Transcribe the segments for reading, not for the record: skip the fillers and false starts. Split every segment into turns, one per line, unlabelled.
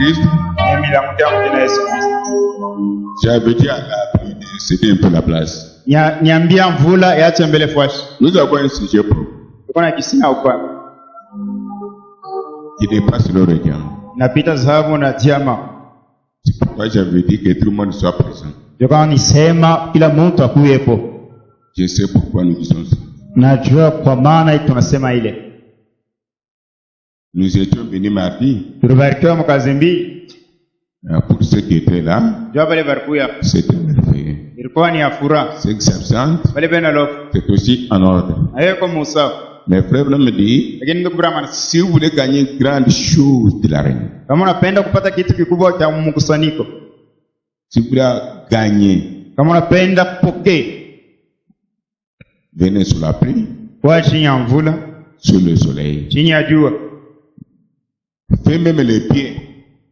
Jésus-Christ. J'avais dit à la pluie de céder un peu la place.
Niambia mvula iache mbele fwashi.
Nous avons un sujet propre
Tuko na kisina ukwa.
qui dépasse le regard.
Napita dhahabu na diama.
C'est pourquoi j'avais dit que tout le monde soit présent.
Ndio nisema kila mtu akuwepo.
Je sais pourquoi nous disons ça.
Najua kwa maana tunasema ile.
Nous étions venus mardi.
Tulibarikiwa mkazi mbili.
Pour ceux qui étaient là,
Jua pale barikuya.
c'était merveilleux.
Ilikuwa ni ya furaha.
Ceux qui s'absentent,
Pale bena lofu.
c'est aussi en ordre.
Ayo kwa Musa.
Mes frères me disent,
Lakini ndugu Brahman,
si vous voulez gagner une grande chose de la reine,
kama unapenda kupata kitu kikubwa cha mkusanyiko,
si vous voulez gagner,
kama unapenda kupokea,
venez sous la pluie,
kwa chini ya mvula,
sous le soleil.
chini ya jua.
Fais même les pieds.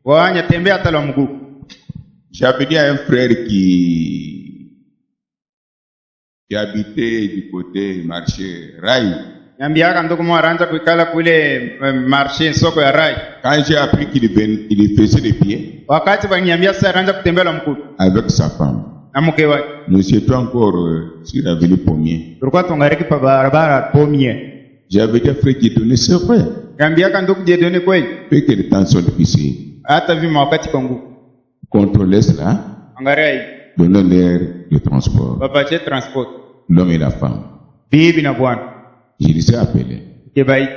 Wanya tembea hata la mguu.
J'avais dit à un frère qui habitait du côté marché Rai.
Niambiaka ndugu mwa aranja kuikala kule marché soko ya Rai.
Quand j'ai appris qu'il faisait les pieds
Wakati waniambia sasa aranja kutembea la mguu
avec sa femme,
na mke wake.
nous étions encore sur la ville Pommier.
Tulikuwa tungariki pa barabara Pommier.
J'avais dit à un frère qui donnait c'est vrai.
Niambiaka ndugu jedoni kweli.
Fait que les temps sont difficiles.
Hata vima wakati kwa nguvu.
Contrôlez cela.
Angalia hii.
Donnez-leur le transport.
Wapatie transport.
L'homme et la femme.
Bibi na bwana.
Je les ai appelés.
Kebai.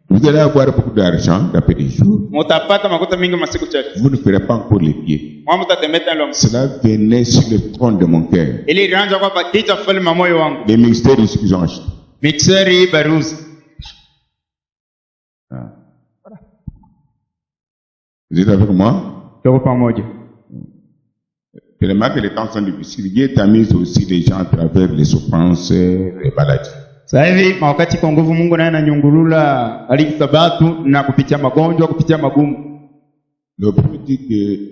Vous allez avoir beaucoup d'argent d'après des jours.
Mutapata makuta mingi masiku chache.
Vous ne ferez pas encore les pieds.
Mwa mutatemeta lo.
Cela venait sur le trône de mon cœur.
Ili ilianza kwa pakita falme moyo wangu.
Les ministères qu'ils ont achetés.
Mixeri baruzi.
Vous êtes avec moi?
Tuko pamoja.
Tellement que les temps sont difficiles, Dieu t'a mis aussi les gens à travers les souffrances, les maladies.
Sasa hivi wakati kwa nguvu Mungu naye ananyungulula alikisabatu na kupitia magonjwa, kupitia magumu.
Le premier dit que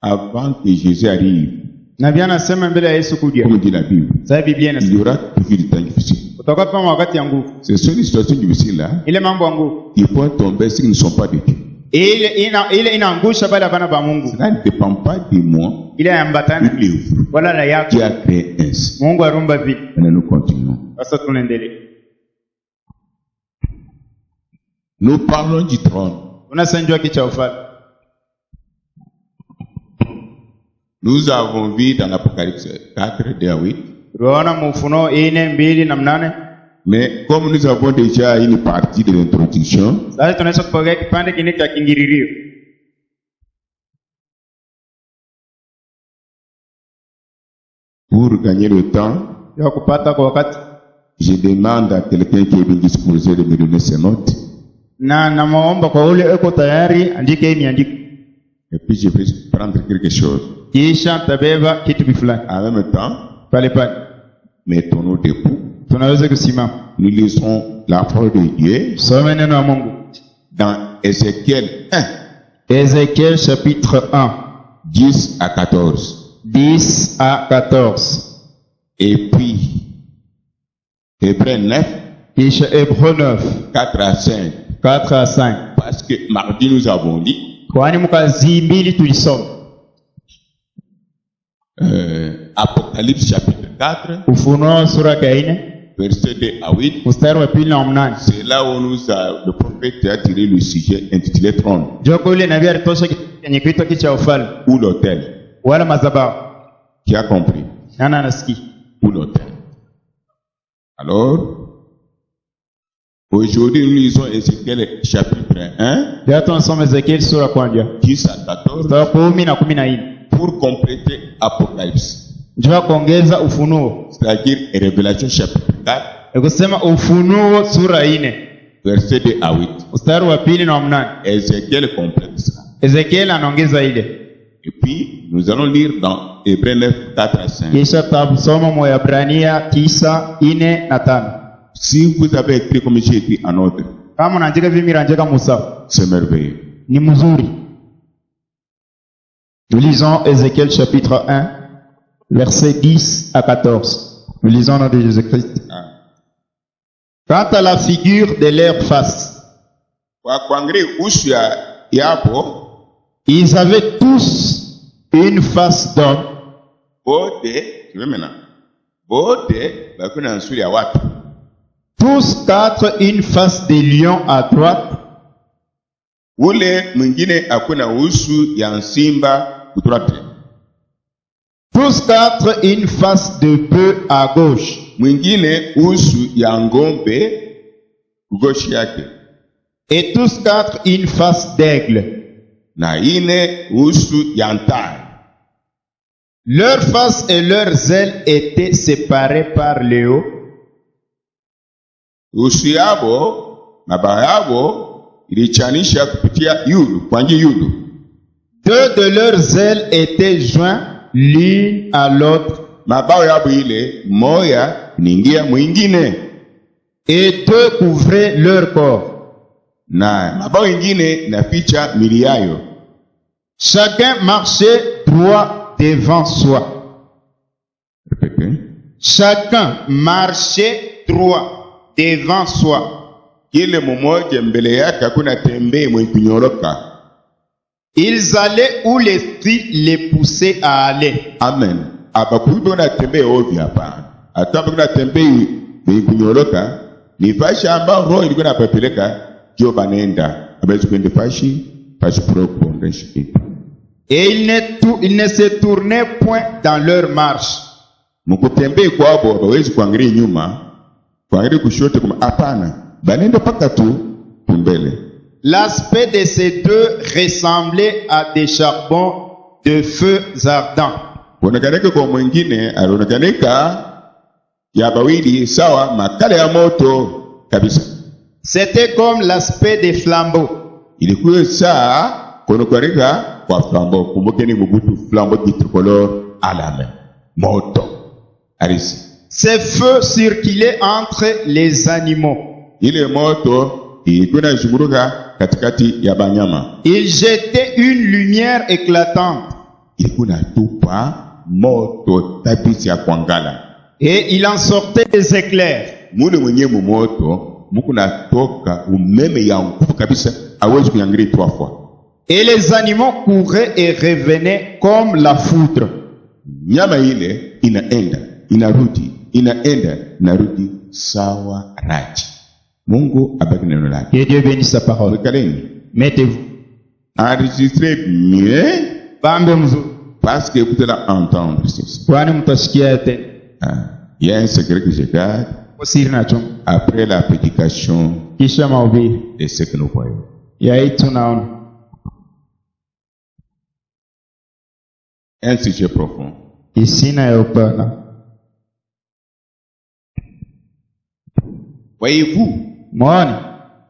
avant que Jésus arrive,
Nabii anasema mbele ya Yesu kuja.
comme dit la Bible,
Sasa Biblia
il y
inasema
aura toujours des temps difficiles.
kutoka kwa wakati ya nguvu.
Ce sont des situations difficiles là.
Ile mambo ya nguvu.
Ils vont tomber s'ils ne sont pas de Dieu.
Ile inaangusha bale bana ba Mungu.
Cela ne dépend pas de moi.
Ile ambatana
Une œuvre
wala la yako.
qui a créé ainsi.
Mungu arumba vipi.
Maintenant nous continuons.
Sasa tunaendelea.
Nous parlons du trône.
Unasanjwa kicha ufalme.
Nous avons vu dans l'Apocalypse 4, 2 à 8.
Tunaona Ufunuo 4, 2 na 8.
Mais comme nous avons déjà une partie de l'introduction,
Sasa tunaweza kupokea kipande kingine cha kingiririo.
pour gagner le temps,
Ya kupata kwa wakati.
je demande à quelqu'un qui est bien disposé de me donner ses notes.
Na namuomba kwa ule uko tayari andike hii niandike.
Et puis je vais prendre quelque chose.
Kisha tabeba kitu fulani.
En même temps,
Pale pale.
mettons-nous debout.
Tunaweza kusimama.
Nous lisons la parole de Dieu
Soma neno la Mungu.
dans Ézéchiel 1,
Ézéchiel chapitre 1,
10 à 14.
10 à 14.
Et puis, Hébreux 9,
Kisha Hébreux 9,
4 à 5.
4 à 5.
Parce que mardi nous avons dit
Kwani mkazi mbili tulisoma.
Apocalypse chapitre 4,
Ufunuo sura ya 4,
verset 2 à 8.
mstari wa 2 na 8.
C'est là où le prophète a tiré le sujet intitulé trône
Joko ile nabii alitosha kwenye kitu kicha ufalme
ou l'autel.
wala madhabahu.
Qui a compris?
Nani anasikia?
Ou l'autel. Alors, aujourd'hui nous lisons Ézéchiel chapitre 1,
Leo tunasoma Ezekiel sura ya 1,
10 à 14,
mstari wa 10 na 14.
pour compléter Apocalypse.
Njoo kuongeza Ufunuo.
C'est-à-dire Révélation chapitre 4,
Nikusema Ufunuo sura 4,
verset 2 à 8.
mstari wa 2 na 8.
Ézéchiel complète ça.
Ezekiel anaongeza ile.
Et puis, nous allons lire dans Hébreux 9, 4 à 5.
Kisha tutasoma Mwaebrania 9, 4 na 5.
Si vous avez écrit comme j'ai écrit en ordre,
Kama unaandika vile miraandika Musa,
c'est merveilleux.
ni mzuri. Nous lisons Ézéchiel chapitre 1, versets 10 à 14. Nous lisons dans Jésus-Christ. Quant à la figure de leur face,
Kwa kuangalia uso yapo
Ils avaient tous une face d'homme.
bote, kimemena bote bakuna nsuri ya watu.
Tous quatre une face de lion à droite.
Ule mwingine akuna uso ya simba kuturate.
Tous quatre une face de bœuf à gauche.
Mwingine uso ya ngombe kugoshi yake.
Et tous quatre une face d'aigle.
Na ine uso ya ntai.
Leurs faces et leurs ailes étaient séparées par le haut.
Uso yabo, mabawa yabo, ilichanisha kupitia yudu, kwa njia yudu.
Deux de leurs ailes étaient joints l'une à l'autre.
Mabawa yabo ile, moya, ningia mwingine.
Et deux couvraient leur corps.
Na mabawa ingine na ficha mili yayo.
Chacun marchait droit devant soi.
Répétez.
Chacun marchait droit devant soi.
Kile mmoja mbele yake hakuna tembee mwenye kunyoroka.
Ils allaient où l'esprit les poussait à aller.
Amen. Abakuipo na tembee ovyo hapana. Hata kuna tembee mwenye kunyoroka ni fashi ambao roho ilikuwa inapeleka kio banenda. Abawezi kwenda fashi propre ondeshi.
Et ils ne se tournaient point dans leur marche.
Mkutembee kwabo hawezi kuangalia nyuma, kuangalia kushoto kama hapana. Banenda paka tu mbele.
L'aspect de ces deux ressemblait à des charbons de feux ardents.
Kuonekaneka kwa mwingine alionekaneka ya bawili sawa makala ya moto kabisa.
C'était comme l'aspect des flambeaux.
Ilikuwa saa kuonekaneka kwa flambeau. Kumbukeni Mobutu flambeau tricolore à la main. Moto. Arisi.
Ces feux circulaient entre les animaux.
Ile moto ilikuwa inazunguruka katikati ya banyama.
Il jetait une lumière éclatante.
Ilikuwa inatupa moto tabisi ya kuangala.
Et il en sortait des éclairs.
Mule mwenye moto muku natoka umeme ya nguvu kabisa hawezi kuangalia 3 fois.
Et les animaux couraient et revenaient comme la foudre.
Nyama ile inaenda, inarudi sawa raji. Mungu abaki neno lake.
Que Dieu bénisse sa parole.
Wekaleni.
Mettez-vous.
Enregistrez mieux
Bambe mzuri.
parce que vous allez entendre ceci.
Kwani mtasikia tena.
Il y a un secret que je garde
Siri nacho.
après la prédication
Kisha mahubiri.
de ce que nous voyons.
Ya hii tunaona.
Un sujet profond.
Isina ya upana.
Voyez-vous,
Mwone.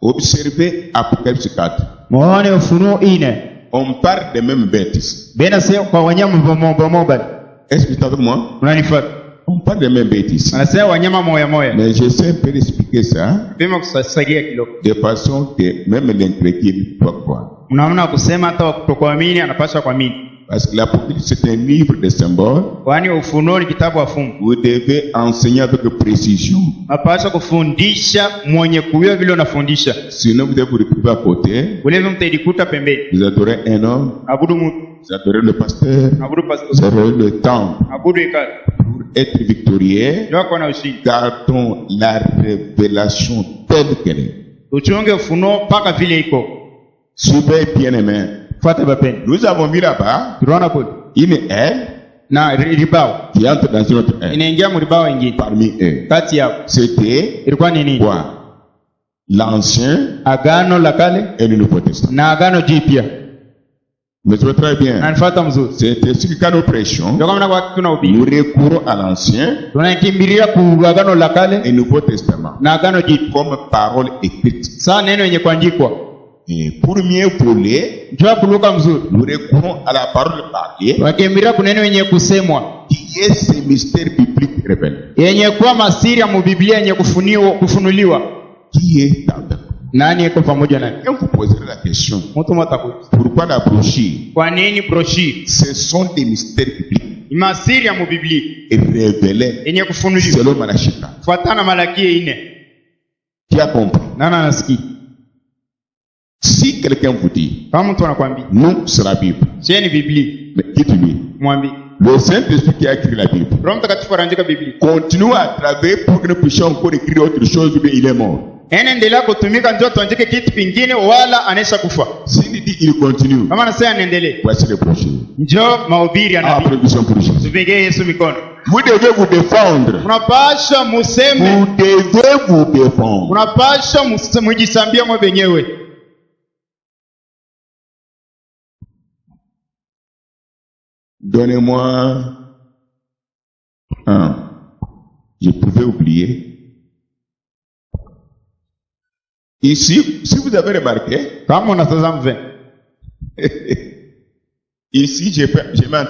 observez Apocalypse 4.
Mwone Ufunuo 4.
On parle des mêmes bêtises.
Bena sema kwa wanyama moja.
Est-ce que tu es avec moi?
Unanifuata?
On parle des mêmes bêtises.
Anasema wanyama moja.
Mais je sais un peu expliquer ça
Pima kusaidia kidogo.
de façon que même l'incrédule peut croire.
Unaona kusema hata kutokuamini anapaswa kuamini.
Parce que l'Apocalypse c'est un livre de symboles.
Kwani Ufunuo ni kitabu wa fumbo.
Vous devez enseigner avec précision.
Unapaswa kufundisha mwenye kujua vile unafundisha.
Sinon vous devez vous retrouver à côté.
Ulevyo mtaidikuta pembeni.
Vous adorez un homme.
Abudu mtu.
Vous adorez le pasteur.
Abudu pastor.
Vous adorez le temple.
Abudu hekalu.
Pour être victorieux,
Ndio kwa na ushindi.
gardons la révélation telle qu'elle est.
Uchunge Ufunuo mpaka vile iko.
Souvent bien aimé.
Fuata bapeni.
Nous avons vu là-bas
Tunaona kule.
une aile
Na ribao.
qui entre dans une autre aile.
Inaingia mribao ingine.
Parmi eux.
Kati yao.
C'était
Ilikuwa ni nini?
quoi? L'Ancien
Agano la kale
et le Nouveau Testament.
na agano jipya.
Mais c'est très
Na
bien.
nifuata mzuri.
C'est ce que quand nous prêchons,
Ndio kama na tunahubiri.
nous recourons à l'Ancien
Tunakimbilia ku agano la kale
et Nouveau Testament
na agano jipya.
comme parole écrite.
Saa neno yenye kuandikwa.
Et pour mieux voler,
Njoo kuluka mzuri.
nous recourons à la parole parlée
Wakimbilia kuneno yenye kusemwa.
qui est ce mystère biblique révélé.
Yenye kuwa masiri ya Biblia yenye kufunuliwa.
Qui est dans le
Nani yuko pamoja naye?
Et vous poserez la question,
Mtu mtakuja.
pourquoi la brochure?
Kwa nini broshi?
Ce sont des mystères bibliques
Ni masiri ya Biblia
révélés
yenye kufunuliwa.
selon Malachie.
Fuatana Malaki 4.
Qui a compris?
Nani anasikia?
Si quelqu'un vous dit,
Kama mtu anakuambia,
non, c'est la Bible,
"Je ni Biblia."
mais dites-lui,
Mwambie,
le Saint-Esprit qui a écrit la Bible
Roho Mtakatifu anaandika Biblia.
continue à travailler pour que nous puissions encore écrire autre chose, mais il est mort.
Anaendelea kutumika ndio tuandike kitu kingine wala anaisha kufa.
S'il dit il continue,
Kama anasema anaendelea,
voici le prochain.
njoo mahubiri ya nabii.
Applaudissons pour Jésus.
Tupigee Yesu mikono.
Vous devez vous défendre.
Mnapasha museme,
Vous devez vous défendre.
mnapasha mujisambia mwe wenyewe.
Donnez-moi un. Je pouvais oublier. Ici, si vous avez remarqué,
Kama unatazama vema,
ici, je mets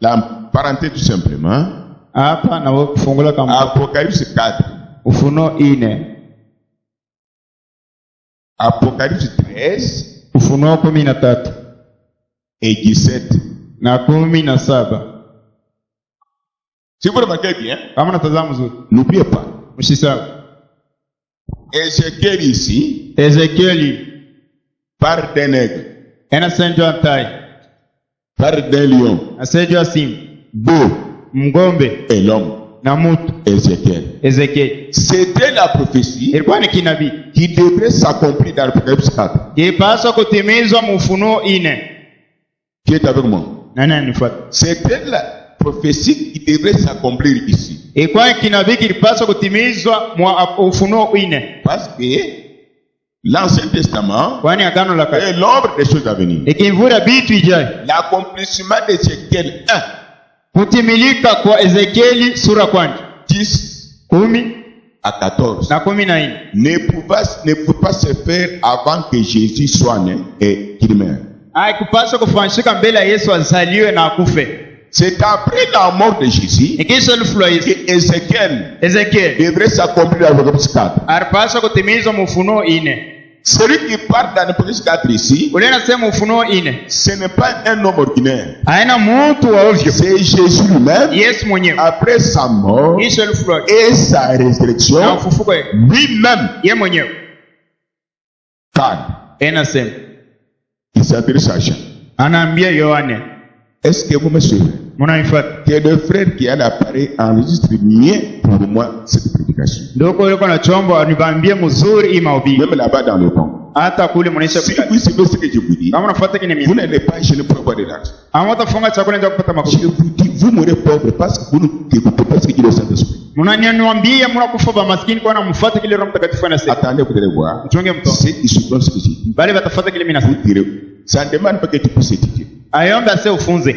la parenthèse tout simplement.
hapa na wewe kufungula kama
Apocalypse 4,
Ufunuo 4,
Apocalypse 13
Ufunuo 13
et 17.
na 17.
Si vous remarquez bien,
Kama unatazama vizuri,
n'oubliez pas.
msisahau
Ézéchiel ici
Ezekieli
parle d'un aigle,
anasema tai,
parle d'un lion,
anasema simba,
beau
mgombe
et l'homme.
na mtu.
Ézéchiel.
Ezekieli
C'était la prophétie
ilikuwa ni kinabii
qui devrait s'accomplir dans l'Apocalypse 4.
ilipaswa kutimizwa mu Ufunuo 4.
Qui est avec moi?
Nani anifuata?
C'était la prophétie qui devrait s'accomplir ici.
Ilikuwa ni kinabii kilipaswa kutimizwa mu Ufunuo 4,
Parce que l'Ancien Testament
kwani agano la kale
est l'ombre des choses à venir.
ikivura vitu ijayo.
L'accomplissement d'Ézéchiel 1,
Kutimilika kwa Ezekieli sura kwanza
10
10
à 14
na 14
ne pouvait pas se faire avant que Jésus soit né et qu'il meure.
haikupaswa kufanyika mbele ya Yesu azaliwe na akufe.
C'est après la mort de Jésus
Ikisha elfu la Yesu,
que Ézéchiel
Ezekieli
devrait s'accomplir dans l'Apocalypse 4.
alipaswa kutimizwa mu Ufunuo 4.
Celui qui parle dans l'Apocalypse 4 ici,
Ule nasema Ufunuo 4
ce n'est pas un homme ordinaire.
haina mtu wa ovyo,
C'est Jésus lui-même,
Yesu mwenyewe
après sa mort
kisha elfu la
et sa
na
résurrection,
ufufuko wake
lui-même,
yeye mwenyewe.
car
Anasema,
il s'adresse à Jean.
anaambia Yohane,
Est-ce que vous me suivez?
mnanifuata?
Que le frère qui a l'appareil enregistre mieux pour moi cette prédication.
Ndoko yuko na chombo anibambie mzuri hii mahubiri.
Même là-bas dans le camp.
Hata kule mnaisha
Si
kula.
vous suivez ce que je vous dis,
Kama unafuata kile
vous
mimi,
n'allez pas gêner pour avoir de l'argent.
hamtafunga chakula ndio kupata
Je
makuta.
vous dis, vous mourrez pauvre parce que vous n'écoutez pas ce que dit le Saint-Esprit.
Mnaniambia mnakufa ba maskini kwa mfuate kile Roho Mtakatifu anasema.
Attendez, vous allez voir.
Mchonge mtoto.
Ceux qui supposent ce que j'ai dit,
Bali watafuata kile mimi
vous
nasema.
direz, ça ne demande pas que tu puisses étudier.
Ayomba sasa ufunze.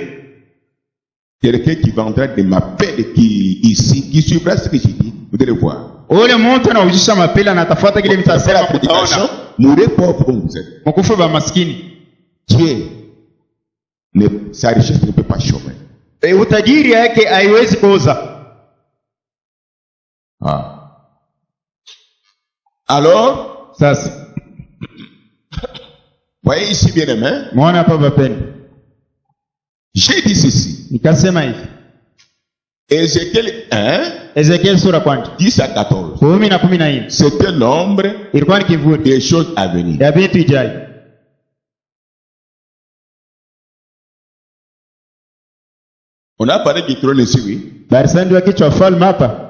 Quelqu'un qui vendra de m'appeler qui suivra ce que j'ai dit, vous allez voir.
Ule mtu anaujisha mapela na atafuata kile
Après
mtasema
la prédication,
mtaona.
mourrez pauvre comme vous êtes.
Mkufa ba maskini.
Dieu, sa richesse ne peut pas chômer.
Utajiri yake haiwezi kuoza.
Ah. Alors,
Sasa,
voyez ici bien aimé,
muone hapa wapendwa.
j'ai dit ceci.
Nikasema hivi.
Ézéchiel 1,
Ezekiel sura kwanza
10 à 14.
10 na 14.
C'était l'ombre
Ilikuwa ni kivuli
des choses à venir.
ya vitu ijayo.
On a parlé du trône ici, oui.
Barisani wa kichwa falme hapa.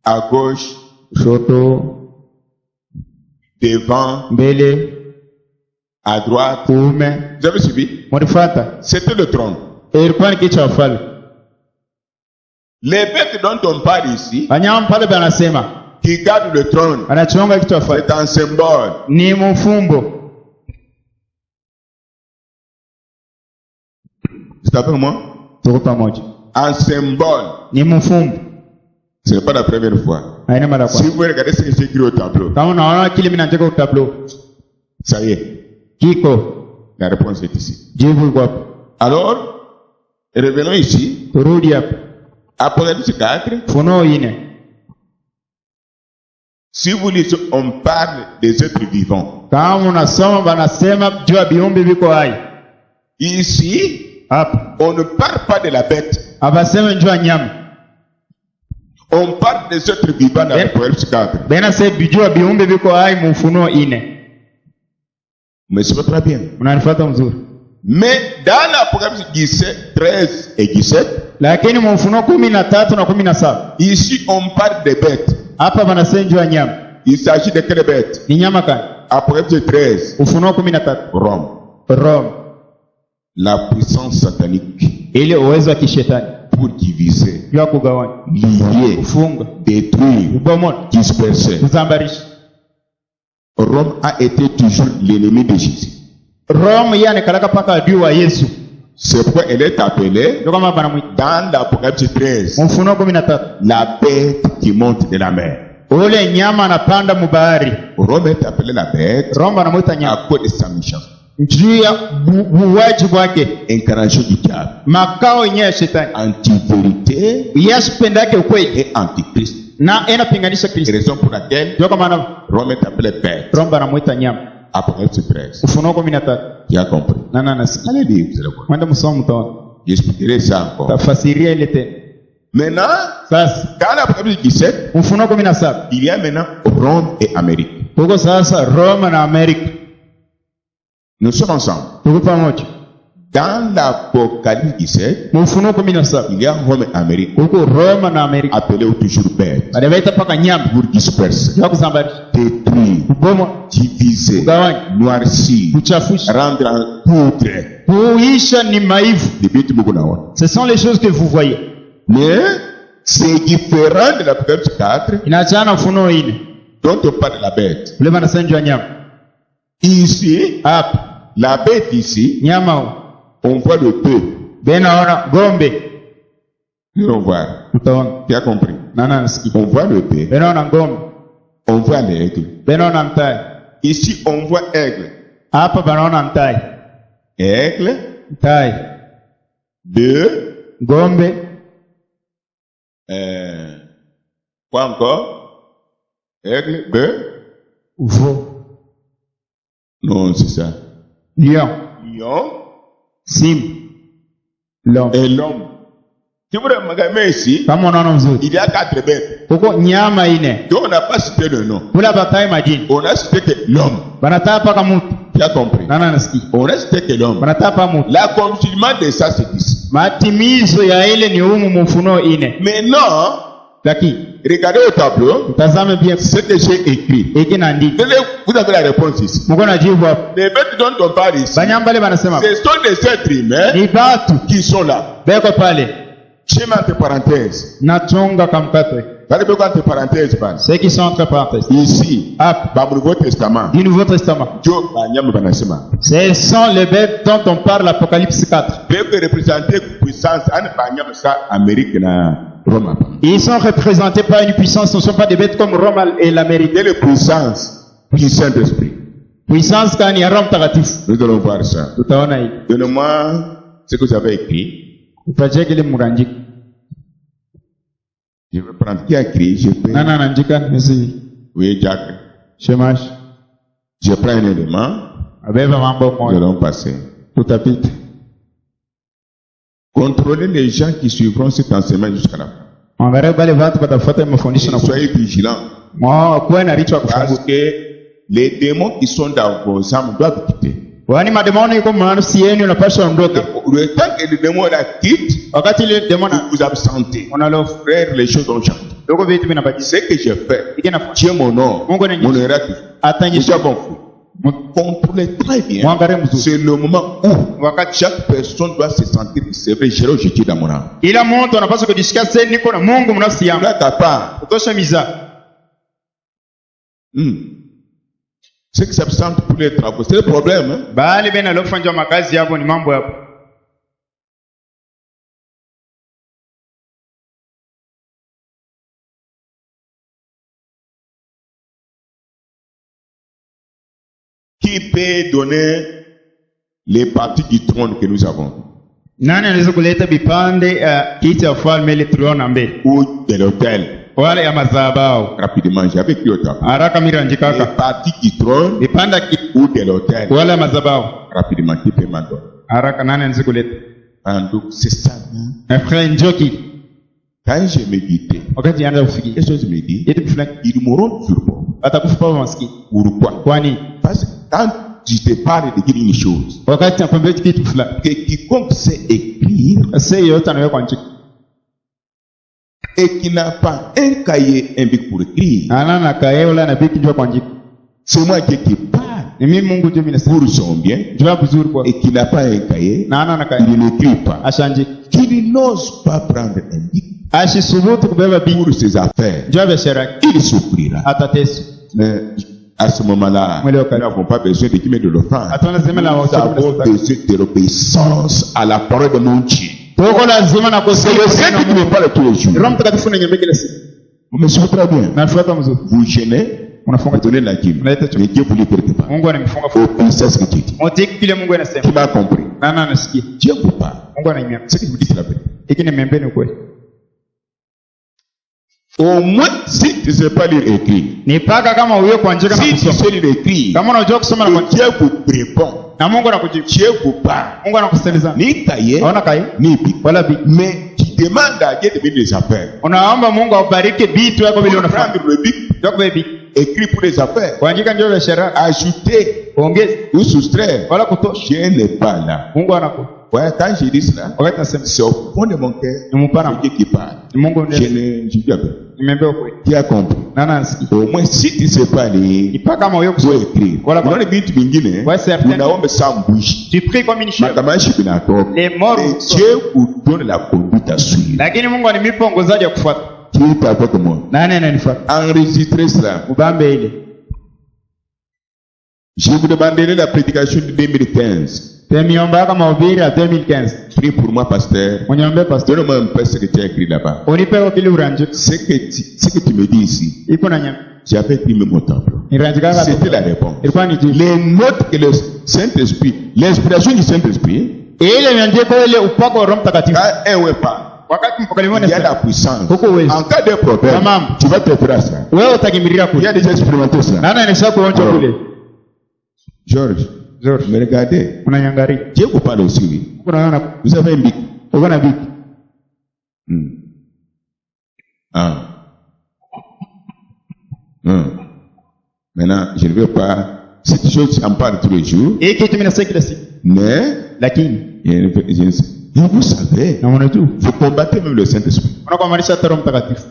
À gauche,
Kushoto,
devant,
mbele,
à droite.
kuume.
Vous avez suivi?
Mnifuata?
C'était le trône.
Ilikuwa ni kichwa falme.
Les bêtes dont on parle ici,
Wanyama pale banasema
qui gardent le trône,
anachonga kichwa falme.
c'est un symbole.
Ni mfumbo.
C'est avec moi?
Tuko pamoja.
Un symbole.
Ni mfumbo.
Ce n'est pas la première fois.
Haina mara
Si
kwa.
vous regardez ce que c'est écrit au tableau,
Kama unaona kile mimi nataka utablo.
ça y est,
Kiko.
la réponse est ici.
Jibu iko hapa.
Alors, revenons ici,
Turudi hapa.
Apocalypse 4.
Funuo 4.
Si vous lisez, on parle des êtres vivants.
Kama unasoma banasema juu ya viumbe viko hai.
Ici,
Hapa.
on ne parle pas de la bête.
Abaseme juu ya nyama.
On parle des êtres vivants dans
Ben-
Apocalypse 4.
Bena sasa juu ya viumbe viko hai mu Ufunuo 4.
Mais c'est pas très bien.
Mnanifuata mzuri?
Mais dans l'Apocalypse 17, 13 et 17,
Lakini mu Ufunuo 13 na 17
ici on parle des bêtes.
hapa wanasenjwa nyama.
Il s'agit de quelle bête?
Ni nyama gani?
Apocalypse 13,
Ufunuo 13.
Rome.
Rome.
La puissance satanique
Ile uwezo wa kishetani
pour diviser,
ya kugawanya,
lier,
kufunga,
détruire,
kubomoa,
disperser.
kuzambarisha.
Rome a été toujours l'ennemi de Jésus.
Rome yeye anakalaka paka adui wa Yesu.
C'est pourquoi elle est appelée
Ndio kama banamuita
dans l'Apocalypse 13
Ufunuo 13.
la bête qui monte de la mer.
Ule nyama anapanda mubahari.
Rome est appelée la bête
Rome anamuita nyama
à cause de sa méchanceté.
juu ya buwaji wake,
Incarnation du diable,
makao yenyewe ya shetani.
anti-vérité
Yesu penda yake ukweli
et antichrist.
na inapinganisha Kristo.
Raison pour laquelle
Ndio kama ana
Rome est appelée bête.
Rome anamuita nyama.
Apocalypse 13.
Ufunuo 13.
Tu as compris?
Nana nasikia.
Allez lire, vous allez voir.
Mwende msome mtaona.
J'expliquerai ça encore.
Tafasiria ile tena.
Maintenant,
Sasa
dans l'Apocalypse 17,
Ufunuo 17.
il y a maintenant Rome et Amérique.
Tuko sasa Roma na Amerika.
Nous sommes ensemble.
Tuko pamoja.
Dans l'Apocalypse 17,
Ufunuo 17.
il y a Rome et Amérique,
Tuko Roma na Amerika.
appelés toujours bêtes,
Wanaita paka nyama.
pour disperser,
Ya kuzambarisha.
détruire,
Kubomoa,
diviser,
kugawanya,
noircir,
kuchafusha.
rendre en poudre.
Kuisha ni maivu.
Des vitu Mungu naona.
Ce sont les choses que vous voyez.
Mais c'est différent de l'Apocalypse 4,
Inaachana Ufunuo 4.
dont on parle de la bête.
Ule wanasenjwa nyama.
Ici,
Hapa
la bête ici,
nyama
on voit le peu.
benaona gombe.
On voit.
Utaona.
Tu as compris?
Nana nasikia.
On voit le peu.
Benaona ngombe.
On voit l'aigle.
Benaona mtai.
Ici, on voit aigle.
Hapa banaona mtai.
Aigle,
Mtai.
bœuf,
Gombe.
quoi encore? Aigle, bœuf.
Veau.
Non, c'est ça.
Lion.
Lion
Sim. L'homme.
et l'homme. Tu vois, magasin ici,
Kama unaona mzuri.
il y a 4 bêtes.
Huko nyama ine.
Donc, on n'a pas cité le nom.
Kula batai majini.
On a cité que l'homme.
Banataa paka mtu.
Tu as compris?
Nana nasikia.
On a cité que l'homme.
Banataa pa mtu.
L'accomplissement de ça, c'est ici.
Matimizo ya ile ni humu mu Ufunuo 4.
Maintenant,
Lakini
regardez au tableau
mtazame bien
ce que j'ai écrit.
hiki na ndiko.
Vous avez la réponse ici.
Mko na jibu hapo.
Les bêtes dont on parle ici,
Banyambale banasema
ce sont des êtres humains
ni batu
qui sont là.
beko pale
Je mets entre parenthèses.
nachonga kamkate.
Regardez bien entre parenthèses, ban.
Ceux qui sont entre parenthèses.
Ici,
Hapa
dans le Nouveau Testament,
du Nouveau Testament.
Dieu banyam banasema.
Ce sont les bêtes dont on parle Apocalypse 4.
Peut représenter puissance en banyam ça Amérique na Rome.
Ils sont représentés par une puissance, ce ne sont pas des bêtes comme Rome et l'Amérique.
Quelle puissance du Saint-Esprit?
Puissance kani ya Roho Mtakatifu.
Nous allons voir ça.
Tutaona hii.
Donnez-moi ce que vous avez écrit.
Utaje kile murandika.
Je vais prendre qui a écrit. Je peux.
Nana anandika hizi
Oui, Jack.
shemash.
Je prends un élément.
Abeba mambo
Nous
moja.
allons passer.
Tutapita.
Contrôlez les gens qui suivront cet enseignement jusqu'à la fin.
Angalia wale watu watafuata mafundisho na
Soyez vigilants.
kuwa na richo
Parce
kufunguka.
que les démons qui sont dans vos âmes doivent quitter.
Wani mademoni yuko mnafsi yenu unapaswa ondoke.
Le temps que les démons la quittent,
Wakati ile demona
vous vous absentez.
unalofu.
Frère, les choses ont changé.
Doko vitu vinabadilika.
Ce que je fais,
Ike nafanya.
Dieu mon nom,
Mungu ni
mon eracle, nous
atanyesha
avons fait. Contrôlez très bien.
mwangalie mzuri.
C'est le moment où chaque personne doit se sentir, c'est vrai, j'ai rejeté dans mon âme.
Ila mtu anapaswa kujisikia sasa niko na Mungu mnafsi yangu.
Là, ta part,
Kutosha miza.
ceux qui s'absentent pour les travaux, c'est le problème. Hein?
Bali bena alofanya makazi yako ni mambo yapo.
Qui peut donner les parties du trône que nous avons?
Nani anaweza kuleta vipande kiti ya ufalme ile tuliona mbele?
Ou de l'autel?
Wale ya madhabahu.
Rapidement, j'avais écrit au tableau.
Haraka miranje
Les
kaka.
parties du trône
Vipanda
ou de l'autel?
wale ya madhabahu.
Rapidement, qui peut m'en donner?
Haraka nani anaweza kuleta?
Donc, c'est ça. Hein?
Frère Njoki.
Quand j'ai médité,
Wakati anaanza kufikia.
quelque chose me dit,
Yetu fulani
ils mourront sur moi.
atakufa kwa maskini.
Pourquoi?
Kwani
Parce que quand je te parle de dire une chose.
wakati nakwambia kitu fulani,
Que quiconque sait écrire
sasa yote anaweka kwa njia
et qui n'a pas un cahier, un bic pour écrire,
ana na kae wala na biki njoo kwa njia,
c'est moi qui parle
ni mimi Mungu ndio mimi nasema
pour son bien,
njoo vizuri kwa
et qui n'a pas un cahier,
na ana na kae
il n'écrit pas.
ashanje
Qui n'ose pas prendre un bic
ashisubutu kubeba biki
pour ses affaires,
njoo biashara
il souffrira.
atateswa.
Mais à ce moment-là, nous n'avons pas besoin de qui met de l'offrande.
Atona sema la
Nous avons besoin de l'obéissance à la parole de mon Dieu.
toko lazima na
C'est le Seigneur qui me parle tous les jours.
Roho Mtakatifu ananiambia kila siku.
Vous me suivez très bien.
Nafuata mzuri.
Vous gênez, vous
Unafunga
donnez la dîme.
Unaleta tu.
Mais Dieu vous lit quelque part.
Mungu anamfunga
Obéissez à ce que Dieu dit.
motiki kile Mungu
Qui
anasema.
m'a compris?
Nana anasikia.
Dieu vous parle.
Mungu ananiambia.
Ce que je vous dis, c'est la vérité.
Hiki nimeambia ni kweli.
Au moins, si tu ne sais pas lire et écrire,
Ni paka kama uwe kuandika na
si tu
kusoma.
sais lire et écrire,
Kama unajua kusoma na
et
kuandika
Dieu vous répond,
na Mungu anakujibu.
Dieu vous parle.
Mungu anakusikiliza.
Ni cahier,
Haona kai
ni bic.
wala bi.
Mais tu demandes à Dieu de venir les affaires.
Unaomba Mungu akubariki vitu yako vile
Pour
unafanya.
prendre le bic,
Ndio baby.
écrit pour les affaires,
Kuandika ndio biashara.
ajouter
Ongeza
ou soustraire,
wala kutosha.
Dieu n'est pas là.
Mungu anaku.
Ouais, quand je dis cela,
Wakati nasema
c'est au fond de mon cœur,
ni mpana.
c'est Dieu qui parle.
Ni Mungu
Je
ndiye.
ne, je dis à peu.
Nimeambia ukweli.
Qui a compris?
Nana anasikia.
Au moins, si tu ne sais pas lire,
Ni paka kama uwe
ou
kusoma.
écrire,
Voilà.
unaona vitu vingine,
Ouais, certain.
unaomba sans bouche.
Tu pries comme une chèvre.
Matamshi binatoka.
Les morts
Et
sont-
Dieu vous donne la conduite à suivre.
Lakini Mungu animipa ongozaji ya kufuata.
Qui est avec moi?
Nani ananifuata?
Enregistrez cela.
Ubambe ile.
Je vous demanderai la prédication de 2015.
Temiomba kama mahubiri ya 2015.
Prie pour moi, pasteur.
Mwenyeombe pastor.
Donne-moi un peu ce que tu as écrit là-bas.
Unipe kile uranje.
Ce que tu me dis ici,
Iko na nyama.
j'avais écrit même au tableau.
Niranjika kama.
C'était la réponse.
Ilikuwa ni jibu.
Les notes que le Saint-Esprit, l'inspiration du Saint-Esprit,
Ile imeandikwa ile upako wa Roho Mtakatifu.
quand un ouais pas,
Wakati mpokaliwa
il y a la
na
puissance.
huko uwezo.
En cas de problème,
Tamam.
tu vas te faire ça.
Wewe utakimbilia
Il y
kule.
a déjà expérimenté ça.
Nani anisha kuonja
Alors,
kule?
Georges,
George,
me regardez.
unanyangalia.
Dieu vous parle aussi, oui.
Unaona
Vous avez un bic.
uko na vipi?
Ah. Maintenant, je ne veux pas. Cette chose, j'en parle tous les jours.
Hiki kitu mimi nasema kila siku.
Mais,
Lakini
et vous savez,
na unajua
vous combattez même le Saint-Esprit.
unakomaanisha hata Roho Mtakatifu.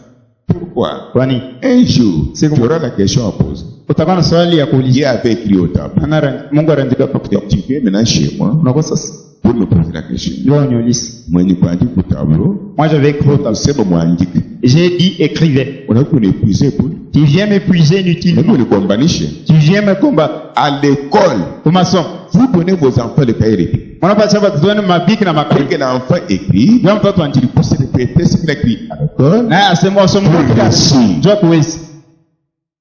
Pourquoi?
Kwani
Un jour,
C'est
tu
bon.
auras la question à poser.
utakuwa na swali ya kuuliza.
Dieu avait écrit au tableau.
Mungu anaandika kwa kitabu.
Donc, tu viens maintenant chez moi
Unakosa sasa.
pour me poser la question.
Ndio uniulize.
Moi, je pas dit au tableau.
Moi j'avais écrit au tableau.
C'est bon, moi, je dis.
J'ai dit écrivez.
On a pu l'épuiser pour.
Tu viens m'épuiser
On a
inutilement.
pu le combattre.
Tu viens me combattre.
À l'école,
Kwa masomo.
vous donnez vos enfants le cahier écrit.
Unapatia watoto wenu mabiki na
Dès
makali.
qu'un enfant écrit,
Ndio mtoto anjili.
vous se répétez ce qu'il a écrit à l'école.
Naye asema wasomo
Pour réussir.
njoo kuwezi.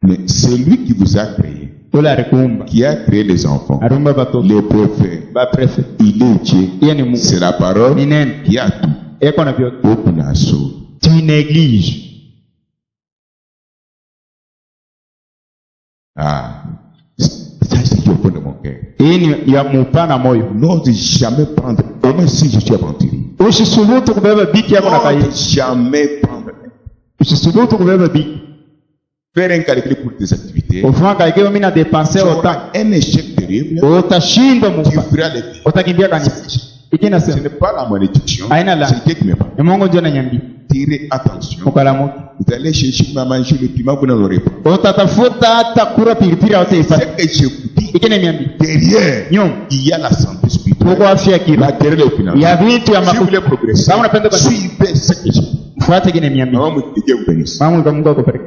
Mais c'est lui qui vous a créé,
Ule alikuumba.
qui a créé les enfants,
Arumba watoto.
les prophètes.
Ba prefet.
Il est Dieu.
Yeye ni Mungu.
C'est la parole
Ni neno.
qui a tout.
Eko na vyote.
Beaucoup n'a sauvé.
Tu négliges.
Ah, ça c'est au fond de mon cœur.
Hii ni ya mupana moyo.
N'ose jamais prendre, au moins si je suis aventurier.
Usisubutu kubeba biki yako na kai.
N'ose jamais prendre.
Usisubutu kubeba biki.
Faire un calcul pour tes activités.
Ufanya kaikio mimi na
Tu
dépenser autant.
auras un échec terrible.
Utashindwa
Tu
mupa.
feras les filles.
Utakimbia kanisa. Iki
Ce
nasema.
n'est pas la malédiction.
Aina la.
C'est Dieu qui me parle.
Ni Mungu ndio ananiambia.
Tirez attention.
Ukalamuki.
Vous allez chercher à manger le piment, vous n'en aurez pas.
Utatafuta hata kura pilipili au
Ce
utaipata.
que je vous dis,
Iki niambia.
derrière,
Nyuma.
il y a la santé spirituelle.
Tuko afya kila.
Matériel et financier.
Ya vitu ya
Si vous
makuta.
voulez progresser,
Kama unapenda kwa
suivez ce que je dis.
fuata iki niambia.
Maman, Dieu vous bénisse.
Mamu kwa Mungu akubariki.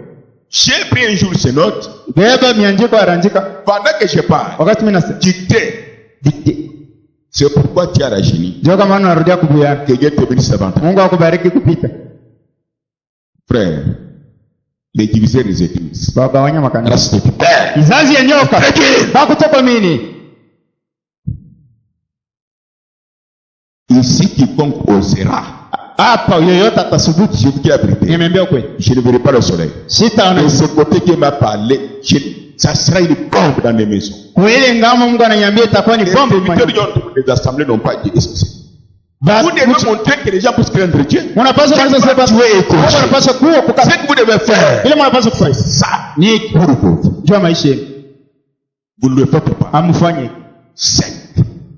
J'ai pris un jour ces notes.
Beba miandiko arandika.
Pendant que je parle,
Wakati mimi nasema.
dictez.
Dicte.
C'est pourquoi tu as la génie.
Ndio kama unarudia kubuya.
Que Dieu te bénisse davantage.
Mungu akubariki kupita.
Frère, les diviseurs des églises.
Bagawanya makanisa.
Reste fidèle.
Kizazi ya nyoka.
Chrétien.
Hakutoka mini.
Ici, quiconque osera,
Hapa yoyote atasubutu.
je vous dis la vérité,
Nimeambia kweli.
je ne verrai pas le soleil.
Sitaona.
Et ce côté qui m'a parlé, ça sera une bombe dans les maisons.
Kwa ile ngamo Mungu ananiambia itakuwa ni
Les
bombe
serviteurs
mwenyewe.
des assemblées n'ont pas dit ceci.
Basi
Vous devez montrer que les gens puissent craindre Dieu.
unapaswa kwanza
Chaque
sema
fois, tu es écoché.
Mungu anapaswa kuwa kukaa.
Ce que vous devez faire,
Ile mnapaswa kufanya.
ça,
Ni
pour le pauvre.
jua maisha yenu.
Vous ne le faites pas.
Amfanye
Sec.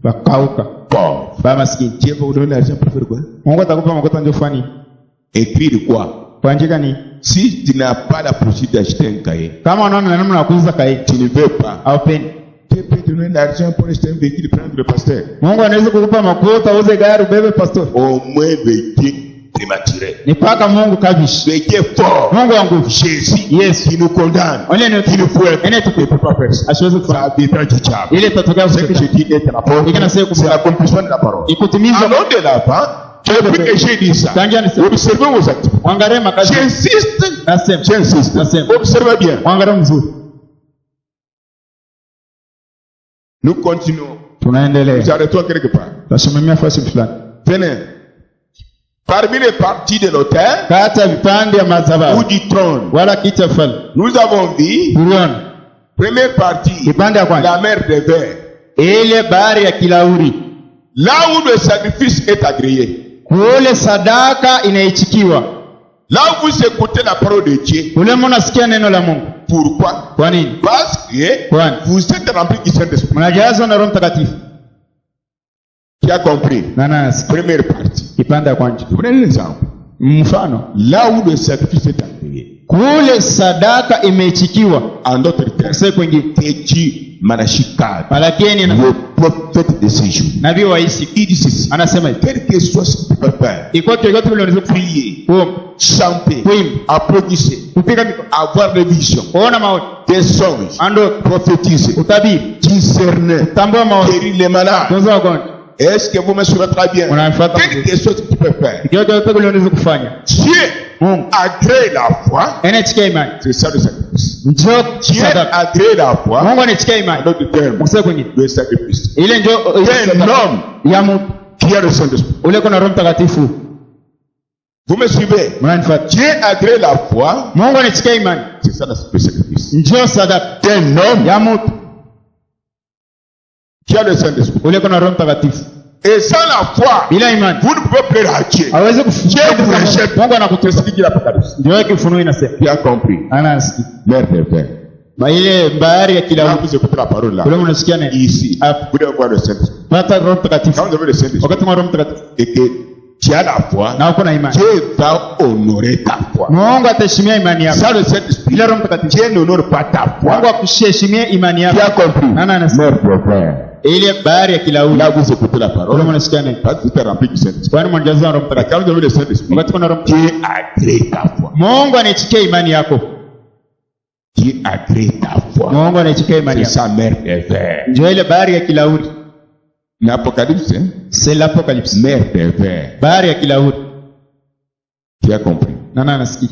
bakauka
Pauvre.
ba maskini.
Dieu va vous donner l'argent pour faire quoi?
Mungu atakupa makuta ndio fani.
Écrire quoi?
Kuandika ni
Si tu n'as pas la possibilité d'acheter un cahier,
kama unaona namna ya kuuza kai
tu ne veux pas.
au peni.
Dieu peut te donner l'argent pour acheter un véhicule, prendre le pasteur.
Mungu anaweza kukupa makuta uuze gari ubebe pastor.
Au moins véhicule prématuré.
Ni paka Mungu kabishi.
Véhicule fort.
Mungu wangu
Jésus.
Yes.
Qui nous condamne.
Ole ni
Qui nous fouette.
ene
Il ne peut pas faire ça.
asiweze
Ça
kufanya.
dépend du diable.
Ile itatokea
Ce que je dis est la parole. C'est l'accomplissement de la parole.
ikutimizwa.
Allons de l'avant. Depuis que j'ai dit ça,
Tangia nisema.
observez vos activités.
Mwangalie makazi.
J'insiste.
Nasema.
J'insiste.
Nasema.
Observez bien.
Mwangalie mzuri.
Nous continuons. Nous
Tunaendelea.
arrêtons quelque part.
Tasimamia fasi fulani.
Venez. Parmi les parties de l'autel
Kati ya vipande ya
ou
madhabahu
du trône,
wala kiti ya ufalme.
nous avons vu,
Uliona
première partie,
kipande ya kwanza
la mer des vers.
ile bahari ya kilauri,
Là où le sacrifice est agréé.
kule sadaka inaichikiwa,
Là où vous écoutez la parole de Dieu.
kule mnasikia neno la Mungu.
Pourquoi?
Kwa nini?
Parce que
Kwani
vous êtes remplis du Saint-Esprit.
mnajazwa na Roho Mtakatifu.
Qui a compris?
Na nasi
Première partie.
kipande ya kwanza,
Je vous donne un exemple.
mfano
Là où le sacrifice est agréé.
kule sadaka imeichikiwa.
En d'autres termes,
Sasa kwingine
Teji Manashikad,
malakini na
le prophète de ces jours.
nabii wa Isi
Il dit ceci.
anasema hivi,
Quel que soit ce que tu peux faire,
iko chochote vile unaweza
prier,
kuomba,
chanter,
kuimba,
applaudisser,
kupiga mikono,
avoir des visions,
kuona maono,
des songes,
ando
prophétiser,
utabiri,
discerner,
tambua maono,
guérir les malades.
tunza wagonjwa.
Est-ce que vous me suivez très bien?
Unafuata
Quel que soit ce que tu peux faire,
Ikiwa chochote vile unaweza kufanya,
Dieu
Mungu
agrée la foi.
anachikia imani.
C'est ça le sacrifice.
Njoo
Dieu
sadaka.
agrée la foi.
Mungu anachikia imani.
En d'autres termes,
Msema kwingine.
le sacrifice.
Ile njoo
Un homme
ya mtu
qui a le Saint-Esprit.
ule kuna Roho Mtakatifu.
Vous me suivez?
Mnanifuata.
Dieu agrée la foi.
Mungu anachikia imani.
C'est ça le sacrifice.
Njoo sadaka
Un homme
ya mtu
qui a le Saint-Esprit.
ule kuna Roho Mtakatifu.
Et sans la foi,
Bila imani
vous ne pouvez plaire à Dieu.
hawezi
Dieu vous rejette.
Mungu anakutosa.
C'est ce qu'il dit l'Apocalypse.
Ndio kifunuo inasema.
Tu as compris?
Anasikia.
Mère de Père.
Ba ile bahari ya
Là,
kilauri
vous écoutez la parole là.
ule mnasikia nini?
Ici,
Hapa.
vous devez avoir le Saint-Esprit.
Pata Roho Mtakatifu.
Quand vous avez le Saint-Esprit
Wakati wa Roho Mtakatifu
et que tu as la foi,
na uko na imani,
Dieu va honorer ta foi.
Mungu ataheshimia imani yako.
Sans le Saint-Esprit,
Bila Roho Mtakatifu
Dieu n'honore pas ta
Mungu
foi.
akuheshimia imani
Tu
yako.
as compris?
Nani anasema?
Mère de Père.
Ile bahari ya kilauri
Là, vous écoutez la
ule
parole.
mnasikia nini?
Parce que tu es rempli du Saint-Esprit.
Kwani mnajazwa na Roho
Mais
Mtakatifu.
quand vous avez le Saint-Esprit,
Wakati kuna Roho Mtakatifu
Dieu agrée ta foi.
Mungu anaichikia imani yako.
Dieu agrée ta foi.
Mungu anaichikia imani
C'est
yako.
sa mère de Père.
Ndio ile bahari ya kilauri.
L'Apocalypse, hein?
C'est l'Apocalypse.
Mère de Père.
Bahari ya kilauri.
Tu as compris?
Nani anasikia?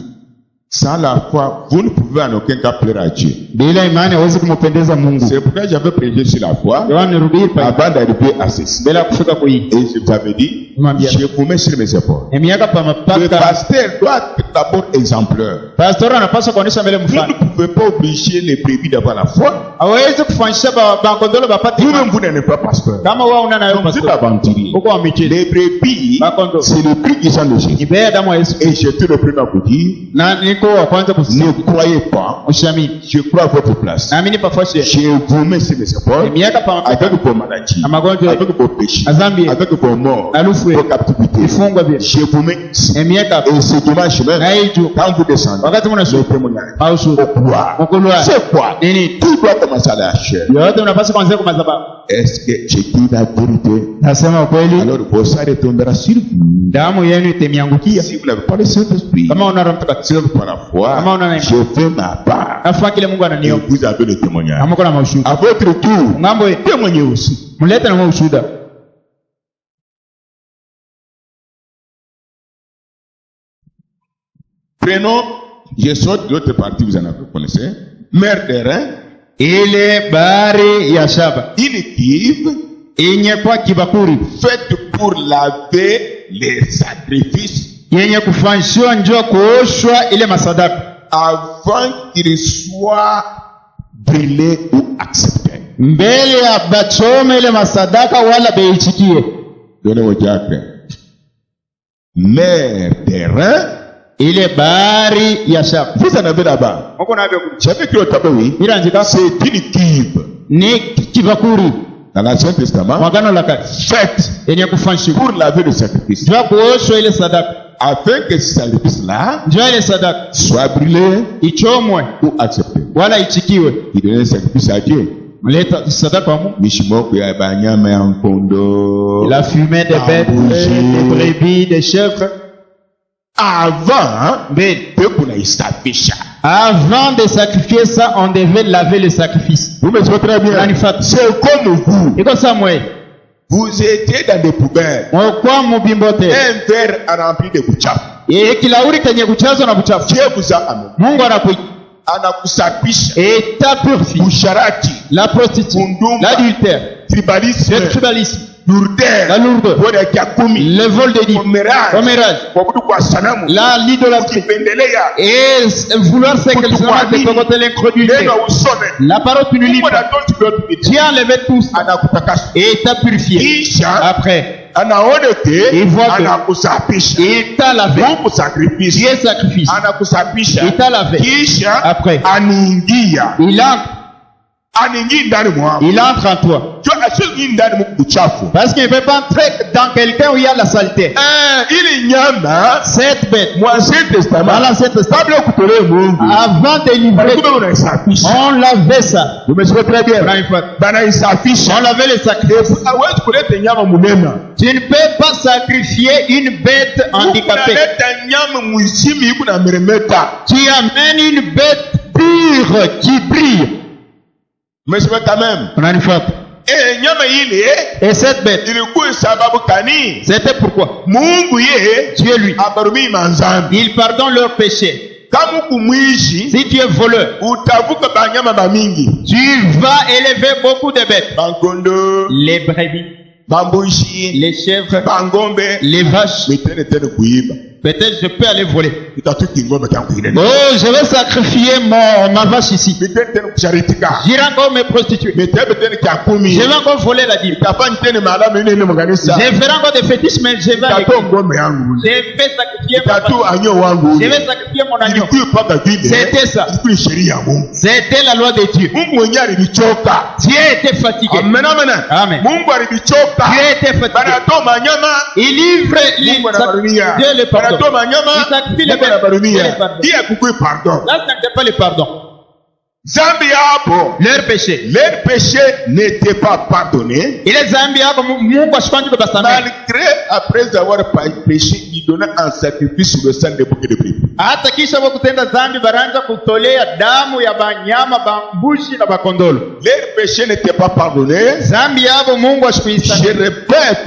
Sans la foi, vous ne pouvez en aucun cas plaire à Dieu.
Bila imani hauwezi kumpendeza Mungu.
C'est pourquoi j'avais prêché sur la foi
Ndio nirudie pale.
avant d'arriver à ceci.
Bila kufika kwa hii.
Et je vous avais dit,
Mwambia.
je vous mets sur mes épaules.
Miaka pa
Le
mapaka.
pasteur doit être d'abord exemplaire.
Pastor anapaswa kuonesha mbele
Vous
mfano.
ne pouvez pas obliger les brebis d'avoir la foi.
Hawezi kufanyisha bakondolo bapate
Vous-même,
imani.
vous n'êtes pas pasteur.
Kama wewe una nayo
Vous êtes
pastor.
aventurier.
Uko wa michezo.
Les brebis,
Bakondolo.
c'est le prix du sang de Jésus.
Ni bei ya damu ya Yesu.
Et j'étais le premier à vous dire,
Na niko wa kwanza kusema.
ne croyez pas,
Ushamini.
je crois à votre place.
Naamini pafuashi.
Je vous mets sur mes épaules
Miaka pa mapaka.
avec vos maladies,
Na magonjwa.
avec vos péchés,
Na dhambi.
avec vos morts,
Na lufu.
vos captivités.
Ifungwa vile.
Je vous mets ici.
Miaka
Et ce dimanche
na
même,
hii juu.
quand vous descendez,
Wakati
le
mnashuka.
témoignage.
Au
Pourquoi?
Mkulwa.
C'est quoi?
Nini?
Tout doit commencer à la chair.
Yote unapaswa kuanzia kwa madhabahu.
Est-ce que je dis la vérité?
Nasema ukweli.
Alors vos sang retombera sur vous.
Damu yenu itemiangukia.
Si vous n'avez pas le Saint-Esprit,
Kama una Roho Mtakatifu.
si vous n'avez pas la foi,
Kama una
je fais ma part.
nafanya kile Mungu
Et
ananiomba.
vous avez le témoignage.
Kama kuna maushuhuda.
À votre tour,
Ngambo
témoignez aussi.
mlete na maushuhuda.
Prenons, je saute de l'autre partie, vous en avez, vous connaissez. Mer de Rhin,
Ile bahari ya shaba
une cuve
yenye kwa kibakuri
faite pour laver les sacrifices
yenye kufanyishwa njoo kuoshwa ile masadaka
avant qu'ils soient brûlés ou acceptés.
mbele ya bachome ile masadaka wala beichikie.
Donnez-moi diacre. Mer de Rhin,
Ile bahari ya shaba
vous en avez là-bas.
mko navyo
J'avais écrit au tableau, oui.
ila njika
C'est une cuve.
ni kibakuri
Dans l'Ancien Testament,
mwagano la kale
faites
yenye kufanyishwa
pour laver le sacrifice.
jua kuoshwa ile sadaka,
Afin que ce sacrifice-là
jua ile sadaka
soit brûlé
ichomwe
ou accepté.
wala ichikiwe.
Il donnait le sacrifice à Dieu.
Mleta sadaka kwa Mungu.
Mishimoko ya banyama ya mkondo.
La fumée des bêtes, des brebis, des chèvres.
Avant,
Mais
peuple na isafisha.
avant de sacrifier ça, on devait laver le sacrifice.
Vous me suivez très bien. C'est comme vous.
Iko samwe.
Vous étiez dans des poubelles.
Kwa mubimbote.
Un verre rempli de buchafu.
Kilauri kenye kuchazwa na buchafu.
Dieu vous a amené.
Mungu anakuita.
Anakusafisha.
Et ta purifie.
Usharati.
La prostitution. L'adultère.
Tribalisme.
Le tribalisme.
Lourdeur.
La lourdeur. Le vol de dîmes. Comérage. La l'idolâtrie. Et vouloir sécularisement de l'incrédulité. La parole tu ne lis pas. Tu as enlevé tout ça. Et t'a purifié. Après. Il voit que il t'a lavé. Dieu sacrifice. Il t'a lavé. Après. Il entre en toi. Parce qu'il ne peut pas entrer dans quelqu'un où il y a la saleté. Cette bête, dans l'Ancien Testament, avant de livrer, on lavait ça.
Vous me suivez très bien.
On lavait les sacrifices. Tu ne peux pas sacrifier une bête handicapée. Tu amènes une bête pure qui brille.
Mais c'est quand même.
Et cette bête, c'était pourquoi Dieu lui, il pardonne leurs péchés. Si tu es voleur, tu vas élever beaucoup de bêtes. Les brebis, les chèvres, les vaches. Peut-être je peux aller voler. Oh, je vais sacrifier ma vache ici. J'irai encore me prostituer. Je vais encore voler la dîme. Je ferai encore des fétiches, mais je vais aller. Je vais sacrifier je vais sacrifier mon agneau. C'était ça. C'était la loi de Dieu. Dieu était fatigué. Amen. Dieu était fatigué. Il livre Dieu le pardon. Il sacrifie les bêtes. Là, ce n'était pas le pardon. Leur péché
n'était pas pardonné. Malgré, après avoir péché, il donnait un sacrifice sur le sang de bouquets de brebis. Leur péché n'était pas pardonné. Je répète,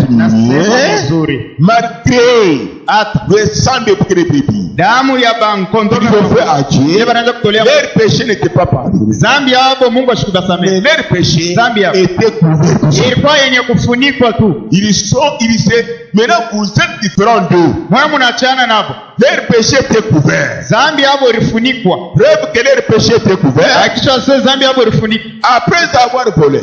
malgré le sang de bouquets de brebis, leur péché n'était pas pardonné. Mais leur péché était couvert. Maintenant vous êtes différents d'eux. Leur péché était couvert. Preuve que leur péché était couvert. Après avoir volé,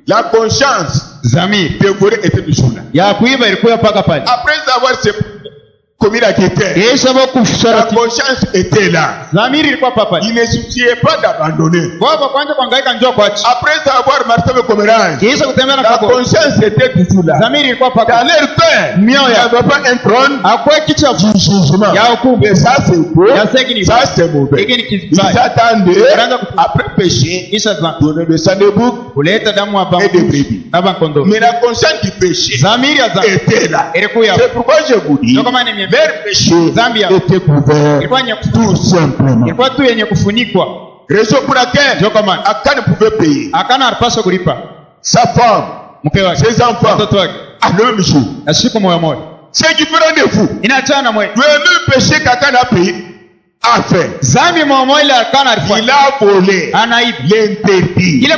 la conscience de voler était toujours là. Après avoir commis la guerre, la conscience était là. Il ne souciait pas d'abandonner. Après avoir marché le commérage, la conscience était toujours là. Dans leur cœur, il n'y avait pas un trône du jugement. Mais ça c'est beau, ça c'est mauvais. Ils attendaient, après péché, donner le sang de bouc et de brebis. Mais la conscience du péché était là. C'est pourquoi je vous dis, leur péché était couvert tout simplement. Raison pour laquelle Akan ne pouvait payer. Sa femme, ses enfants, à le même jour. C'est différent de vous. Le même péché qu'Akan a payé a fait. Il a volé l'interdit. Il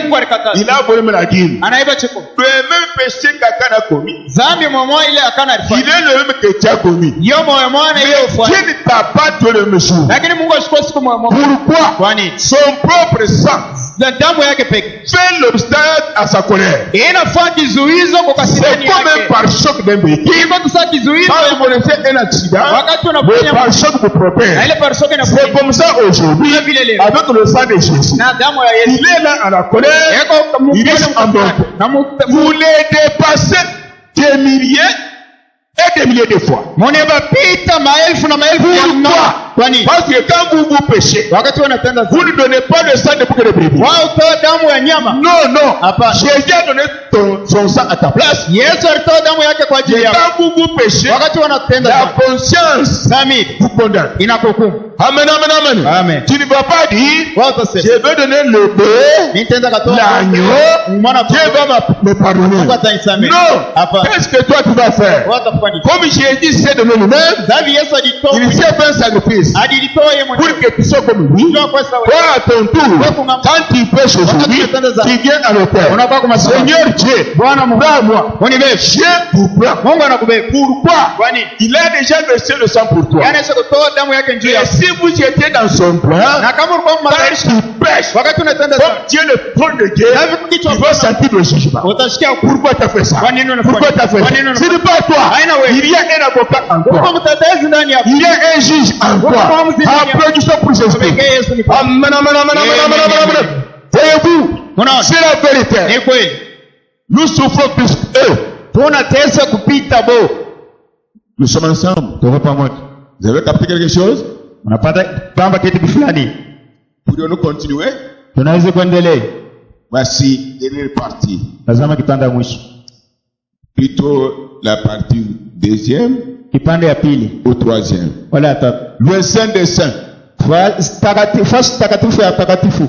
a volé la dîme. Le même péché qu'Akan a commis. Il est le même que tu as commis. Mais Dieu ne t'a pas donné le même jour. Pourquoi? Son propre sang
na damu yake pekee
fait l'obstacle à sa colère.
inafaa kizuizo kwa kasirani
C'est comme un
yake.
pare-choc d'un véhicule.
Iko tusa kizuizo
Quand
ya
vous connaissez un accident,
wakati
le
unafanya
pare-choc vous
na
protège.
ile parsoke na
C'est comme ça aujourd'hui,
Kama vile leo.
avec le sang de Jésus.
na damu ya Yesu.
Il est là à la colère,
Eko
il est en bon.
na
Vous les dépassez des milliers et des milliers de fois.
munabapita maelfu na maelfu ya
Pourquoi?
mara. Kwa nini?
Parce que quand vous péchez,
Wakati wanatenda
vous ne donnez pas le sang de bouc de brebis.
wao toa damu ya nyama.
Non, non.
Hapana.
Jésus a donné son sang à ta place.
Yesu alitoa damu yake kwa ajili
Et
yako.
quand vous péchez,
Wakati wanatenda
la
dhambi,
conscience
dhambi
vous condamne.
inakuhukumu.
Amen, amen, amen.
Amen.
Tu ne vas pas dire,
Wao utasema,
je vais donner le bœuf,
nitaenda katoa
l'agneau,
mwana
Dieu va me pardonner.
Mungu atanisamehe.
Non.
Hapana.
Qu'est-ce que toi tu vas faire?
Wao watafanya.
Comme Jésus s'est donné lui-même,
Dhambi Yesu alitoa
il s'est fait un sacrifice
alitoa yeye
pour
mwenyewe.
que tu sois comme lui.
Ndio kwa sababu
Toi, à ton tour, quand tu pêches aujourd'hui, tu viens à l'autel.
unakuwa kwa masomo.
Seigneur Dieu,
Bwana Mungu
prends-moi.
unibebe.
Dieu vous prend.
Mungu anakubeba.
Pourquoi?
Kwa nini?
Il a déjà versé le sang pour toi.
Yaani sio kutoa damu yake njoo
Et
yako.
si vous étiez dans son plan,
Na kama ulikuwa
quand
matayarisha
tu pêches,
wakati unatenda
comme
dhambi,
Dieu le prend de Dieu, tu vas sentir le jugement.
utasikia
Pourquoi tu as fait ça?
Kwa nini unafanya?
Pourquoi tu as fait
Kwa nini
ça? Ce
unafanya?
n'est pas toi.
Haina wewe.
Il y a un avocat en
uko
toi.
mtetezi ndani yako.
Il y a un juge en toi. Applaudissons pour Jésus.
Pekee Yesu ni
Amen, amen, amen, amen, amen, amen, amen. Voyez-vous,
Unaona?
c'est la vérité.
Ni kweli.
Nous souffrons plus qu'eux.
Tunatesa kupita bo.
Nous sommes ensemble.
Tuko pamoja.
Vous avez capté quelque chose?
Unapata kwamba kitu fulani.
Pourrions-nous continuer?
Tunaweza kuendelea.
Voici dernière partie.
Tazama kipande ya mwisho.
Plutôt la partie deuxième
Kipande ya pili
ou troisième.
wala ya tatu.
Le Saint des Saints.
Fasi takatifu ya takatifu.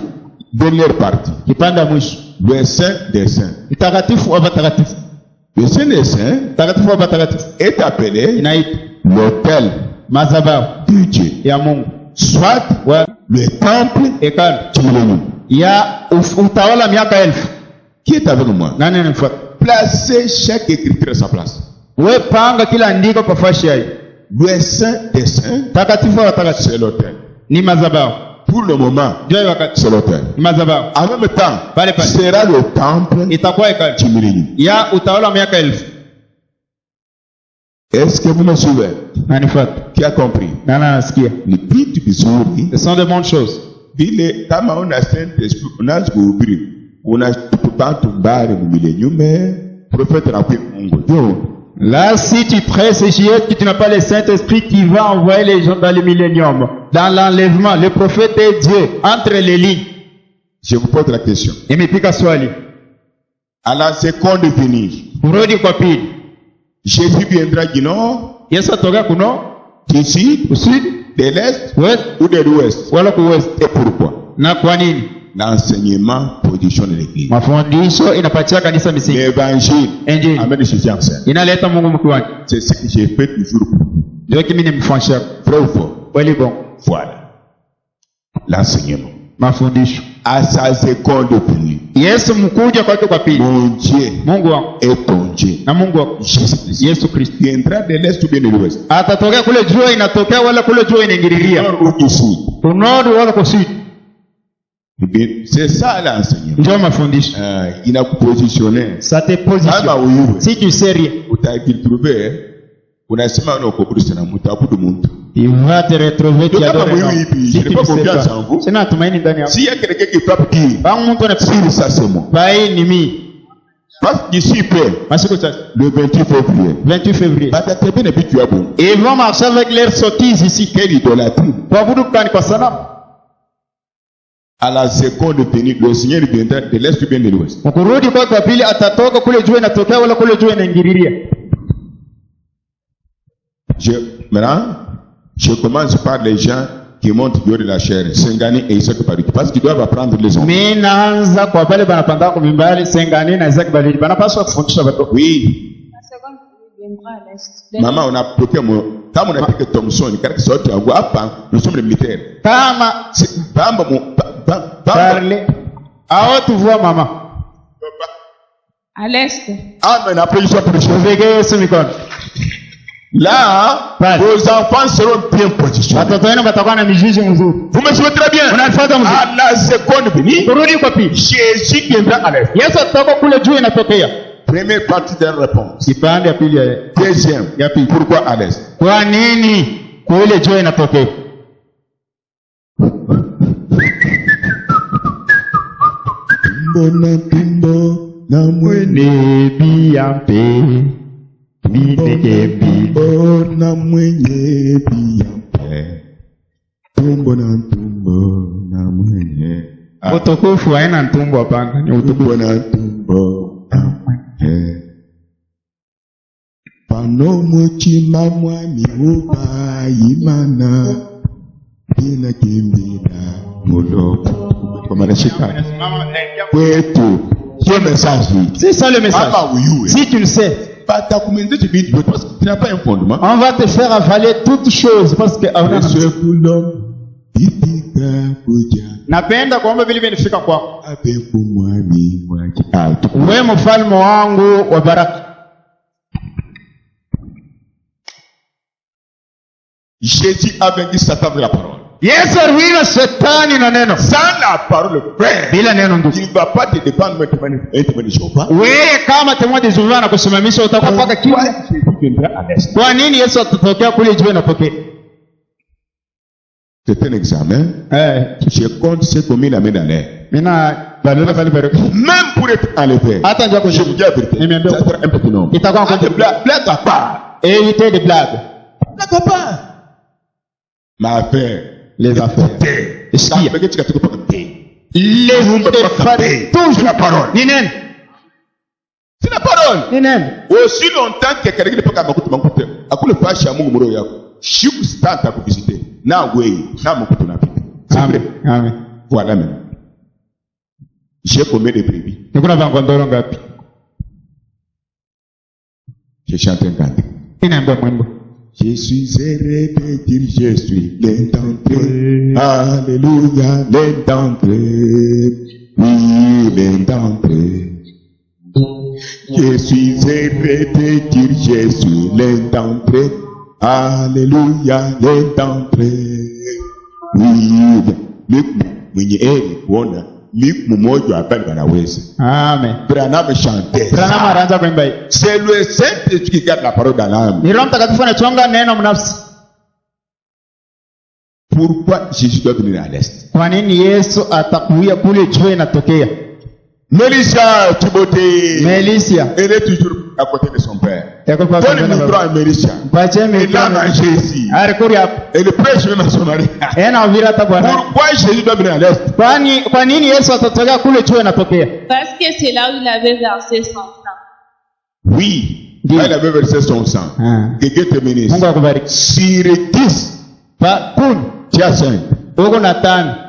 Dernière partie.
Kipande ya mwisho.
Le Saint des Saints.
Takatifu wa takatifu.
Le Saint des Saints
Takatifu wa takatifu.
est appelé
Inaitwa
l'autel
madhabahu
de Dieu.
ya Mungu.
Soit
Wa
le temple
hekalu
du millénaire.
ya utawala miaka 1000.
Qui est avec moi?
Nani ananifuata?
Placez chaque écriture à sa place.
We panga kila andiko kwa fashi yake.
Le Saint des Saints,
Takatifu wa takatifu
c'est l'autel.
ni madhabahu.
Pour le moment,
Ndio wakati
c'est l'autel.
ni madhabahu.
En même temps,
Pale pale.
sera le temple
Itakuwa hekalu
du millénaire.
ya utawala miaka 1000.
Est-ce que vous me suivez?
Nanifuata?
Qui a compris?
Nani anasikia?
Ni vitu vizuri
Ce sont de bonnes choses.
vile kama una Saint-Esprit unaanza kuhubiri unatupa tumbare mumilenyume profeta na kwe Mungu ndio.
Là, si tu prêches et j'y est que tu n'as pas le Saint-Esprit qui va envoyer les gens dans le millénium, dans l'enlèvement, le prophète est Dieu, entre les lignes.
Je vous pose la question.
Imepika swali.
À la seconde venue,
Kurudi kwa pili.
Jésus viendra du nord,
Yesu atoka kuno,
du sud,
kusudi,
de l'est
west,
ou de l'ouest.
wala kuwest.
Et pourquoi?
Na kwa nini?
L'enseignement position de l'église.
Mafundisho inapatia kanisa misingi.
L'évangile
Injili
amène Jésus en scène.
inaleta Mungu mkiwani.
C'est ce que j'ai fait toujours pour vous.
Ndio kimi ni mfundisho.
Vrai ou faux?
Kweli bon.
Voilà. L'enseignement.
Mafundisho.
À sa seconde venue,
Yesu mkuja kwake kwa pili.
mon Dieu
Mungu wangu
est ton Dieu.
na Mungu wako
Jésus-Christ.
Yesu Kristo.
Viendra de l'est ou bien de l'ouest.
Atatokea kule jua inatokea wala kule jua inaingililia.
Nord ou du sud.
Kunodi wala kusudi.
Eh bien, c'est ça l'enseignement.
Ndio mafundisho.
Il a positionné.
Ça te
Kama
positionne.
wewe
Si tu sais rien,
utajitrouver unasema unakuabudu sana mtaabudu Mungu.
il va te retrouver
Ndio
qui
kama
adore
wewe
non.
hivi,
Si
je
tu
n'ai pas
ne sais
confiance
pas.
en vous.
Sina tumaini ndani yako.
S'il y a quelqu'un qui peut dire,
Bang mtu
si
anapisiri.
ça c'est moi.
Bai ni mimi.
Parce que d'ici peu,
Masiku chache.
le 28 février,
28 février.
batatembea na vitu ya Mungu.
Ils vont marcher avec leurs sottises ici.
Quelle idolâtrie.
Kuabudu kani kwa sanamu.
À la seconde venue, le Seigneur viendra de l'est ou bien de l'ouest.
Mkurudi kwa pili atatoka kule jua inatokea wala kule jua inaingililia.
Maintenant, je commence par les gens qui montent du haut de la chair, Sengani et Isaac Baruch, parce qu'ils doivent apprendre les hommes.
Mimi naanza kwa pale banapanda kwa mimbali Sengani na Isaac Balili. Banapaswa kufundisha watoto.
Oui,
La seconde viendra à l'est.
maman, on a bloqué kama unapika Thomson, katika sauti yangu hapa, nous sommes les militaires.
Kama Parle. Aho tu vois maman.
À l'est.
Amen, applaudissons pour le chef.
Tuvege Yesu mikono.
Là, vos enfants seront bien positionnés.
Watoto wenu watakuwa na mizizi mzuri.
Vous me suivez très bien.
Unafuata mzuri.
À la seconde venue,
Kurudi kwa pili.
Jésus viendra à l'est.
Yesu atatoka kule juu inatokea.
Première partie de la réponse.
Kipande ya pili ya
Deuxième,
ya pili.
pourquoi à l'est?
Kwa nini kule juu inatokea?
Tumbo na
Mwene biampe.
tumbo na mwenye biampe. Tumbo na mwenye.
Utukufu haina ntumbo hapana, ni utukufu.
Tumbo na mwenye. Pano muchima mwami ubayimana. Bina kimbira mulopo. Kwa marashika. Kwetu. Sio message.
C'est ça le message. Si tu le sais,
tu n'as pas un fondement.
on va te faire avaler toutes choses parce que napenda kuomba vile vinafika kwako. Wewe mfalme wangu wa baraka.
Jésus a vaincu Satan de la parole.
Yesu aliwina shetani na neno.
Sans la parole, frère,
Bila neno ndugu.
tu ne vas pas te dépendre maintenant de Jéhovah.
Wewe kama temwa de Jéhovah na kusimamisha utakuwa paka kimya.
Jésus viendra à l'est.
Kwa nini Yesu atatokea kule juu inapokea?
C'est un examen. Je compte ce qu'on met la main dans l'air.
Mina balula bali bali.
Même pour être enlevé.
Hata njoo
Je vous dis la vérité. Ça sera un petit nombre.
Itakuwa kwa
Blague à part.
éviter de blagues.
Blague à part. Ma affaire.
Les affaires.
Sikia.
Les toujours
la parole.
Ni nani?
C'est la parole.
Ni nani?
Aussi longtemps que quelqu'un ne peut pas m'écouter, akule pasha Mungu muro yako. Shiku stanta kuvisiter. Na wewe, na mkutu na pita.
Amen. Amen.
Voilà même. J'ai combien de brebis?
Nikuna vangondoro ngapi?
Je chante un cantique.
Inaimba mwimbo.
Je suis heureux de dire je suis l'entrée. Alléluia, l'entrée. Oui, l'entrée. Je suis heureux de dire je suis l'entrée. Alléluia, l'entrée. Oui, mwenye heri kuona mmoja hapa anaweza.
Amen.
Branham chantait.
Branham anaanza kuimba hii.
C'est le Saint-Esprit qui garde la parole dans l'âme.
Ni Roho Mtakatifu anachonga neno mnafsi.
Pourquoi Jésus doit venir à l'est?
Kwa nini Yesu atakuja kule juu inatokea?
Mélissa, Timothée.
Melisia.
Elle est toujours à côté de son père.
Yako kwa
Donne le micro à Mélissa.
Pache
Et là, dans Jésus.
Arikuri hapo.
Et le prêche même à son mari.
Ena uvira hata bwana.
Pourquoi Jésus doit venir à l'est?
Kwa nini Yesu atatokea kule juu inatokea?
Parce que c'est là où il avait versé son sang.
Oui. Là, il avait versé son sang. Que Dieu te bénisse.
Mungu akubariki.
Sur 10.
Pa kun.
Tu as 5.
Uko na 5.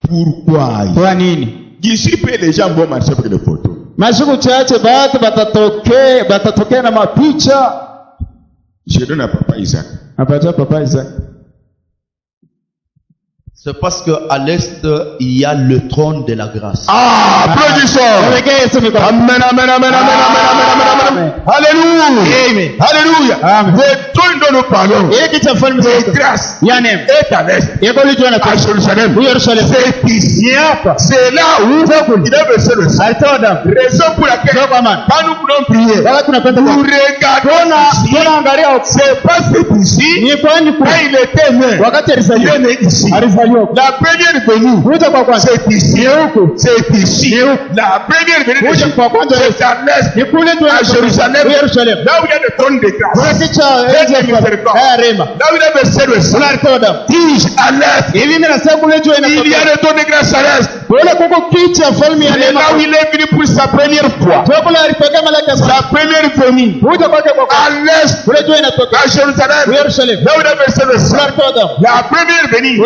Pourquoi?
Kwa nini?
Ici, les gens vont marcher avec les photos.
Masiku chache baadhi batatokea na mapicha.
Je donne à papa Isaac.
Apatia papa Isaac.
C'est parce qu'à l'est, il y a le trône de la grâce.
Ah, applaudissons. Amen, amen, amen, amen, amen, amen. Alléluia.
Amen.
Alléluia.
Amen.
Le trône dont nous parlons.
De
grâce.
Yanem.
Est à l'est. À Jérusalem. C'est ici. C'est là où il a versé le sang. Raison pour laquelle, quand nous voulons prier, nous regardons ici. C'est pas fait ici. Quand il était né, il est né ici. La première venue, c'est ici. C'est ici. La première venue, c'est à l'est, à Jérusalem. Là où il y a le trône de grâce. Là où il a versé le sang. Dis à l'est. Il y a le trône de grâce à l'est. Et là où il est venu pour sa première fois. Sa première venue. À l'est, à Jérusalem. Là où il a versé le sang. La première venue.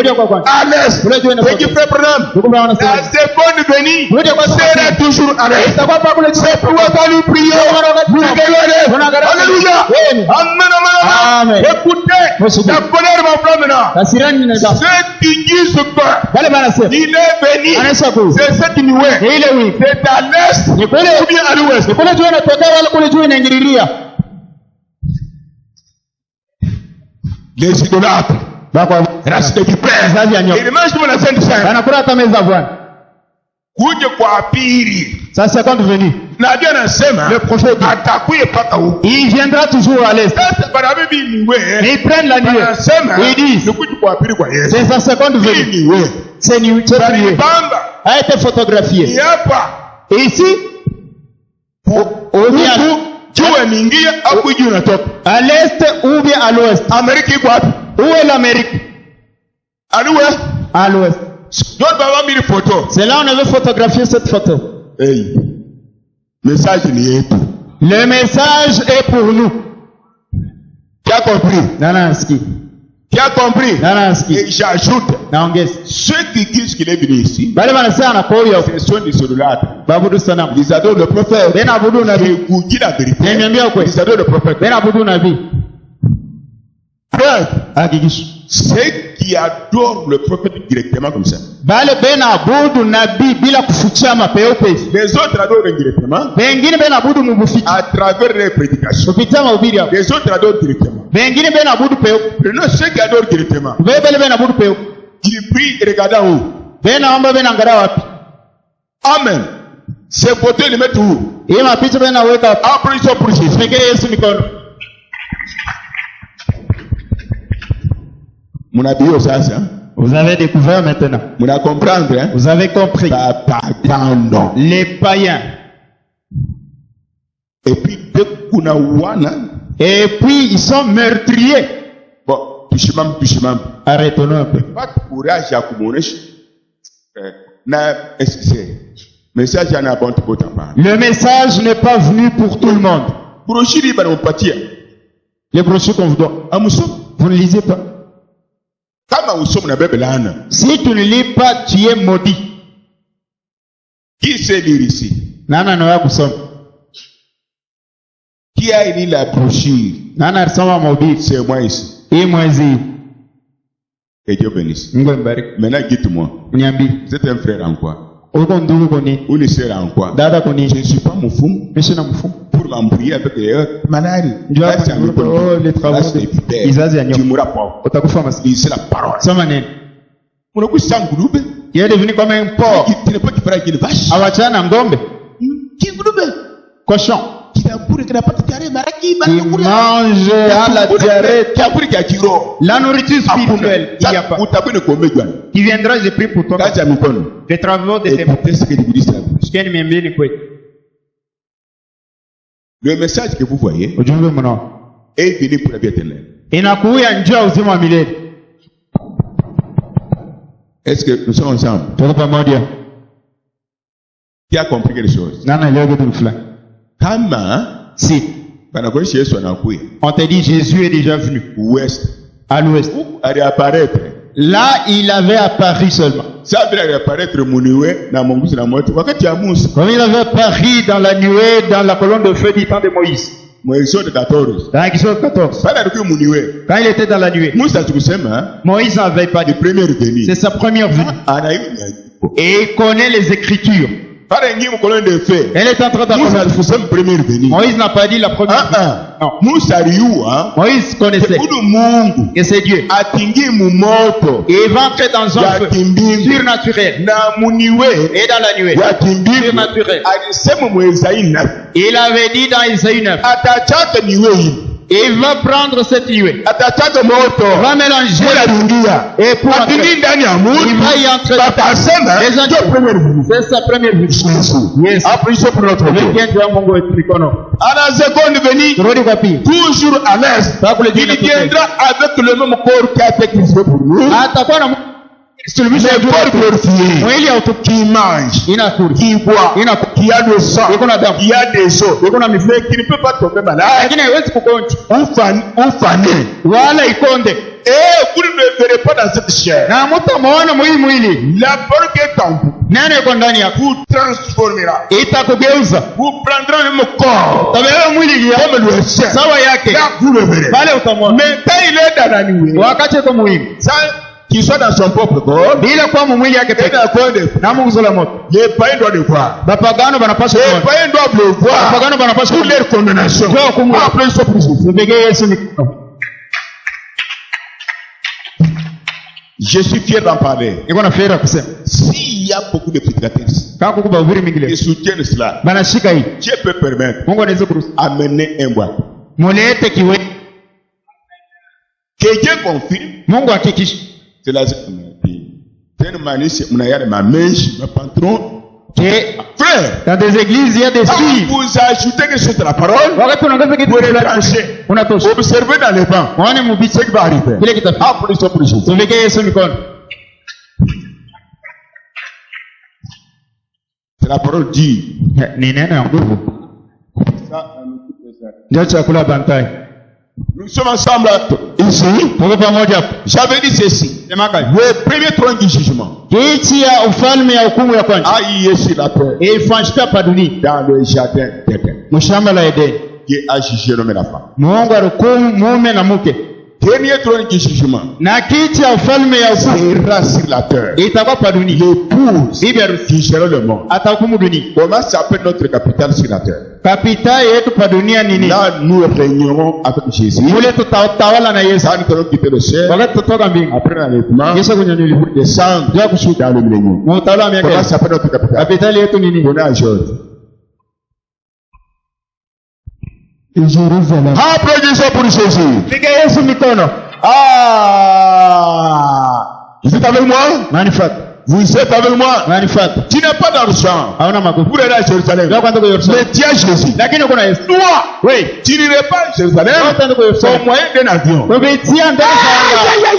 À l'est. C'est qui fait problème. La seconde venue sera toujours à l'est. C'est pourquoi quand nous prions, nous regardons. Alléluia. Amen. Écoutez, la colère m'enflamme maintenant. Ceux qui disent que il est venu, c'est ce qui nous est. C'est à l'est ou bien à l'ouest. Les idolâtres. Race de vipères. Ils mangent tout la Sainte Sainte.
Wanakula hata meza Bwana.
Kuja kwa pili.
Ça c'est quand venu.
Na Dieu anasema
le prophète
atakuye paka huko.
Il viendra toujours à l'est.
Sasa bana bibi ni wewe.
Ils prennent la nuée.
Anasema
ils disent
kuja kwa pili kwa Yesu.
c'est sa seconde venue.
Ni wewe.
C'est nuée.
Bamba
A été photographié.
ni hapa.
Ici
au bien jua mingia au kuja unatoka.
À l'est ou bien à l'ouest.
Amerika iko wapi?
Où est l'Amérique? À l'ouest. C'est là où on avait photographié cette photo.
Hey. Message ni yetu.
Le message est pour nous.
Tu as compris?
Nanaski.
Tu as compris?
Nanaski.
Et j'ajoute.
Naongeza.
Ceux qui disent qu'il est venu ici.
Bale wanasema anakuja.
Ce sont des idolâtres.
Babudu sana.
Ils adorent le prophète.
Ben abudu nabii.
Écoutez la vérité.
Niambia kweli.
Ils adorent le prophète.
Ben abudu nabii.
Frère,
hakikisha.
Ceux qui adorent le prophète directement comme ça.
Bale ben abudu nabii bila kufichama peupe.
Les autres adorent indirectement.
Wengine ben abudu mubuficha.
À travers les prédications.
Kupitia mahubiri hapo.
Les autres adorent directement.
Wengine ben abudu peupe.
Prenons ceux qui adorent directement.
Bale ben abudu peupe.
Ils prient et regardent où?
Ben naomba ben angalia wapi?
Amen. Ces photos les mettent où?
Hii mapicha ben naweka wapi?
Après ils sont précis.
Pekee Yesu mikono.
Munabio sasa.
Vous avez découvert maintenant.
Muna comprendre, hein?
Vous avez compris.
Pardon.
Les païens.
Et puis kuna wana.
Et puis ils sont meurtriers.
Bon, tushimam.
Arrêtons un peu.
Pas de courage à kumuonesha. Excusez. Message à n'importe quoi.
Le message n'est pas venu pour tout le monde.
Brochure va nous partir.
Les brochures qu'on vous donne. Vous ne lisez pas. Si tu ne lis pas, tu es maudit.
Qui sait lire ici?
Nana noya kusoma.
Qui a écrit la brochure?
Nana alisoma mahubiri.
C'est moi ici.
Hii mwezi.
Et Dieu bénisse.
Mungu mbariki.
Maintenant dites-moi.
Niambie.
Vous êtes un frère en quoi?
Uko ndugu kuni.
Ou une sœur en quoi?
Dada kuni.
Je ne suis pas moufoum.
Mimi sina mfumo.
Pour m'embrouiller avec les manari.
Les travaux de Izazi
tu mourras pas.
Utakufa maskini.
C'est la parole.
Soma nini?
Unakuwa ngurube.
Il est devenu comme un porc.
Tu n'es pas qui fera une vache.
Awachana ngombe.
Qui ngurube?
Cochon.
Qui n'a pas de diarrhée, maraki,
il mange à la diarrhée. La nourriture spirituelle, il n'y a pas. Qui viendra, je prie pour toi. Les travaux de tes mains.
Le message que vous voyez est venu pour la vie éternelle. Est-ce que nous sommes ensemble? Qui a compris quelque chose? Kama
si
on
te dit Jésus est déjà venu
ouest,
à l'ouest,
apparaître.
Là il avait apparu seulement.
Comme
il avait apparu dans la nuée, dans la colonne de feu du temps de Moïse. Dans Exode 14. Quand il était dans la nuée, Moïse n'avait pas de première venue. C'est sa première venue. Et il connaît les Écritures. Elle est en train d'apprendre. Moïse n'a pas dit la première venue. Non. Moïse connaissait que c'est Dieu. Et il va entrer dans un feu surnaturel. Et dans la nuée surnaturel. Il avait dit dans Isaïe 9. Il va prendre cette nuée. Va mélanger. Et pour entrer, il va y entrer. C'est sa première vue. Yes.
Toujours à l'est. Il viendra avec le même corps qui a été crucifié pour nous. Le corps glorifié qui mange, qui boit, qui a le sang, qui a des os, mais qui ne peut pas tomber malade. Ou fané.
Voilà, il compte.
Et vous ne le verrez pas dans cette chair. La parole qui est en vous transformera. Vous prendrez le même corps comme le sien. Là, vous le verrez. Mais quand il est dans la nuit, qu'il soit dans son propre corps, et dans le corps de les païens doivent le voir. Les païens doivent le voir pour leur condamnation. Après, ils sont prisonniers. Je suis fier d'en parler.
Niko na fera kusema.
S'il y a beaucoup de prédicateurs
Kama kuko bahubiri mingi
qui
leo.
soutiennent cela,
Banashika hii.
Dieu peut permettre
Mungu anaweza kuruhusu.
amener un bois.
Mulete kiwe.
Que Dieu confirme.
Mungu hakikisha.
C'est la tena maanisha mnayale mamenshi, ma patron.
Que
Frère,
dans des églises il y a des
quand
filles.
vous ajoutez quelque chose à la parole,
Wakati unaongeza kitu
vous
fulani,
retranchez.
unatosha.
Observez dans les bancs.
Waone mubiti
Ce qui va arriver.
kile kitafika.
Applaudissons pour Jésus.
Tumeke Yesu mikono.
C'est la parole dit.
Ni neno ya nguvu. Ndio chakula bantai.
Nous sommes ensemble ici.
Tuko pamoja hapo.
J'avais dit ceci.
Semaka.
Le premier trône du jugement
Kiti ya ufalme ya hukumu ya kwanza.
a eu sur la terre
Ilifanyika hapa dunia.
dans le jardin d'Éden.
Mshamba la Edeni.
Dieu a jugé l'homme et la femme.
Mungu alihukumu mume na mke.
Dernier trône du jugement
Na kiti ya ufalme ya hukumu
sera sur la terre.
itakuwa hapa dunia.
L'épouse
Bibi harusi
qui gère le monde.
atahukumu dunia.
Comment s'appelle notre capitale sur la terre?
Kapita yetu pa dunia ni nini?
Là, nous régnerons avec Jésus.
Mule tutatawala na Yesu.
Quand nous allons quitter le ciel,
Wakati tutoka mbingu.
après l'enlèvement,
Yesu kunyanyuliwa.
pour descendre dans le millénium.
Na utawala wa miaka
Comment
elfu.
s'appelle notre capitale?
Kapitali yetu ni nini?
Donnez à Georges.
Jerusalem.
Applaudissons pour Jésus.
Piga Yesu mikono.
Ah! Vous êtes avec moi?
Manifat.
Vous êtes avec moi?
Manifat.
Tu n'as pas d'argent
Hauna makufu.
pour aller à Jérusalem.
Ndio kwanza kwa Yerusalemu.
Mais tu as Jésus.
Lakini uko na Yesu.
Toi,
Oui.
tu n'irais pas à Jérusalem
Ndio kwa Yerusalemu.
au moyen d'un avion.
Kupitia ndani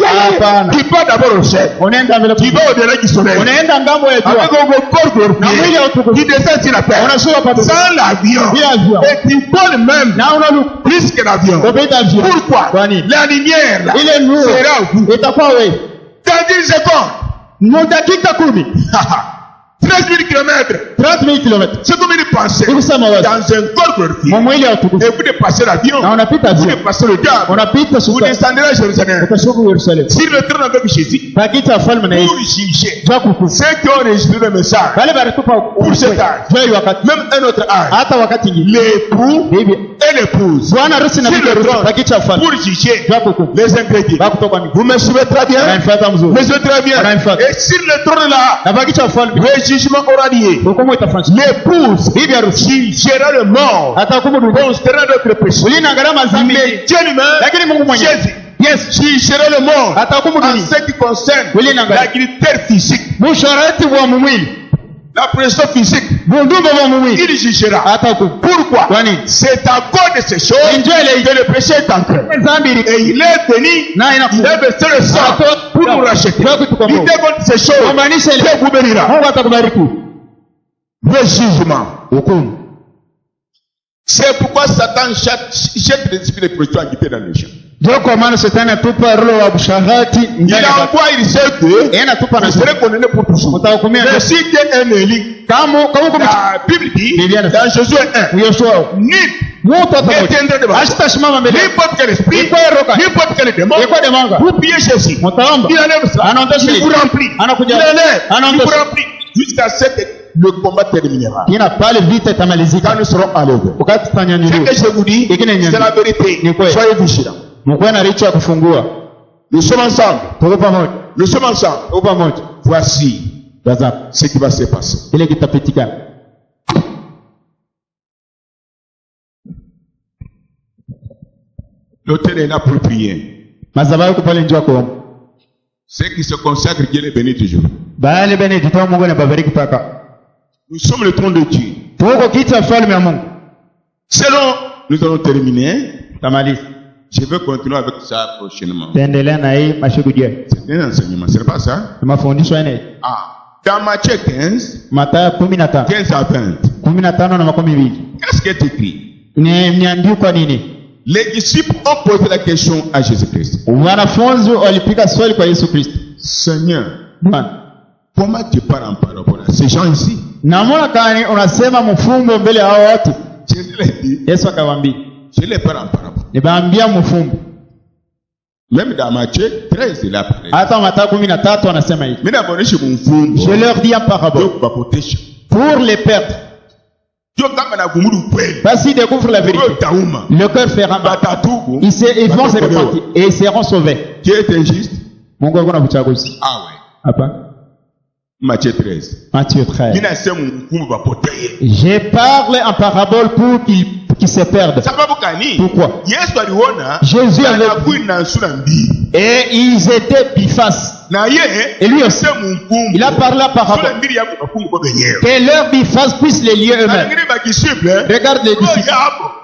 sana. Hapana.
Tu pars d'abord au ciel.
Unaenda mbele.
Tu vas au-delà du soleil.
Unaenda ngambo ya
Avec
jua.
un corps
Na mwili
glorifié.
hautukufu.
Tu descends sur la terre.
Unashuka pa dunia.
Sans l'avion.
Bila avion.
Et tu voles même
Na unaluka.
plus que l'avion.
Kupita avion.
Pourquoi?
Kwa nini?
La lumière là,
Ile nuru
sera au bout.
itakuwa wewe.
Dans 10 secondes.
Mu dakika 10.
13 000 kilomètres.
30,000 km.
C'est comme une pensée.
Hebu sema wazi.
Dans un corps glorifié.
Mu mwili hautukufu.
Et vous dépassez l'avion.
Na unapita
Vous
avion.
dépassez le diable.
Unapita
Vous
shuka.
descendez à Jérusalem.
Utashuka Yerusalemu.
Sur le trône avec Jésus.
Pakiti ya falme na Yesu.
Pour juger
Jua kuku.
ceux qui ont rejeté le message.
Wale baritupa
Pour cet âge.
jua hii wakati.
Même un autre âge.
Hata wakati ingine.
L'époux
Bibi.
et l'épouse.
Bwana harusi na
Sur
bibi
le
harusi.
trône.
Pakiti ya falme.
Pour juger
Jua kuku.
les ingrédients.
Bakutoka ni.
Vous me suivez très bien?
Unanifuata mzuri.
Me suivez très bien.
Unanifuata.
Et sur le trône là,
Na pakiti ya falme.
le jugement aura lieu.
Hukumu itafanyika.
L'épouse
Bibi harusi.
jugera le mort.
Atahukumu dunia.
Considérant notre péché.
Ulinangalia mazambi.
Mais Dieu lui-même,
Lakini Mungu mwenyewe.
Jésus, jugera le mort.
Atahukumu
En
dunia.
ce qui concerne
Ulinangalia.
la critère physique,
Busharati wa mwili.
la pression physique,
Bundume wa mwili.
il jugera.
Atahukumu.
Pourquoi?
Kwa nini?
C'est à cause de ces choses
Njoo ile
que le péché est entré.
dhambi ili-
Et il est venu,
na
il
inakuwa.
a versé le sang pour nous racheter.
Kwa kutukomboa.
Il dégonfle ces choses.
Kumaanisha ile.
Dieu vous bénira.
Mungu atakubariki.
Le jugement.
Hukumu.
C'est pourquoi Satan jette les esprits de prostitution en quitter dans les gens.
Ndio kwa maana shetani atupa roho wa busharati
Il
ndani ya watu.
envoie, il sait que
Yeye anatupa na
vous serez condamné pour toujours.
utahukumiwa.
Mais si Dieu est un élu,
Kama kama
la Bible dit,
Bibiana.
dans Josué 1,
Yoshua.
nul
Mtu
ne
atamoja.
tiendra devant toi.
Ashitasimama mbele.
N'importe quel esprit,
Iko roka.
n'importe quel démon,
Iko demanga.
vous priez Jésus.
Mtaomba.
Il enlève ça.
Anaondosha
Il vous
hili.
remplit. Il
Anakuja.
enlève. Il
Anaondosha.
vous remplit. Jusqu'à ce que le combat terminera.
Ina pale vita itamalizika.
Quand nous serons enlevés.
Wakati
Ce
tutanyanyuliwa.
que je vous dis,
Ikine nyambi.
c'est la vérité.
Ni kweli.
Soyez vigilants.
Mkuwe na richa ya kufungua.
Nous sommes ensemble.
Tuko pamoja.
Nous sommes ensemble.
Tuko pamoja.
Voici
Tazama
ce qui va se passer.
kile kitapitikana.
L'autel est là pour prier.
Madhabahu yako pale njoo kuomba.
Ceux qui se consacrent, Dieu les bénit toujours.
Bali bene tutoa Mungu anabariki paka.
Nous sommes le trône de Dieu.
Tuko kiti ya falme ya Mungu.
Selon, nous allons terminer.
Tamaliza.
Je vais continuer avec ça prochainement.
Tuendelea na hii mashuhudia.
C'est un enseignement, c'est pas ça?
Ni mafundisho yale.
Ah. Dans Matthieu 15,
Mathayo 15.
15 à 20,
15 na 20.
qu'est-ce qui est écrit?
Niandikwa nini?
Les disciples ont posé la question à Jésus-Christ.
Wanafunzi walipiga swali kwa Yesu Kristo.
Seigneur,
Bwana,
comment tu parles en parabole à ces gens ici?
namona kani unasema mfumbo mbele ya hao watu?
Jésus l'a dit,
Yesu akamwambia,
je les parle en parabole.
nibaambia mfumbo.
Même dans Matthieu 13, il a parlé.
Hata Mathayo 13 anasema hivi.
Mais d'abord, je m'en fous.
Je leur dis en parabole
Donc, va protéger.
pour les perdre.
Dieu, quand on a voulu vous faire,
Parce qu'ils découvrent la vérité, le cœur fera mal. Ils vont se repentir et ils seront sauvés.
Dieu est injuste.
Mungu hakuna uchaguzi.
Ah ouais.
Hapa
Matthieu 13.
Matthieu 13.
Mina sema mkumbu wapotee.
Je parle en parabole pour qu'ils se perdent.
Sababu gani?
Pourquoi?
Yesu aliona
Jésus avait
anakuwa na sura mbili.
et ils étaient bifaces.
Na yeye
Et lui aussi,
sema mkumbu.
il a parlé en
Sura
parabole.
mbili yako mafungu kwa wenyewe.
Que leurs bifaces puissent les lier eux-mêmes.
Alingine bakishiple.
Regarde les disciples.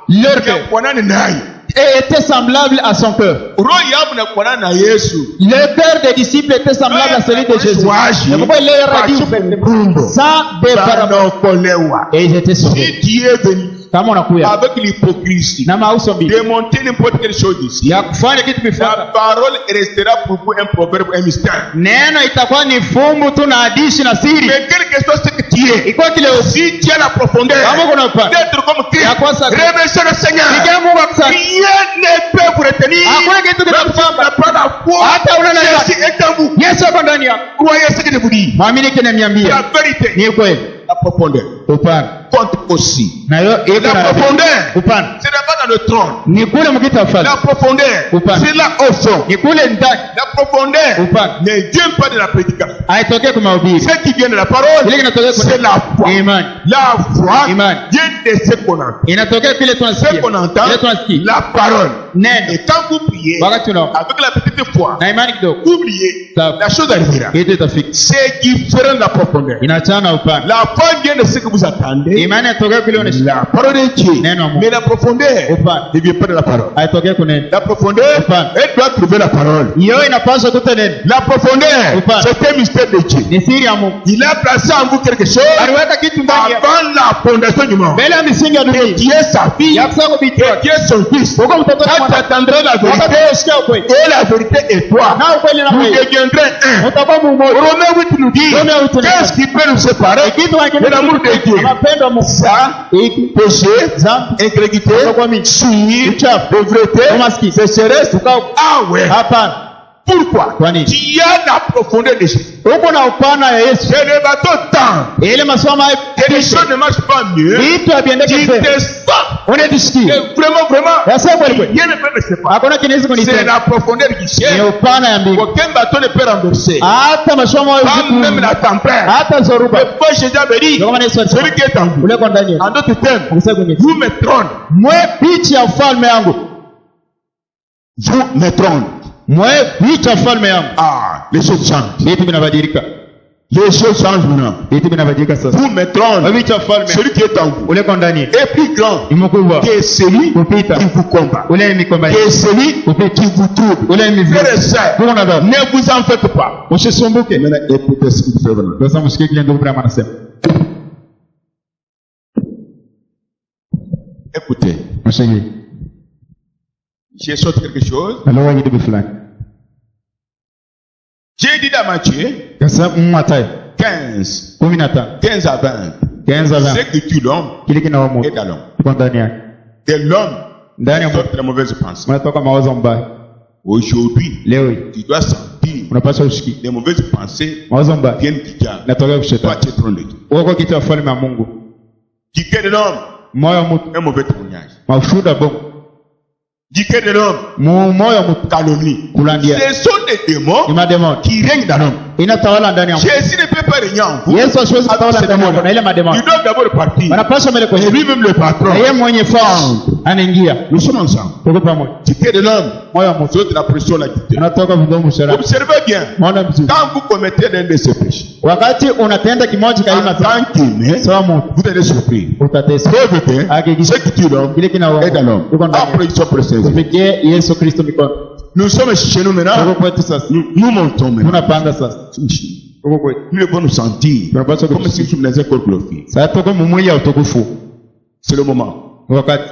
Leur cœur
Kuonana naye.
et était semblable à son cœur.
Roho yao na kuonana na Yesu.
Le cœur des disciples était semblable à celui de Jésus. C'est pourquoi il leur a dit sans des paraboles.
Wanaokolewa.
Et ils étaient sauvés.
Si tu es venu
Kama unakuya
avec l'hypocrisie,
na mauso mbili
démonter n'importe quelle chose ici,
ya kufanya kitu
la
kifata,
parole restera pour vous un proverbe, un mystère.
neno itakuwa ni fumbu tu na hadithi na siri.
Mais quelque chose c'est que tu es.
Ikuwa kile
Si tu as la profondeur
kama kuna upande
d'être comme Christ,
ya kwanza
remercie le Seigneur.
pigia Mungu akusana.
Rien ne peut vous retenir.
Hakuna kitu
Même si vous
kitakufanya.
n'avez pas la foi,
Hata una nani
Jésus est en vous.
Yesu ako ndani yako.
Croyez ce que je vous dis.
Mwamini kile niambia.
La vérité,
Ni kweli.
la profondeur
Upande.
compte aussi.
Na hiyo iko
La
na
profondeur,
upande.
ce n'est pas dans le trône.
Ni kule mkita ufalme.
La profondeur,
Upande.
c'est là au fond.
Ni kule ndani.
La profondeur
Upande.
ne vient pas de la prédication.
Haitokee kwa mahubiri.
Ce qui vient de la parole,
Kile kinatokea
c'est la foi.
imani.
La foi
Imani.
vient de ce qu'on entend.
Inatokea kile
Ce
tunasikia.
qu'on entend,
Kile tunasikia.
la parole.
Neno.
Et quand vous priez,
Wakati unaomba.
avec la petite foi,
Na imani kidogo.
oubliez,
Sawa.
la chose arrivera.
Kitu itafika.
C'est différent de la profondeur.
Inachana upande.
La foi vient de ce que vous attendez.
Imani inatokea kile unasikia.
La parole de Dieu.
Neno la Mungu.
Mais la profondeur
Upande.
ne vient pas de la parole.
Haitokee kwa neno.
La profondeur,
Upande.
elle doit trouver la parole.
Hiyo inapaswa kuta neno.
La profondeur,
Upande.
c'est un mystère de Dieu.
Ni siri ya Mungu.
Il a placé en vous quelque chose
Aliweka kitu ndani yako.
avant la fondation du monde.
Mbele ya misingi ya dunia.
Qui est sa fille,
Ya kusema kupitia.
qui est son fils.
Uko mtoto
Quand tu
mwana.
attendras la
Wakati
vérité,
unasikia ukweli.
et la vérité est toi,
Na ukweli na
vous
wewe.
deviendrez un.
Utakuwa mmoja.
Romains 8 nous dit,
Romains 8 nous dit,
qu'est-ce qui peut nous séparer
Kitu
de l'amour de Dieu?
Mapendo ya Mungu.
Ça,
Hiki.
péché,
Dhambi.
incrédulité,
Kutokuamini.
souillure,
Uchafu.
pauvreté,
Umaskini.
sécheresse. Ah ouais.
Hapana.
Pourquoi?
Kwa nini?
Tu as la profondeur de Jésus.
Uko na upana ya Yesu.
C'est le bateau temps.
Ile masomo hayo.
Et les choses ne marchent pas mieux.
Vitu haviendeki
Tu
vizuri.
te sens.
Unajisikia.
Que vraiment,
Yasema kweli kweli.
rien ne peut me séparer.
Hakuna kinaweza
C'est
kunitenga.
la profondeur qui
Ni
tient.
upana ya mbingu.
Aucun bateau ne peut renverser.
Hata masomo hayo
Pas
vitu.
même la tempête.
Hata zoruba.
Le proche Jésus avait dit,
Ndio kama Yesu alisema.
celui qui est en vous.
Ule kwa ndani yetu.
En d'autres termes,
Ukisema kwenye.
vous me trône.
Mwe picha ya ufalme yangu.
Vous me trône.
Mwe picha ya ufalme yangu.
Ah, les choses changent.
Vitu vinabadilika.
Les choses changent maintenant.
Vitu vinabadilika sasa.
Vous me trône.
Mwe picha ya ufalme.
Celui qui est en vous
Ule kwa ndani yetu.
est plus grand
Ni mkubwa.
que celui
Kupita.
qui vous combat.
Ule ni mikomba.
Que celui qui vous trouble.
Ule ni mizimu.
Frères et sœurs,
Kuna ndio.
ne vous en faites pas.
Usisumbuke.
Maintenant, écoutez ce qu'il fait vraiment.
Sasa msikie kile ndugu Branham anasema.
Écoutez,
Msikie.
j'ai sorti quelque chose.
Alowa kitu fulani.
J'ai dit dans Matthieu
Kasa Mathayo
15,
15.
15 à 20.
15
Ce qui tue l'homme
kile kinaomu
est dans l'homme.
kwa ndani yake.
De l'homme
Ndani ya mtu
sortent les mauvaises pensées.
unatoka mawazo mbaya.
Aujourd'hui,
Leo hii
tu dois sentir
unapaswa usikie
les mauvaises pensées
mawazo mbaya
viennent du diable.
inatoka kwa
Toi,
shetani.
tu es trône de Dieu.
Uko kitu ya ufalme wa Mungu.
Du cœur de l'homme,
Moyo wa mtu
un mauvais témoignage.
mafuta bongo.
Du cœur de l'homme,
Moyo wa mtu
calomnie.
kulandia.
Ce sont des démons
Ni mademoni.
qui règnent dans l'homme.
Inatawala ndani ya mtu.
Jésus ne peut pas régner en vous.
Yesu hasiwezi kutawala ndani yako na ile mademoni.
Il doit d'abord partir.
Wanapaswa mbele kwa
Et lui-même le patron.
na yeye mwenye force anaingia.
Nous sommes ensemble.
Tuko pamoja.
Du cœur de l'homme,
Moyo wa mtu
vous êtes la pression là.
unatoka vidomo shara.
Observez bien.
Mwana mzuri.
Quand vous commettez l'un de ces péchés,
Wakati unatenda kimoja kaima
en tant qu'aimé,
sawa mtu
vous allez souffrir.
utatesa.
Pauvreté,
Hakikisha
ce qui tue l'homme
kile kinaua
est dans l'homme.
Tuko ndani.
Après, ils sont précieux.
Tupigie Yesu Kristo mikono.
Nous sommes chez nous
Tuko
maintenant.
kwetu sasa.
Nous montons maintenant.
Tunapanda sasa. Tuko kwetu.
Nous devons nous sentir
Tunapaswa
comme si
kusikia.
nous sommes dans un corps glorifié.
Sasa tuko mumwi ya utukufu.
C'est le moment.
Wakati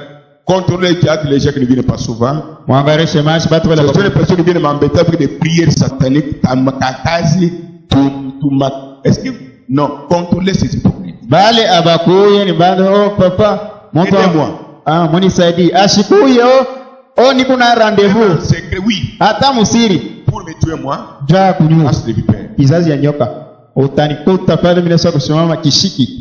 Contrôlez les théâtres, les gens qui ne viennent pas souvent.
mwangarishe mashi batu wale
Ce sont les personnes qui viennent m'embêter avec des prières sataniques. Est-ce que. Non, contrôlez ces hypocrites.
bale abakuye ni bale oh papa mtu
Aidez-moi.
munisaidie ashikuye oh niko na rendezvous
C'est que oui,
hata musiri
pour me tuer moi,
jaa kunyua
race de vipère.
kizazi ya nyoka utanikuta pale mimi naweza kusimama kishiki.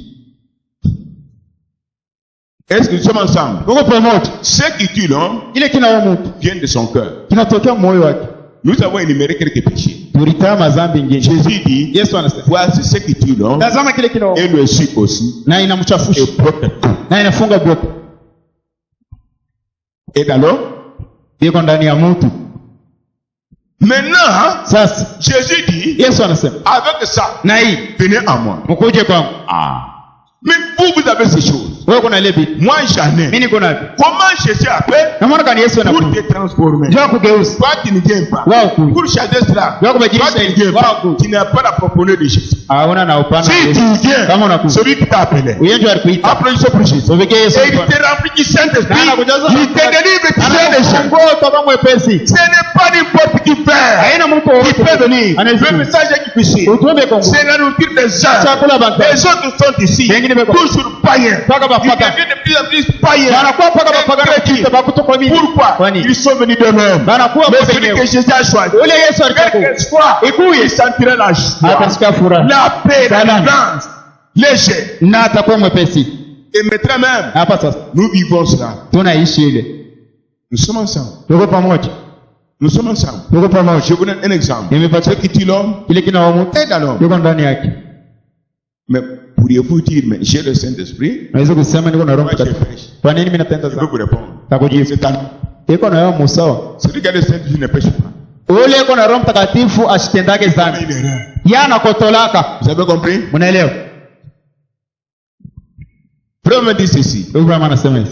Est-ce que nous sommes ensemble?
Tuko pamoja.
Ce qui tue l'homme
Kile kinaua mtu
vient de son cœur.
kinatokea moyo wake.
Nous avons énuméré quelques péchés.
tulitama dhambi nyingine.
Jésus dit,
Yesu anasema,
voici ce qui tue l'homme
tazama kile kilo
et le suit aussi
na inamchafusha
et bloque tout.
na inafunga block.
Et alors,
Iko ndani ya mtu.
maintenant,
Sasa
Jésus dit,
Yesu anasema,
avec ça,
na hii
venez à moi.
mkuje kwangu.
Mais vous avez ces choses.
Wewe kuna ile bibi.
Moi, j'en ai.
Mimi niko nayo.
Comment Jésus appelle
Na maana kani Yesu
pour
anakuja.
te transformer?
Njoo kugeuza.
Toi qui ne viens pas.
Wao kuja.
Pour changer cela.
Wao
Toi
kumejirisha
qui ne
hivi.
viens
Wao
pas.
kuja.
Tu n'as pas la profondeur de Jésus.
Hauna na upana.
Si tu viens,
Kama unakuja.
celui qui t'a appelé.
Uye ndio alikuita.
Applaudissez pour Jésus.
Uvike Yesu.
Et il te remplit du Saint-Esprit.
Na anakujaza.
Il te délivre du Saint-Esprit.
Anakufunga utakuwa mwepesi.
Ce n'est pas n'importe qui fait.
Haina mtu
Qui peut venir.
Anaweza.
Le message est qui puisse.
Utume Kongo.
C'est la nourriture des gens.
Chakula bantu.
Les autres sont ici.
Wengine beko.
Toujours païens.
Paka
Ils
bapaka.
deviennent de plus en plus païens.
Banakuwa paka bapaka na
Incrédules.
kisa bakutoka mimi.
Pourquoi?
Kwani?
Ils sont venus d'eux-mêmes.
Banakuwa
Mais
kwa
celui
wenyewe.
que Jésus a choisi,
Ule Yesu alikuwa.
quelle que soit,
Ikuye.
il sentira la joie,
Atasikia furaha.
la paix, la
Salama.
délivrance, léger.
Na atakuwa mwepesi.
Et maintenant même,
Hapa sasa
nous vivons cela.
tunaishi ile.
Nous sommes ensemble.
Tuko pamoja.
Nous sommes ensemble.
Tuko pamoja.
Je vous donne un exemple.
Nimepatia
Ce qui tue l'homme
kile kinaua mtu.
est dans l'homme.
Yuko ndani yake.
Mais pourriez-vous dire, mais j'ai le Saint-Esprit?
Naweza kusema niko na Roho
Moi, je
Mtakatifu.
pêche.
Kwa nini mimi natenda
Je peux
dhambi?
vous répondre.
Takujibu.
C'est à nous.
Iko na wewe musawa.
Celui qui a le Saint-Esprit ne pêche pas.
Ule iko na Roho Mtakatifu asitendage dhambi.
Il est erreur.
Yana kotolaka.
Vous avez compris?
Mnaelewa?
Frère me dit ceci.
Ndugu Branham anasema hivi.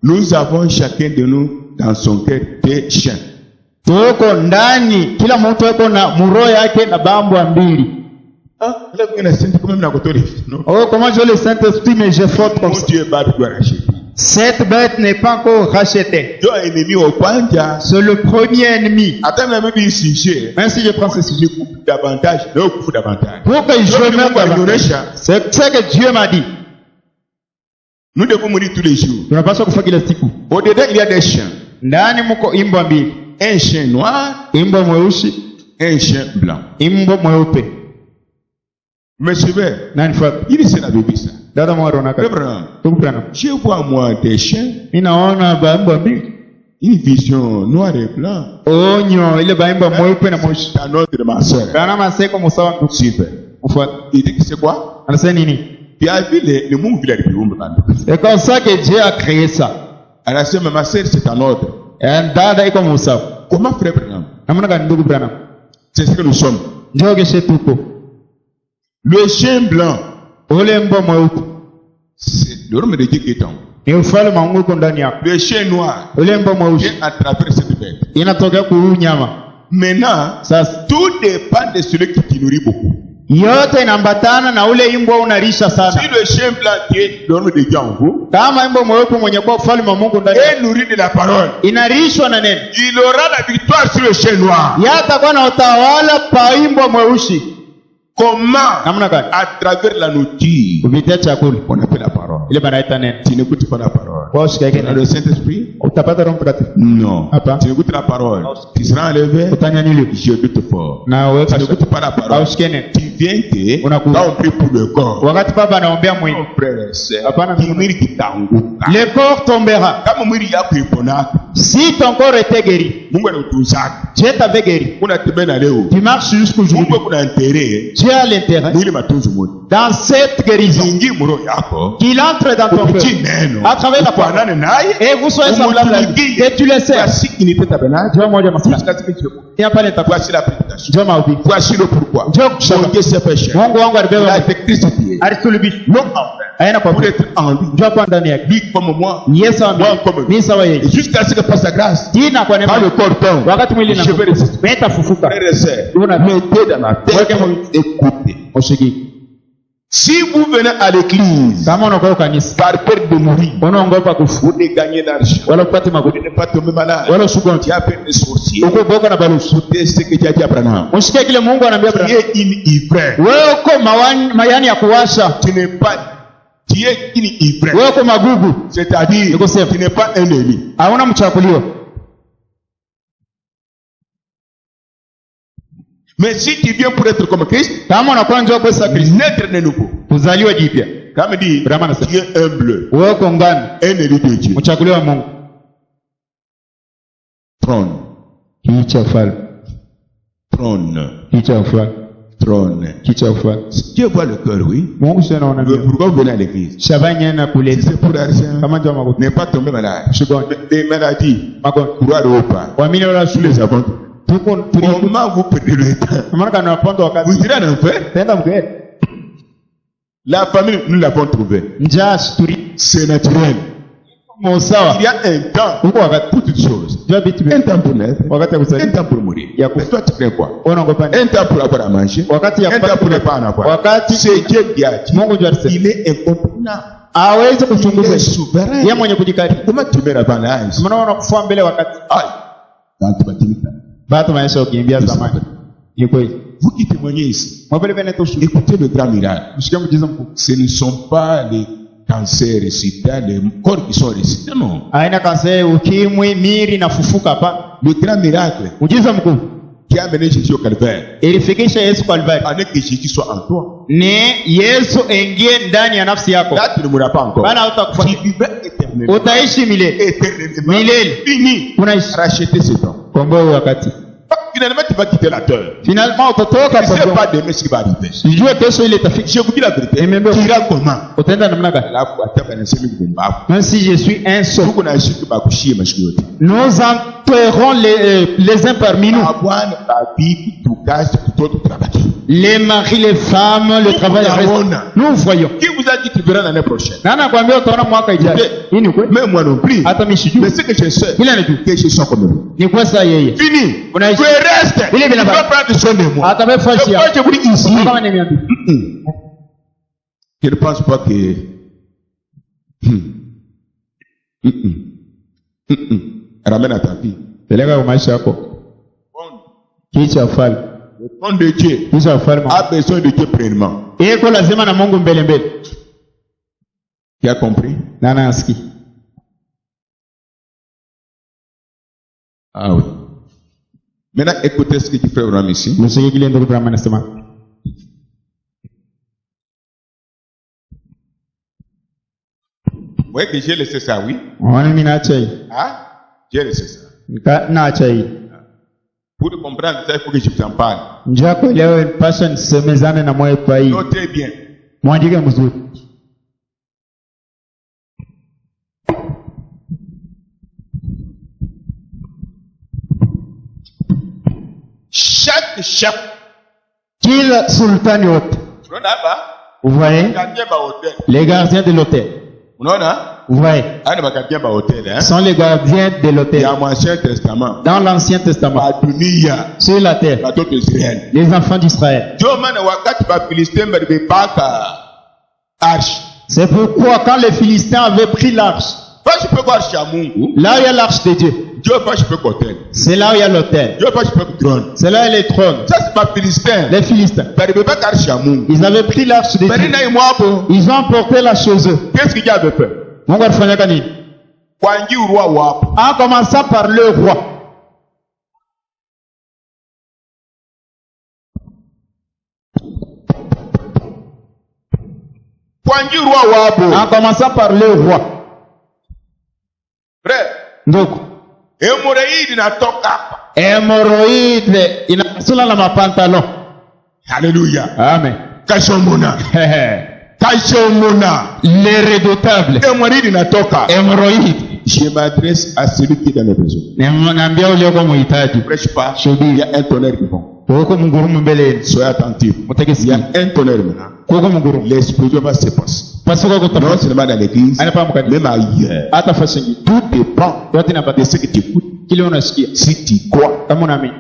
Nous avons chacun de nous dans son cœur des chiens.
Tuko ndani, kila mtu yuko na muro yake na bambwa mbili.
Ah, là, vous avez senti comme même la côte. Non.
Oh, comment je le Saint-Esprit, mais je frotte comme
Mon
ça.
Dieu, bat de gloire à Jésus.
Cette bête n'est pas encore rachetée.
Dieu est ennemi au Kwanja.
C'est le premier ennemi.
Attends, même un sujet.
Même si je prends ce sujet.
Je coupe davantage. Ne coupe davantage.
Pour que je
Donc,
mette
nous,
davantage. C'est ce que Dieu m'a dit.
nous devons mourir tous les jours.
Tunapaswa kufa kila siku.
Au-dedans, il y a des chiens.
Ndani mko imbwa mbili.
Un chien noir,
Imbwa mweusi,
un chien blanc.
imbwa mweupe.
Mais je vais.
Nani fuata?
Il c'est la Bible, ça.
Dada mwaro naka. Ndugu Branham.
Je vois, moi, des chiens.
Ninaona baimbwa mbili.
Une vision noir et blanc.
Onyo ile baimbwa mweupe na mweusi.
C'est un autre de ma soeur.
Branham aseko musawa ndugu.
Super.
Ufuata.
Il dit que c'est quoi?
Anasema nini?
Tu as vu le monde village de Biumba.
C'est comme ça que Dieu a créé ça.
Elle a dit, mais ma soeur, c'est un ordre.
Dada iko musawa.
Comment frère Branham?
Namna gani ndugu Branham?
C'est ce que nous sommes.
Njoo keshe tuko.
Le chien blanc,
Ule mbwa mweupe.
c'est le royaume de Dieu qui est en vous.
Ni ufalme wa Mungu uko ndani yako.
Le chien noir
Ule mbwa mweusi
vient à travers cette bête.
inatokea kuhu nyama.
Maintenant,
Sasa
tout dépend de celui qui nourrit beaucoup.
yote inaambatana na ule imbwa unarisha sana.
Si le chien blanc qui est le royaume de Dieu en vous
Kama imbwa mweupe mwenye kuwa ufalme wa Mungu ndani
est
yako
nourri de la parole,
inarishwa na neno,
il aura la victoire sur le chien noir.
yatakuwa na utawala pa imbwa mweusi.
Comment?
Namna gani?
À travers la nourriture,
Kupitia chakula
on appelle la parole.
ile banaita neno.
Tu n'écoutes pas la parole.
Kwa ushika yake
Dans le
neno.
Saint-Esprit?
Utapata Roho Mtakatifu.
Non.
Hapa.
Tu n'écoutes la parole. Tu seras enlevé.
Utanyanyuliwa.
Je doute fort.
Na wewe
Tu n'écoutes pas la parole.
ushike neno.
Tu viens que
Unakuja.
quand on prie pour le corps.
Wakati baba anaombea mwili,
Mon frère et sœur,
Hapana.
kimwili kitaanguka.
le corps tombera.
Kama mwili yako iponaka,
Si ton corps était guéri,
Mungu anakutunzaka.
Dieu t'avait guéri.
Unatembea na leo.
Tu marches jusqu'aujourd'hui.
Mungu kuna intérêt
Dieu a l'intérêt
mwili matunzo mwili.
dans cette guérison
Ingi muro yako.
qu'il entre dans ton
Kupitia
cœur
neno.
à travers la parole.
Kufanane naye.
Et vous soyez semblables à lui. Que tu le sais.
Voici qui n'était tabernacle.
Dieu moja masika.
Jusqu'à ce que tu le vois.
Tia pale nitakuwa.
Voici la prédication.
Dieu mahubiri.
Voici le pourquoi.
Dieu
Mon
kushaka.
Dieu s'est fait cher.
Mungu wangu
Il a
alibeba
été crucifié.
alisulubishwa.
Non, enfin.
Aina kwa
Pour
Mungu.
être en lui.
Njoo kwa ndani yake.
Lui comme moi.
Yesu
Moi
ame.
comme lui.
Ni sawa
Et
yeye.
jusqu'à ce que par sa grâce,
Jina kwa
quand le
neema.
corps tombe,
Wakati mwili
je vais
na
résister.
meta fufuka.
Frères et sœurs,
Una
mettez dans la tête,
Weke mo-
écoutez.
Ushiki.
Si vous venez à l'église
Kama unakuwa kanisa.
par peur de mourir,
Unaongopa kufa.
vous ne gagnez d'argent.
Wala kupata
Vous
magonjwa.
ne pas tomber malade.
Wala usugonjwa.
Tu as peur des sorciers.
Uko boka na barusu.
Écoutez ce que tu as dit à Abraham.
Usikie kile Mungu anaambia
Tu
Abrahamu.
es une ivraie.
Wewe uko mayani ya kuwasha.
Tu n'es pas, tu es une ivraie.
Wewe uko magugu.
C'est-à-dire,
Niko safe.
tu n'es pas un élu.
Hauna mchakuliwa.
Mais si tu viens pour être comme Christ,
Kama unakuwa njoo kwa Kristo,
naître de nouveau.
kuzaliwa jipya.
Comme dit,
Abraham anasema,
tu es humble,
wewe uko ngani,
un élu de Dieu.
mchakuliwa wa Mungu.
Trône,
Kiti cha ufalme.
Trône.
Kichwa ya ufalme.
Trône.
Kichwa ya ufalme.
Dieu voit le cœur, oui.
Mungu sio anaona mioyo.
Pourquoi vous venez à l'église?
Shabanya na
Si
kuleta.
c'est pour l'argent,
Kama ndio makuta.
n'est pas tombé malade.
Shigonja.
Des maladies.
Magonjwa.
Croire au pas.
Waamini wala
Tous
shule.
les avons.
Tuko tulipo.
Comment vous perdez le temps?
Maana kana wapondo wakati.
Vous irez en enfer.
Tenda mgeni.
La famille, nous l'avons trouvé.
Njaa sturi.
C'est naturel.
Sawa.
Il y a un temps
Huko wakati.
pour toutes choses.
Jua vitu
Un temps pour naître.
wakati ya
Un
kuzaliwa.
temps pour mourir.
Ya ku-
Mais toi, tu fais quoi?
Unaogopa nini?
Un temps pour avoir à manger.
Wakati ya
Un temps pour ne pas en avoir.
Wakati
C'est Dieu qui a dit.
Mungu ndiye alisema.
Il est incontournable.
Hawezi
Il est
kuchunguza.
souverain.
Yeye mwenye kujikari.
Comment tu mets avant l'âge?
Unaona kufua mbele wakati.
Aïe. Dans tes bâtiments.
Bado maisha ukimbia zamani. Ni kweli.
Vous qui témoignez ici,
Mwapele bene toshu.
écoutez le grand miracle.
Mshike mjiza mkuu.
Ce ne sont pas les cancers récités, les corps qui sont récités, non.
Haina kansa, ukimwi, miri na fufuka hapa.
Le grand miracle
Mjiza mkuu.
qui a amené Jésus au calvaire,
Ilifikisha Yesu Kalvari.
pendant que Jésus soit en toi.
Ni Yesu ingie ndani ya nafsi yako.
Là, tu ne mourras pas encore.
Bana utakufa.
Tu vivras éternellement.
Utaishi milele.
Éternellement.
Milele.
Fini.
Unaishi.
Racheter ce temps.
Komboa wakati.
Finalement, tu vas quitter la terre.
Finalement utatoka
Tu ne sais
kwa.
pas demain ce qui va arriver.
Sijue kesho ile itafika.
Je vous dis la vérité.
Amen.
Tu iras comment?
Utaenda namna gani?
Là, pour atteindre un seul gumbavu.
Même si je suis un seul.
Tuko na shiki bakushie mashikiote.
Nous enterrons les uns parmi nous.
Abwana babibi tukasi tutoto tunabaki.
Les maris, les femmes, le travail reste. Nous voyons.
Qui vous a dit que tu verras l'année prochaine?
Nana kwambia utaona mwaka ijayo. Hii ni kweli?
Même moi non plus.
Hata mimi sijui.
Mais ce que je sais,
Ila najua.
que je sens comme vous.
Ni kwa saa yeye.
Fini.
Unaishi.
Tu restes.
Vile
Tu
vile
dois
baba.
prendre soin de moi.
Hata wewe fashi
Moi, je vous dis ici.
Kama nimeambia.
Je ne pense pas que. Ramène à ta vie.
Peleka kwa maisha yako. Kicha ufalme.
Le trône de Dieu
Kicha ufalme.
a besoin de Dieu pleinement.
Iko lazima na Mungu mbele mbele.
Tu as compris?
Nana aski.
Ah oui. Maintenant, écoutez ce que tu fais au Ram ici.
Msiki kile ndio Brahma anasema.
Vous voyez que j'ai laissé ça, oui?
Wana mimi naacha hii.
Hein? J'ai laissé ça.
Naacha hii.
Pour comprendre ça, il faut que je t'en parle.
Njoo kuelewa passion nisemezane na moyo kwa hii.
Notez bien.
Mwandike mzuri.
Chaque
Kila sultani wote.
unaona hapa?
Vous voyez?
Gardien ba hotel.
Les gardiens de l'hôtel.
Unaona?
Vous voyez?
Hana magardien ba hotel, hein?
Sont les gardiens de l'hôtel.
Ya Ancien Testament.
Dans l'Ancien Testament.
Ba dunia.
Sur la terre.
Watoto Israeli.
Les enfants d'Israël.
Ndio maana wakati ba Filistin balibebaka arche.
C'est pourquoi quand les Philistins avaient pris l'arche,
Pas je peux voir arche ya Mungu.
là où il y a l'arche de Dieu,
Ndio pas je peux hotel.
c'est là où il y a l'autel.
Ndio pas je peux trône.
C'est là où il y a les trônes.
Ça c'est pas Filistin.
Les Philistins.
Balibebaka arche ya Mungu.
Ils avaient pris l'arche de
Bali
Dieu.
na imwabo.
Ils ont emporté la chez eux.
Qu'est-ce qu'il y avait fait?
Mungu alifanya nini?
Kwangi urwa wapo.
En commençant par le roi.
Kwangi urwa wapo.
En commençant par le roi.
Frère,
Donc,
hemorrhoïde inatoka hapa.
hémorroïde inasula na mapantalon.
Hallelujah.
Amen.
Kashomona. Kashomona.
Les redoutables.
Hemorrhoïde inatoka.
Hémorroïde.
Je m'adresse à celui qui est dans le besoin.
Naambia ulioko
Ne
muhitaji.
prêche pas.
Shuhudia.
Il y a un tonnerre qui vont.
Kuko mungurumu mbele yenu.
Soyez attentifs. Il y
Mutegesikia.
a un tonnerre maintenant.
Kuko mungurumu.
L'explosion va se passer.
Pasuka
Non
kutafanya.
seulement dans l'église,
Ana pamoja kanisa.
même ailleurs.
Hata fashingi.
Tout dépend
Yote
de
inabaki.
ce que tu écoutes.
Kile unasikia.
Si tu crois,
Kama unaamini.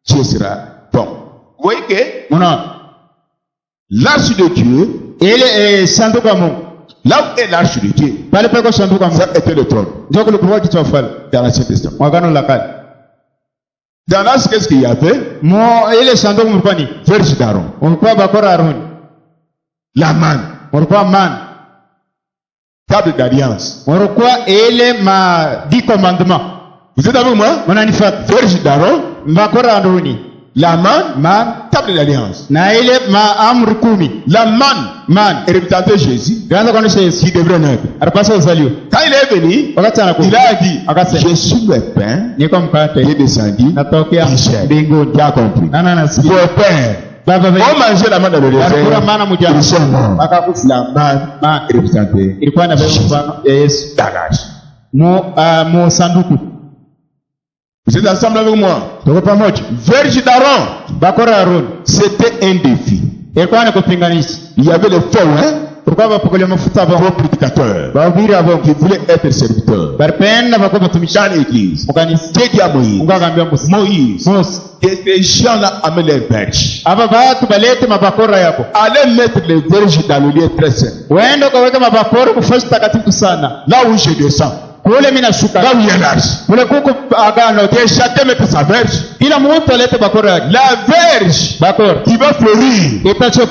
tu seras bon. Vous voyez que
Unaona?
l'arche de Dieu,
Ile sanduku ya Mungu.
là où est l'arche de Dieu,
Pale pako sanduku ya Mungu.
ça était le trône
Ndio kulikuwa kichwa ufalme.
dans l'Ancien Testament.
Mwagano la kale.
Dans l'arche, qu'est-ce qu'il y avait?
Ile sanduku mlikuwa ni?
Verge d'Aaron,
Ulikuwa bakora Aroni.
la manne,
Ulikuwa man.
table d'alliance.
Ulikuwa ile ma 10 commandements.
Vous êtes avec moi?
Mnanifuata.
Verge d'Aaron,
Bakora Aroni.
La manne,
man
table d'alliance.
na ile maamri 10.
La manne,
Man
représentait Jésus
ilianza kuonyesha Yesu
qui devrait naître.
alipaswa uzaliwe.
Quand il est venu,
Wakati anakuja
il a dit,
akasema,
je suis le pain
niko mkate
qui est descendu
natokea
du ciel.
mbinguni.
Tu as compris.
Nana nasikia
Vos pères
baba
ont
wewe
mangé la manne dans le
alikula
désert.
mana mjana
Ils sont morts.
akakufa.
La manne
Man
représentait
ilikuwa na mfano ya Yesu
Dagage.
mu sanduku.
Vous êtes ensemble avec moi?
Tuko pamoja.
Verge d'Aaron,
Bakora Aaron
c'était un défi.
ilikuwa ni kupinganisha.
Il y avait le faux, hein,
Tulikuwa bapokelea mafuta
faux
abo
prédicateur
bahubiri abo
qui voulait être serviteur.
baripenda bakuwa batumishi
Dans l'église,
mukanisa.
Dieu dit à Moïse,
Mungu akaambia Musa,
Moïse,
Musa,
que ces gens-là amènent les verges.
aba batu balete mabakora yako,
Allez mettre les verges dans le lieu très saint.
uende ukaweka mabakora kufasi takatifu sana.
Là où je descends,
Kule mimi nashuka,
là où il y a l'arche.
kule kuko agano,
Que chacun mette sa verge.
kila mtu alete bakora yake.
La verge
Bakora
qui va fleurir,
itacho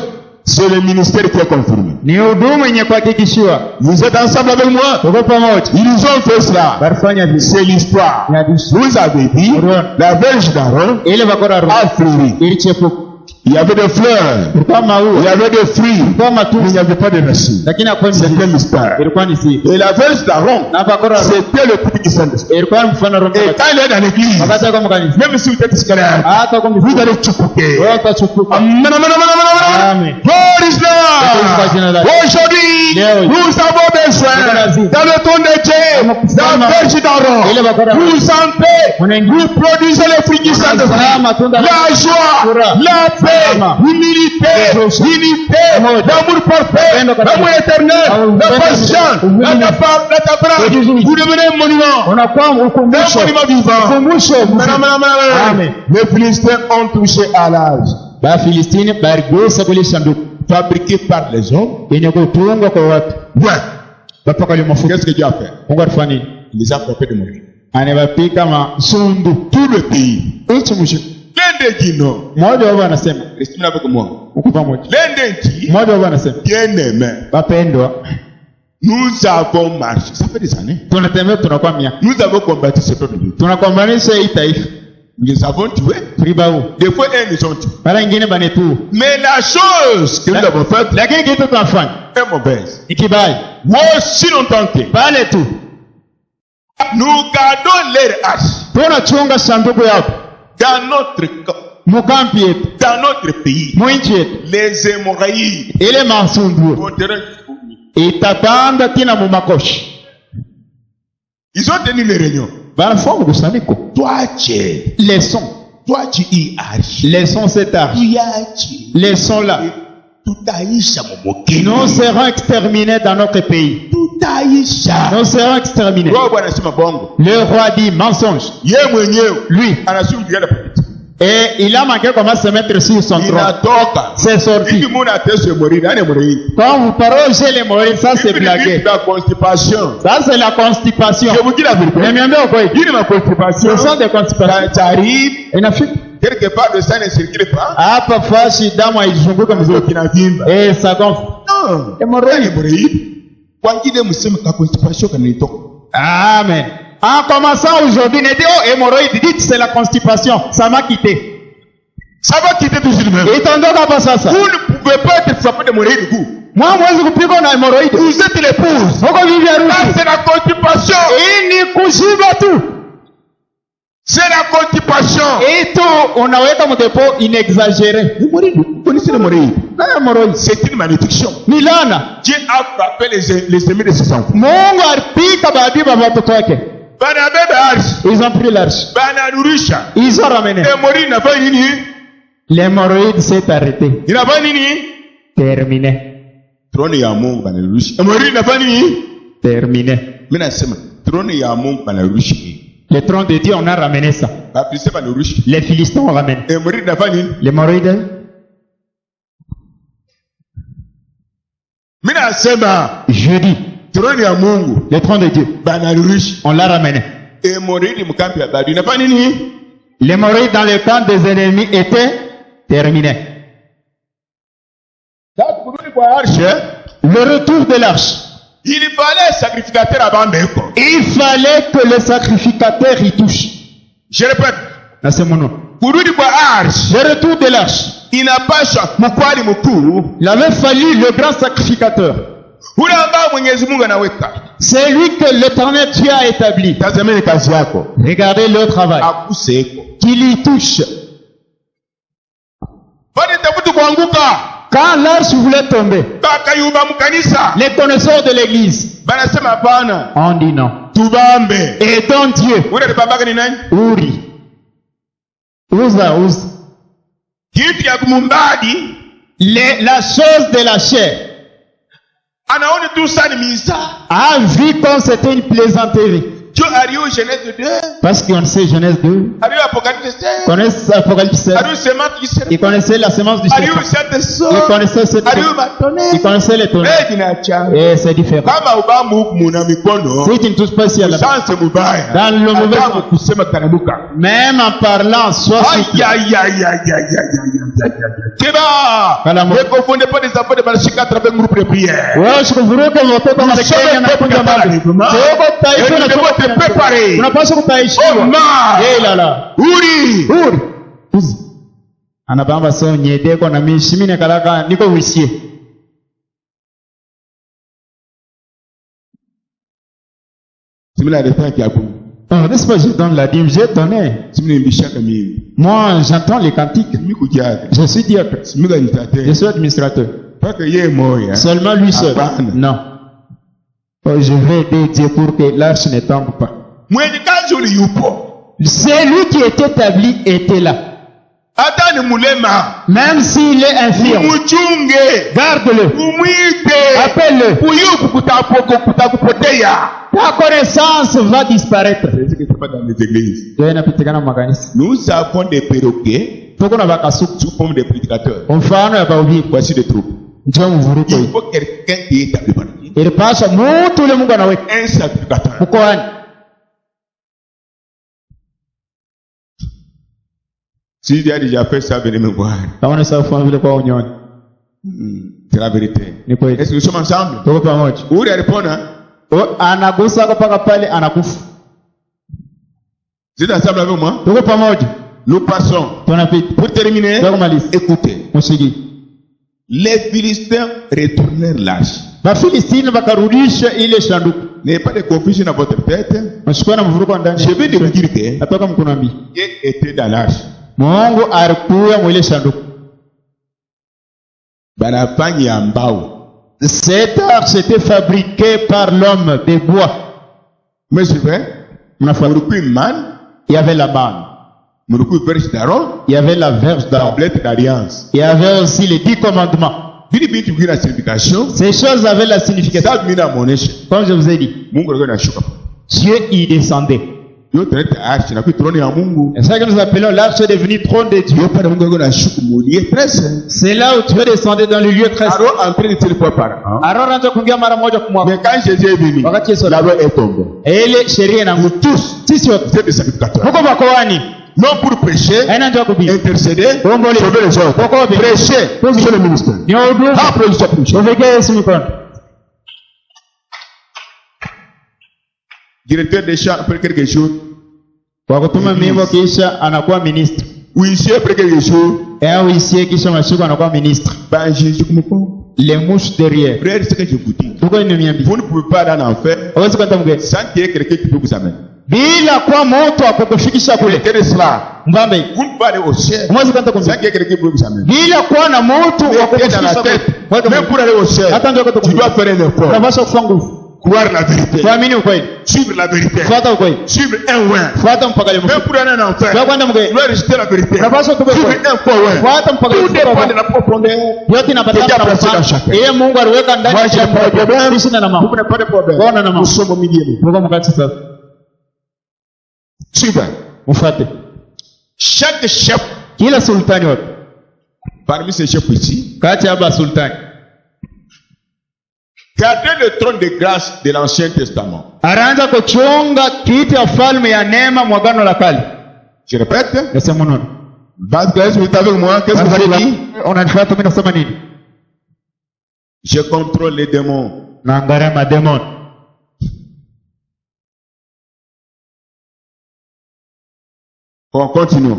c'est le ministère qui est confirmé.
ni huduma yenye kuhakikishiwa.
Vous êtes ensemble avec moi?
Tuko pamoja,
Ils ont fait cela.
barifanya vile.
C'est l'histoire.
Ni hadithi.
Vous avez dit, la verge d'Aaron
Ile bakora Aaron
a fleuri.
ilichepuka,
Il y avait des fleurs,
ilikuwa
il y
maua,
avait des fruits,
ilikuwa
mais il n'y
matunda,
avait pas de racines.
lakini hakuwa
C'était
mzizi.
mystère.
Ilikuwa ni siri.
Et la verge d'Aaron,
Na bakora Aaron
c'était le petit qui s'est.
ilikuwa mfano Roho
Et
Mtakatifu.
quand il est dans l'église,
Wakati ako mkanisa,
même si vous êtes scolaire,
hata kwa
vous
mzizi,
allez chupoter.
wewe utachukuka.
Amen, amen, amen, amen, amen.
Amen.
Gloire is
Kwa jina
là.
lake.
Aujourd'hui,
Leo.
nous avons besoin,
Tuko lazima.
dans le ton de Dieu,
Tunakusema.
la verge d'Aaron,
Ile bakora Aaron.
vous sentez,
Unaingia.
vous produisez les fruits du Saint-Esprit,
matunda
la joie,
Furaha.
la paix,
Salama.
l'humilité,
Rejoice.
l'unité,
Pamoja.
l'amour parfait,
Upendo katika-
l'amour éternel, la
Upendo
patience,
katika-
la tabrance.
Ujuzi.
Vous devenez un monument,
unakuwa
un
ukumbusho,
monument vivant.
ukumbusho.
Amen, amen, amen.
Amen.
Les Philistins ont touché à l'âge,
Bafilistini barigusa kule sanduku
fabriqué par les hommes.
yenye kutungwa kwa watu,
Ouais.
bapakaliwa mafuta.
Qu'est-ce que Dieu a fait?
Mungu alifanya nini?
Il les a frappés de mourir.
Anabapika masundu
Tout le pays.
nchi mshiko.
L'un des dit non.
Mmoja wao anasema
Restez avec moi.
uko pamoja,
L'un des dit,
mmoja wao anasema
bien aimé,
bapendwa,
nous avons marché. Ça fait des années.
tunatembea tunakuwa miaka,
Nous avons combattu ce peuple.
tunakombanisha hii taifa
Nous les avons tués.
tulibau,
Des fois, eux nous ont tués.
mara nyingine banetu,
Mais la chose que nous avons faite
lakini kitu tunafanya
est mauvaise.
ni kibaya
Aussi longtemps que
pale tu
nous gardons leur hache
tunachunga sanduku yako
dans notre camp,
mukampi yetu
dans notre pays.
mwinchi yetu,
Les hémorragies
ile masundu
monteront.
itapanda tina mu makoshi.
Ils ont tenu les réunions.
Banafanya mkusanyiko,
Toi, tu es.
leçon,
Toi, tu y arches.
leçon cette arche,
Tu y arches.
leçon là.
Tout aïcha, mon moqué.
Nous serons exterminés dans notre pays.
Tout aïcha.
Nous serons exterminés.
Roho Bwana anasema bongo.
Le roi dit mensonge.
Yeye mwenyewe
Lui.
anasema kupiga polisi.
Et il a manqué comment se mettre sur son trône.
Inatoka.
C'est sorti.
Hivi mbona ateswe moriri? Nani moriri?
Quand vous parlez chez les Maurice, ça c'est blagué.
La constipation.
Ça c'est la constipation.
Je vous dis la vérité.
Mais miambia quoi?
Hii ni ma constipation.
Ce sont des constipations.
Ça arrive
Inafika.
quelque part le sang ne circule pas.
Hapa fashi damu haizunguka
Ndio
mzuri.
kinavimba.
Eh, ça gonfle.
Non.
Hemorrhoïde.
Nani moriri? Wengine mseme ka constipation kanitoka.
Amen. En commençant aujourd'hui, ne dit oh hémorroïde, dites c'est la constipation. Ça m'a quitté.
Ça va quitter toujours le même.
Itondoka hapa sasa.
Vous ne pouvez pas être frappé de moriri vous.
Moi mwezi kupigwa na hémorroïde.
Vous êtes l'épouse.
Huko vivi
Là,
harusi.
c'est la constipation.
Hii ni kushiba tu.
C'est la constipation.
Hii tu unaweka mdepo inexagere.
Vous connaissez le moriri?
Na hémorroïde.
C'est une malédiction.
Ni laana.
Dieu a frappé les ennemis de ses enfants.
Mungu alipika baadhi ya watoto wake.
Banabebe arshi.
Ils ont pris l'arche.
Banarudisha.
Ils ont ramené.
Moriri inafanya nini?
L'hémorroïde s'est arrêté.
Inafanya nini?
Terminé.
Troni ya Mungu banarudisha. Moriri inafanya nini?
Terminé.
Mimi nasema troni ya Mungu banarudisha.
Le trône de Dieu, on a ramené ça.
Baptiste banarudisha.
Les Philistins ont ramené.
Moriri inafanya nini?
L'hémorroïde.
Mimi nasema
Je dis,
troni ya Mungu
le trône de Dieu,
banarudisha.
on l'a ramené.
Moriri mkampi ya bado inafanya nini?
L'hémorroïde dans le camp des ennemis était terminé.
Sasa kurudi kwa arshi.
Le retour de l'arche.
Il fallait sacrificateur abambeko.
Il fallait que le sacrificateur y touche.
Je répète.
Là, c'est mon nom.
kurudi kwa arche,
Le retour de l'arche.
inapasha mkwali mkuu
Il avait fallu le grand sacrificateur.
ule ambao Mwenyezi Mungu anaweka.
C'est lui que l'Éternel Dieu a établi.
Tazameni kazi yako,
Regardez le travail.
akuseko
Qui lui touche.
bali tafuti kuanguka,
Quand l'arche voulait tomber,
bakayuba mkanisa,
les connaisseurs de l'église
banasema hapana,
ont dit non.
tubambe.
Et donc Dieu,
Ule alibambaka ni nani?
Uri, Uza,
Kitu ya kumumbadi
la chose de la chair,
anaona tu sana misa
a vu comme c'était une plaisanterie.
jo aliyo Genèse 2,
Parce qu'on sait Genèse 2,
aliyo Apocalypse 7,
ils connaissent Apocalypse 7,
aliyo semence du
ils
serpent,
connaissaient la semence du
aliyo
serpent,
sete so,
ils connaissaient cette
aliyo matone.
ils connaissaient les tonnerres.
Kinachanga
Et c'est différent.
kama ubamu huku muna mikono
Si tu ne touches pas ici à la
usanse mubaya,
dans le mauvais
Adamu
sens,
kusema karabuka.
même en parlant, soit
Aïe aïe aïe aïe aïe aïe aïe aïe. Keba,
Kalamo.
ne confondez pas les enfants de Balashika à travers un groupe de prière.
wewe usikuvuruke moto kama
Nous sommes
Kenya na
un peuple
kuja mambo.
catholique.
Sio
Et nous devons te préparer.
unapaswa
Oh
kutaishiwa.
ma,
Eh lala.
uri,
Uri. Uzi. Anabamba sio nyedeko na mimi shimine kalaka niko wisie.
simila refrain qui a bon.
Oh, n'est-ce pas je donne la dîme, j'ai donné.
Simila mbishaka mimi.
Moi, j'entends les cantiques.
Mimi kujaga.
Je suis diacre.
Simila
Je
nitate.
suis administrateur.
Parce que yeye moya.
Seulement lui seul.
Hapana.
Non. Oh, je vais aider Dieu pour que l'arche ne tombe pas.
Mwenye kazi uli yupo.
Celui qui est établi était là.
Hata ni mulema.
Même s'il est infirme,
Mchunge.
garde-le.
Umwite.
Appelle-le.
Kuyuku kutakupotea.
Ta connaissance va disparaître.
C'est ce qui se passe dans les églises.
Ndio inapitikana makanisa.
Nous avons des perroquets
Tuko na bakasuku.
sous forme de prédicateurs.
Mfano ya bahubiri.
Voici des troupes.
Njoo mvuruko
Il
hii.
faut quelqu'un qui est établi par Dieu.
Ilipasha mtu ule Mungu anaweka.
Un sacrificateur.
Mkoani.
Si Dieu a déjà fait ça, venez me voir.
Kama unasahau kufanya vile kwa unyoni.
C'est la vérité.
Ni kweli.
Est-ce que nous sommes ensemble?
Tuko pamoja.
Uri alipona.
Anagusa mpaka pale anakufa.
Vous êtes ensemble avec moi?
Tuko pamoja.
Nous passons.
Tunapita.
Pour terminer,
Tukamaliza.
écoutez.
Mshiki.
Les Philistins retournèrent l'arche.
Wafilistini wakarudisha ile sanduku.
N'ayez pas de confusion dans votre tête.
Msikuwe na mvuruko ndani.
Je vais te dire que
Natoka mkunambi.
Dieu était dans l'arche.
Mungu alikuwa mwile sanduku.
Banafanya ya mbao.
Cette arche était fabriquée par l'homme de bois.
Mais c'est vrai.
Mnafahamu?
Mulikuwa imani.
Il y avait la manne.
Mulikuwa verse d'Aaron.
Il y avait la verge d'Aaron.
Tablette d'alliance.
Il y avait aussi les 10 commandements.
Bili bintu vina signification.
Ces choses avaient la signification.
Ça mina monesha.
Comme je vous ai dit,
Mungu alikuwa anashuka.
Dieu y descendait.
Yo traite arche na kuitroni ya Mungu.
C'est ça que nous appelons l'arche est devenue trône de Dieu.
Yo pale Mungu alikuwa anashuka mulie très saint.
C'est là où Dieu descendait dans le lieu très saint.
Aaron entré de tel fois par an.
Aaron anaanza kuingia mara moja kwa mwaka.
Mais quand Jésus est venu,
Wakati Yesu
la loi est tombée.
ile sheria na
Nous tous,
sisi wote
vous êtes des sacrificateurs.
huko makoani
Non pour prêcher,
haina ndio kubii
intercéder,
Ombole.
sauver les autres.
Okobe.
Prêcher, c'est le ministère.
ni huduma
Après, je suis prêché.
uvike Yesu mikono.
Directeur des champs après quelque chose.
Kwa kutuma mimbo kisha anakuwa ministre.
Huissier après quelque chose.
Huissier kisha mashuko anakuwa ministre.
Ben Jésus comme quoi?
Les mouches derrière.
Frère, c'est ce que je vous dis.
Tuko nimeniambia.
Vous ne pouvez pas aller en enfer
Hawezi kwenda mgeni.
sans qu'il y ait quelqu'un qui peut vous amener.
Bila kwa mtu akukufikisha kule.
Quel est cela?
Mbambe.
Vous ne pouvez pas aller au ciel
Hawezi kwenda
sans
kumbi.
qu'il y ait quelqu'un qui peut vous amener.
Bila kuwa na mtu
Mettez dans
akukufikisha
la
kule.
tête, même pour aller au ciel,
Hata ndio
tu
kutoka.
dois faire un effort.
Unapaswa kufa nguvu.
Croire la vérité.
Kuamini ukweli.
Suivre la vérité.
Fuata ukweli.
Suivre un ouin.
Fuata mpaka ile
Même pour aller en enfer,
Kwa kwenda
tu
mgeni.
dois rejeter la vérité.
Unapaswa kufa
Suivre
ukweli.
un faux ouin.
Fuata mpaka ile
Tout dépend de la profondeur.
yote
Dieu
inapatana
a
na
placé dans
mfano.
chacun.
Yeye Mungu aliweka ndani
Moi,
ya
j'ai pas de
kila
problème.
mmoja. Sisi na
Vous
mama.
n'avez pas de problème.
Bwana na mama.
Nous sommes au milieu.
Tuko mkati sasa.
Suivre.
Mfuate.
Chaque chef,
Kila sultani wote.
parmi ces chefs ici,
Kati ya sultani.
gardez le trône de grâce de l'Ancien Testament.
Anaanza kuchunga kiti ya falme ya neema mwa Agano la Kale.
Je répète.
Nasema nini?
Base Grâce, vous êtes avec moi. Qu'est-ce que vous avez dit?
Unanifuata mimi nasema nini?
Je contrôle les démons.
Naangalia mademon.
On continue.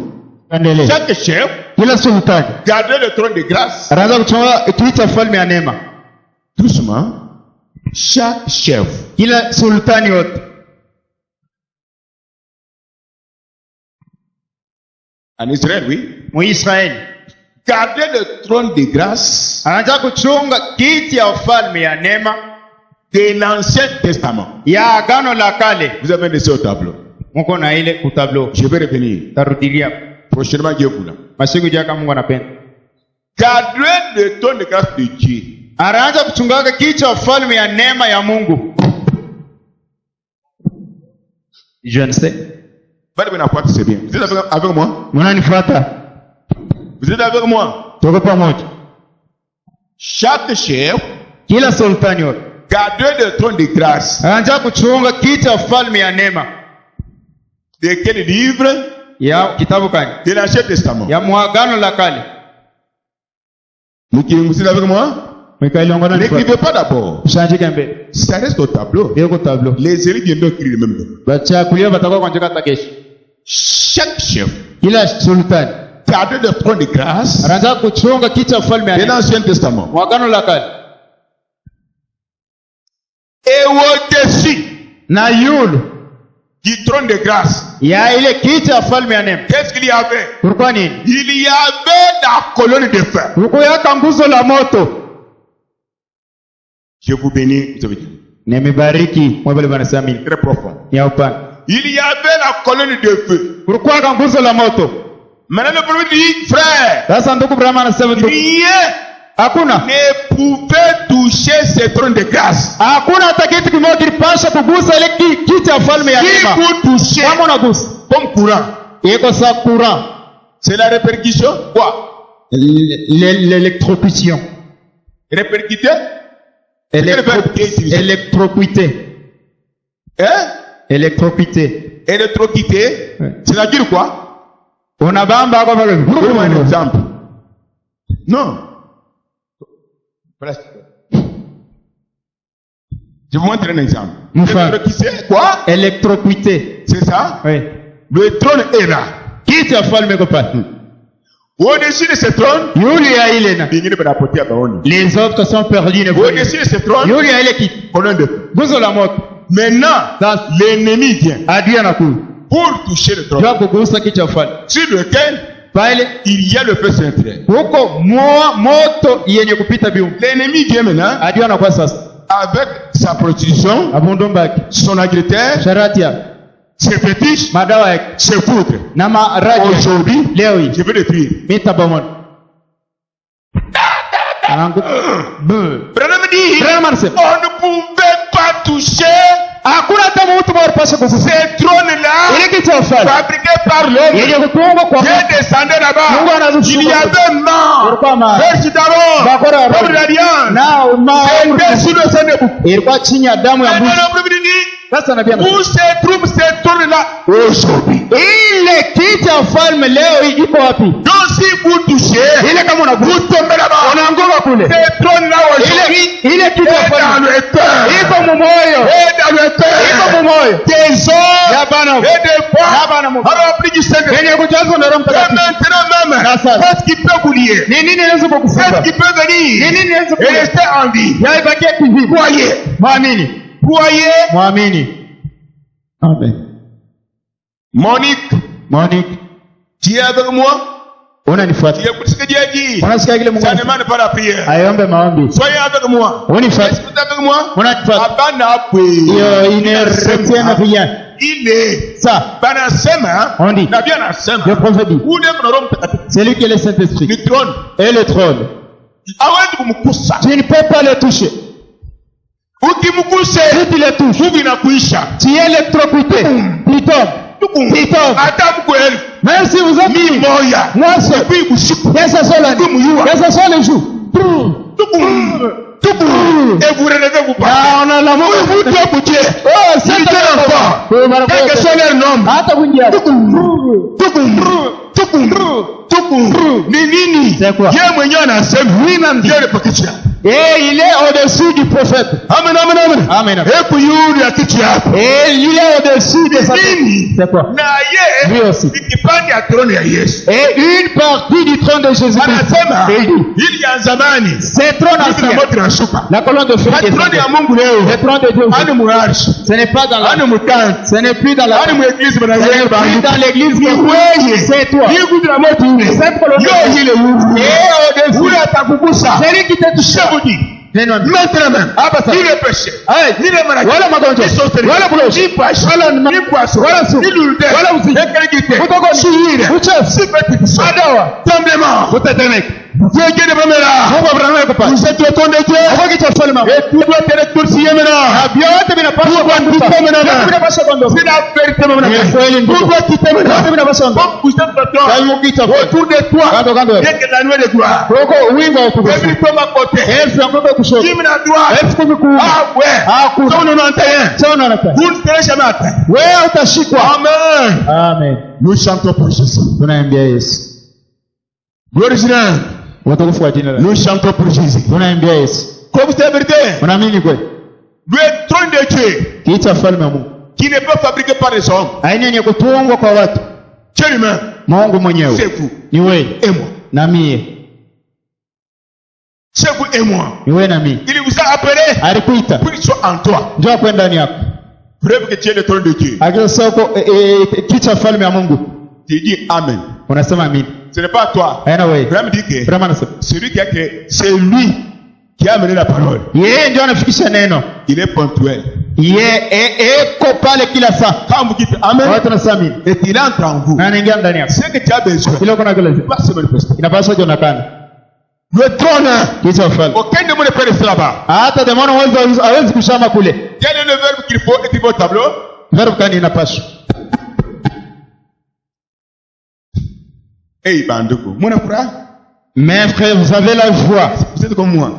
Endelea.
Chaque chef
Kila sultani
gardait le trône de grâce.
anaanza kuchunga kiti cha falme ya neema.
Doucement. Chaque chef.
Kila sultani wote
En Israël, oui.
Muisraeli
Gardait le trône de grâce
anaanza kuchunga kiti ya ufalme ya neema
de l'Ancien Testament.
ya agano la kale.
Vous avez laissé au tableau.
Muko na ile kutablo.
Je vais revenir.
Tarudilia
Prochainement, Dieu voula.
masiku jaka Mungu anapenda.
Gardait le trône de grâce de Dieu.
Anaanza kuchungaga kiti cha ufalme ya neema ya Mungu. Je ne sais.
C'est bien. Vous êtes avec moi?
Mnanifuata?
Vous êtes avec moi?
Tuko pamoja.
Chaque chef
Kila sultani wote
gardait le trône de grâce.
anaanza kuchunga kiti cha ufalme ya neema.
De quel livre?
Ya kitabu gani?
De l'Ancien Testament.
Ya muagano la kale.
Vous êtes avec moi? N'écrivez pas d'abord. Ça reste au tableau. Les élus viennent d'écrire le même temps. Chaque chef
Kila sultani
gardait le trône de grâce
anaanza kuchunga kiti cha ufalme ya
de
neema.
l'Ancien Testament.
Muagano la kale.
Et au-dessus
Na yulu
du trône de grâce,
ya ile kiti cha ufalme ya neema.
qu'est-ce qu'il y avait?
Kulikuwa nini?
Il y avait la colonne de feu.
Kulikuwa yaka nguzo la moto.
Je vous bénis, vous avez dit.
Nimebariki mwabale banasamini.
Très profond.
Ya upana.
Il y avait la colonne de feu.
Kulikuwa yaka nguzo la moto.
Maintenant le premier dit, frère,
Sasa ndugu Brahma anasema tu
rien
hakuna
ne pouvait toucher ce trône de grâce.
hakuna hata kitu kimoja kilipasha kugusa ile kiti cha ufalme ya
Si
neema.
vous touchez
Kama unagusa
comme courant,
iko sa courant.
c'est la répercussion. Quoi?
L'électrocution.
Répercuter?
Électrocuté.
Hein?
Électrocuté.
Électrocuter?
Ouais.
C'est-à-dire quoi?
Unabamba kwa vile.
Donne-moi un exemple. Non. Voilà. Je vous montre un exemple.
Mfano.
Électrocuter? Quoi?
Électrocuté.
C'est ça?
Oui.
Le trône est là.
Kiti ya ufalme iko pale.
Au-dessus de ce trône,
Yule ya ile na.
bingine banapotea baoni.
Les autres sont perdus ne voient.
Au-dessus de ce trône,
Yule ya ile kiti.
colonne de feu.
Nguzo la moto.
Maintenant,
Sasa
l'ennemi vient
adui anakuja.
pour toucher le trône,
Jua kugusa kiti cha ufalme.
sur lequel
Pale
il y a le feu saint-très.
huko moto yenye kupita biungu.
L'ennemi vient maintenant
Adui anakuwa sasa.
avec sa prostitution,
Abundumbaki.
son agriculteur,
Sharati yake.
ses fétiches,
Madawa yake.
ses foudres.
Na maraji.
Aujourd'hui,
Leo hii.
je vais le tuer.
Mitabamon. Ananguka.
Branham dit,
Branham anasema
on ne pouvait pas toucher
hakuna hata mtu mmoja pasha kugusa.
ces trônes-là
Ile kiti cha ufalme.
fabriqués par l'homme.
Yenye kutungwa kwa
Dieu descendait
Mungu
là-bas.
anazushuka.
Il y avait mort.
Kulikuwa maana.
Verset d'Aaron,
Bakora ya
comme
roho.
l'alliance.
Na
C'était sur le sang de bouc.
ilikuwa chini ya damu ya
Maintenant,
mbuzi.
le premier dit,
Sasa nabii anasema
où se trouve ces trônes-là aujourd'hui?
ile kiti cha ufalme leo hii iko wapi?
Donc si vous touchez,
Ile kama unagusa
vous tombez là-bas.
unaanguka kule.
Ces trônes-là aujourd'hui,
Ile kiti cha
est dans
ufalme
le cœur.
iko mumoyo.
Et dans le
Iko
cœur
mumoyo.
des hommes
Ya bana.
et des
Ya
femmes
bana Mungu.
remplis du Saint-Esprit.
Yenye kujazwa na Roho
Et
Mtakatifu.
maintenant même,
Sasa.
qu'est-ce qui peut vous lier?
Ni nini inaweza
Qu'est-ce
kukufunga?
qui peut
Ni
venir
nini inaweza
et
kukufunga?
rester en vie?
Ya ibakie kivipi?
Croyez.
Mwamini.
Croyez.
Mwamini. Amen.
Monique,
Monique,
tu es avec moi?
unanifuata?
Tu écoutes ce que Dieu dit.
Unasikia kile Mungu
Ça ne
anasema?
demande pas la prière.
Ayombe maombi.
Soyez avec moi.
Unifuata.
Est-ce que vous êtes avec moi?
Unanifuata?
Abana
Hiyo ineretiana vijana.
Il est.
Ça,
Banasema.
on dit.
Na bien anasema.
Le prophète dit,
Ule mnaroho mtakatifu.
c'est lui qui est le Saint-Esprit.
Ni trône.
Et le trône.
Hawezi kumkusa.
Tu ne peux pas le toucher.
Ukimkuse,
Si tu le touches,
nguvu inakuisha.
tu es électrocuté. Tu tombes. Tu tombes.
Hata mkweli.
Même si vous êtes
Ni moya.
moi seul.
Kui kushiku.
Quel que soit la nuit, quel que soit le jour.
Et vous relevez vous pas.
Ah, on a l'amour.
Vous doit bouger.
Oh, c'est
Luttez encore. Quel que soit leur nom.
hata kuingia.
Ni nini?
C'est quoi?
Yeye mwenyewe anasema. Ndiyo ile pakicha.
Et il est au-dessus du prophète.
Amen, amen, amen.
Amen.
Hebu yule ya kitu yako.
Et il est au-dessus de sa
Nini?
C'est quoi?
Na
Lui
ye
aussi.
ni kipande ya troni ya Yesu.
Et une partie du trône de Jésus-Christ.
Anasema
Et il dit,
hili ya zamani.
c'est trône
Hivi na
ancien.
moto inashuka.
La colonne de feu
Na
qui est
troni ya
tombée.
Mungu leo.
Le trône de Dieu.
Ani muarshi.
Ce n'est pas dans la...
Ani mutanzi.
Ce n'est plus dans la...
Ani mueglise bana
Ce n'est
yeye
plus dans l'église.
Ni wewe.
C'est toi.
Ni gudu la moto ule.
C'est colonne de
Yo ile Mungu.
Et au-dessus.
Ule atakugusa.
Celui qui t'a touché.
Shebudi. Maintenant même.
Hapa sasa.
Ile peshe.
Hey,
Ile mara.
wala magonjwa. Wala buloshi.
Ni pashe.
Ni
kwaso.
Wala su.
Ni lulde.
Wala uzi.
Ekelekite.
Utogoni.
Suhire.
Uchafu.
Sipeti.
Adawa.
Tremblement.
Kutetemeka.
Dieu qui est premier.
Mungu abrahama kupata.
Vous êtes le ton de Dieu.
Kwa kichwa falme.
Et tout doit être tourcié maintenant.
Vyote vinapaswa kuanguka. Vyote vinapaswa kuondoka.
C'est la vérité maintenant.
Ni kweli ndugu.
Tout doit quitter
Vyote
maintenant.
vinapaswa kuondoka.
Comme vous êtes le ton.
Kama kichwa falme.
Autour de toi.
Kando kando.
Dès que la nuit de gloire.
Huko wingo wa utukufu.
Every tombe à côté.
Elfu ya ng'ombe kushoto.
Qui me la droite.
Elfu kumi kuume.
Ah ouais.
Hakuna.
Ça, on en entend.
Sasa unaona.
Vous ne serez jamais atteint.
Wewe utashikwa.
Amen.
Amen.
Nous chantons pour Jésus.
Tunaambia Yesu.
Gloire Jésus.
Watukufu wa jina la.
Nous chantons pour Jésus.
Tunaambia Yesu.
Comme c'est la vérité.
Unaamini kweli?
Le trône de Dieu.
Kichwa falme wa Mungu.
Qui n'est pas fabriqué par les hommes.
Aina yenye kutungwa kwa watu.
Dieu lui-même.
Mungu mwenyewe.
C'est vous.
Ni wewe
Et moi.
na mie.
C'est vous et moi.
Ni wewe na mie.
Il vous a appelé
Alikuita.
pour qu'il soit en toi.
Njoo kwa ndani yako.
Preuve que tu es le trône de Dieu.
Akisema uko kichwa falme ya Mungu.
Tu dis Amen.
Unasema amini.
Ce n'est pas toi.
Haina wewe.
Abraham dit que
Abraham anasema.
celui qui a créé, c'est lui qui a amené la parole.
Yeye ndio anafikisha neno.
Il est ponctuel.
Yeye eko pale kila saa.
Quand vous dites Amen,
Watu wanasema amini.
et il entre en vous.
Na anaingia ndani yako.
Ce que tu as besoin,
Kile uko na kile.
va se manifester.
Inapaswa kuonekana.
Le trône,
Kichwa falme.
aucun démon ne peut rester là-bas.
Hata demoni hawezi kushama kule.
Quel est le verbe qu'il faut écrire au tableau?
Verbe gani inapaswa?
Hey, banduku, mon frère,
Mes frères, vous avez la voix.
vous êtes comme moi.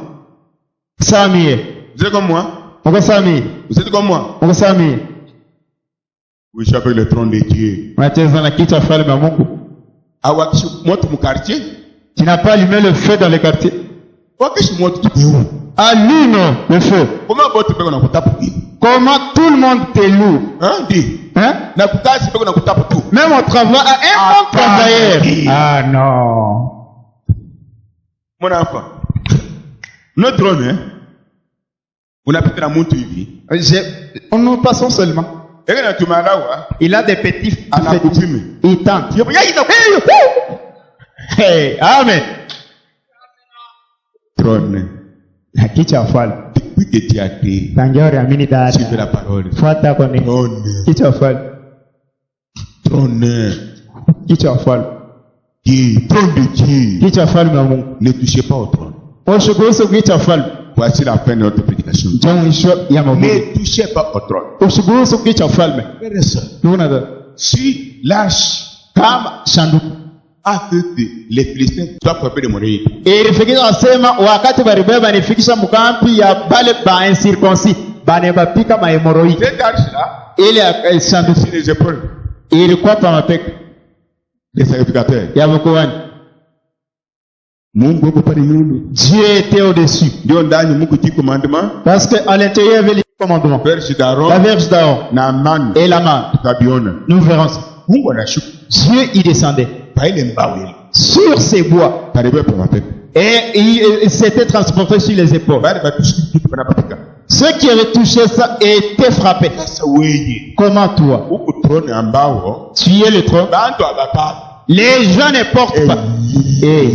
Samie.
Vous êtes comme moi.
Uko Samie.
Vous êtes comme moi.
Uko Samie.
Vous jouez avec le trône de Dieu.
Unacheza na kichwa falme ya Mungu.
Awakishi moto mu quartier.
Tu n'as pas allumé le feu dans les quartiers.
Wakishi moto tukiu.
Allume le feu.
Comment votre père na kutapu hivi?
Comment tout le monde te loue.
Hein, dit.
Hein?
Na kutashi peko na kutapu tu.
Même au travail, un bon travailleur.
oui.
Ah non.
Mon enfant. Notre trône, hein. Unapita na mtu hivi.
Nous passons seulement.
Ega na tumalawa.
Il a des petits.
Anakupime.
Il tente.
Yebo ya ina.
Hey, amen.
Trône.
Na kichwa falme.
Depuis que tu as été.
Tangia uliamini
Suivez la
dada.
parole.
Fuata kwa nini?
Trône.
Kichwa falme.
Trône.
Kichwa falme.
Dieu. Trône de Dieu.
Kichwa falme ya Mungu.
Ne touchez pas au trône.
Usiguse kichwa falme.
Voici la fin de notre prédication.
Njoo mwisho ya mahubiri.
Ne touchez pas au trône.
Usiguse kichwa falme.
Frères et sœurs,
Nuna da.
si l'arche
Kama sanduku.
a fait que les Philistins soient frappés de mourir,
Ilifikisha wasema wakati baribeba nifikisha mkampi ya bale ba incirconcis. Bane bapika ma hemorrhoïde.
cette arche-là,
Ile sanduku
sur les épaules
ilikuwa pa mapeka
des sacrificateurs,
ya mkoani.
Mungu hapo pale nyundo.
Dieu était au-dessus.
Ndio ndani Mungu ji commandement,
Parce qu'à l'intérieur il y avait les commandements.
verse d'Aaron
La verge d'Aaron
na man
et la main.
tabiona.
Nous verrons ça.
Mungu anashuka
Dieu y descendait
pa ile mbao ile.
sur ses bois
Karibu pa mapeka.
et il s'était transporté sur les épaules.
Bali batushiki kitu pana papika.
Ceux qui avaient touché ça étaient frappés.
Sasa wewe,
Comment toi?
huko trone ambao
Tu es le trône.
bantu abapapa.
Les gens ne portent pas. Et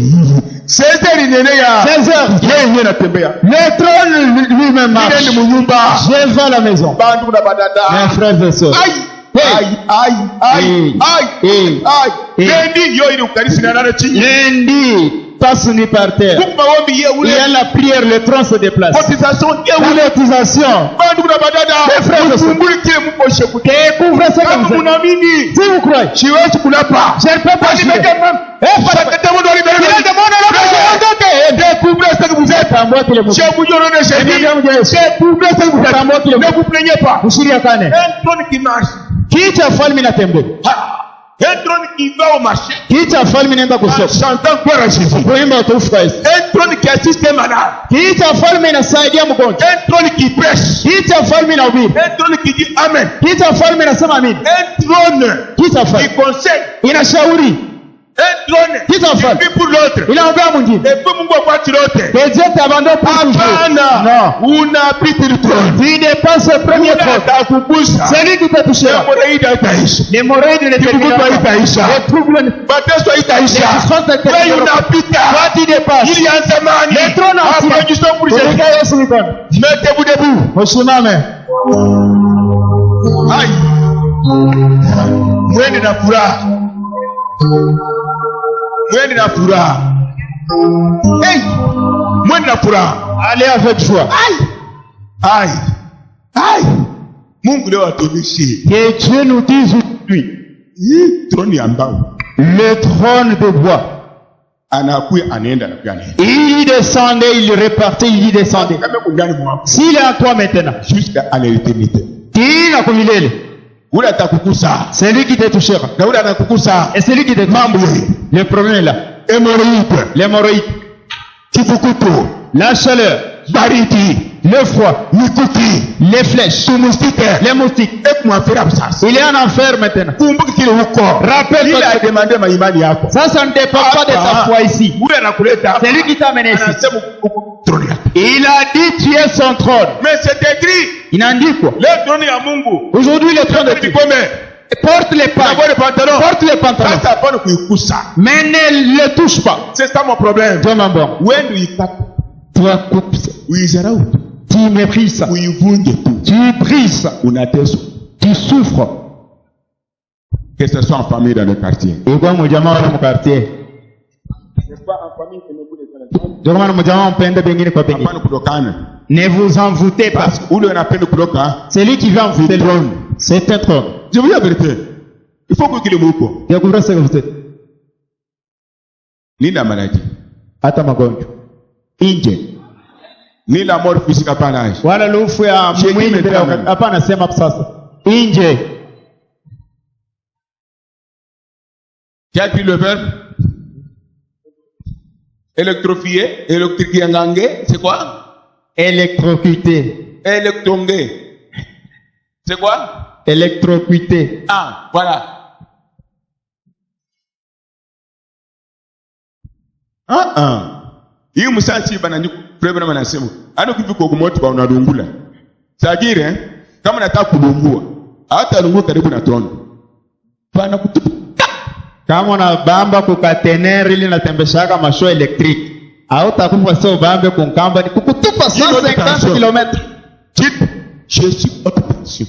16 heures inene ya.
16 heures.
Yeye anatembea.
Le trône lui-même marche.
Ile ni munyumba.
Je vais à la maison.
Bantu na badada.
Mes frères et sœurs.
Aïe, aïe, aïe, aïe, aïe, aïe. Lendi yo ili ukarisi na nana chini.
Lundi, passe nu par terre.
Kupa wombi ye
Il
ule.
y a la prière, le trône se déplace.
Cotisation ye
La
ule.
cotisation.
Bantu na badada.
Mes frères et sœurs.
Munguli kile mposhe kuti.
Découvrez ce que
Kama
vous êtes.
munaamini.
Si vous croyez,
Siwezi kulapa.
je ne peux pas
Bali
chier.
meke mam. Sakete mundu ali bere.
Il demande à la
Découvrez ce que vous êtes.
Tambua kile mtu.
Chez vous yonone chez lui. Découvrez ce que vous êtes. Ne vous plaignez pas.
Usiria kane.
Un trône qui marche.
Kichwa falme inatembea.
Un trône qui va au marché
kiti cha falme inaenda
en
kusoko
chantant gloire à Jésus.
kuimba utukufu kwa Yesu.
Un trône qui assiste un malade.
Kiti cha falme inasaidia mgonjwa.
Un trône qui prêche.
Kiti cha falme inahubiri.
Un trône qui dit Amen.
Kiti cha falme inasema amini.
Un trône
Kiti cha
qui
falme
conseille.
inashauri.
Un trône
Kiti cha
qui
falme
vit pour l'autre.
inaombea mwingine.
Et puis Mungu akwati l'autre.
Que Dieu t'abandonne pour toujours.
Hapana. Unapita le trône.
Tu n'es pas ce premier trône.
Utakugusa.
Celui qui t'a touché.
Hemorrhoïde haitaisha.
L'hémorroïde ne te
Kibugutu haitaisha.
Les troubles.
Mateso haitaisha. Wewe unapita.
Toi tu dépasses.
Il y a zamani.
Les trônes anciens.
Applaudissons pour Jésus.
Kupiga Yesu mikono.
Mettez-vous debout.
Usimame.
Hai. Mwende na furaha. Mwende na furaha. Hey. Mwende na furaha.
Allez avec joie.
Hai. Hai. Mungu leo atuonyeshe.
Que Dieu nous dise aujourd'hui.
Troni ya mbao.
Le trône de bois.
Anakuya anaenda na pia anaenda.
Il descendait, il repartait, il descendait.
Kama kundani mwako.
S'il est à toi maintenant.
Jusqu'à l'éternité.
Kila kumilele.
Ule atakukusa.
C'est lui qui te touchera.
Na ule anakukusa.
Et c'est lui qui te touchera. Le problème est là.
Hémorroïde.
L'hémorroïde.
Kifukutu.
La chaleur.
Baridi.
Le froid.
Mikuki.
Les flèches. Les moustiques. Il est en enfer maintenant. Rappelle-toi.
Il a demandé ma imani yako.
Ça ne dépend pas de ta foi ici. C'est lui qui t'a amené ici. Il a dit tu es son trône.
Mais c'est écrit.
Il en dit quoi?
Le trône ya Mungu.
Aujourd'hui le trône de Dieu. Porte les pantalons. Porte les pantalons. Mais ne le touche pas.
C'est ça mon problème.
Toi mon bon.
When do you cut?
Toi coupe ça. Tu méprises ça. Tu brises ça. Tu souffres.
Que ce soit en famille dans le quartier.
Et quoi mon diamant dans mon quartier? Ne vous en voutez pas. Celui qui veut en voûter le trône, c'est un trône.
Je vous dis la vérité. Il faut que le mot.
Découvrez ce que vous êtes.
Ni la maladie.
Hata magonjwa.
Nje. Ni la mort physique hapana aishi.
Wala lufu ya mwili bila hapana sema sasa. Nje.
Qui a pris le verbe? Électrofié, électrique, c'est quoi?
Électrocuté.
Électrongué. C'est quoi?
Électrocuté.
Ah, voilà. Hii msasi bana problem anasema. Ana kufika kwa moto ba unalungula. Sagire kama nataka kulungua. Hata lungu karibu na troni. Pana kutupa.
Kama unabamba kukateneri ili natembeshaka masho electric. Hautakufa sio bambe kunkamba ni kukutupa 150 km.
Je suis haute tension.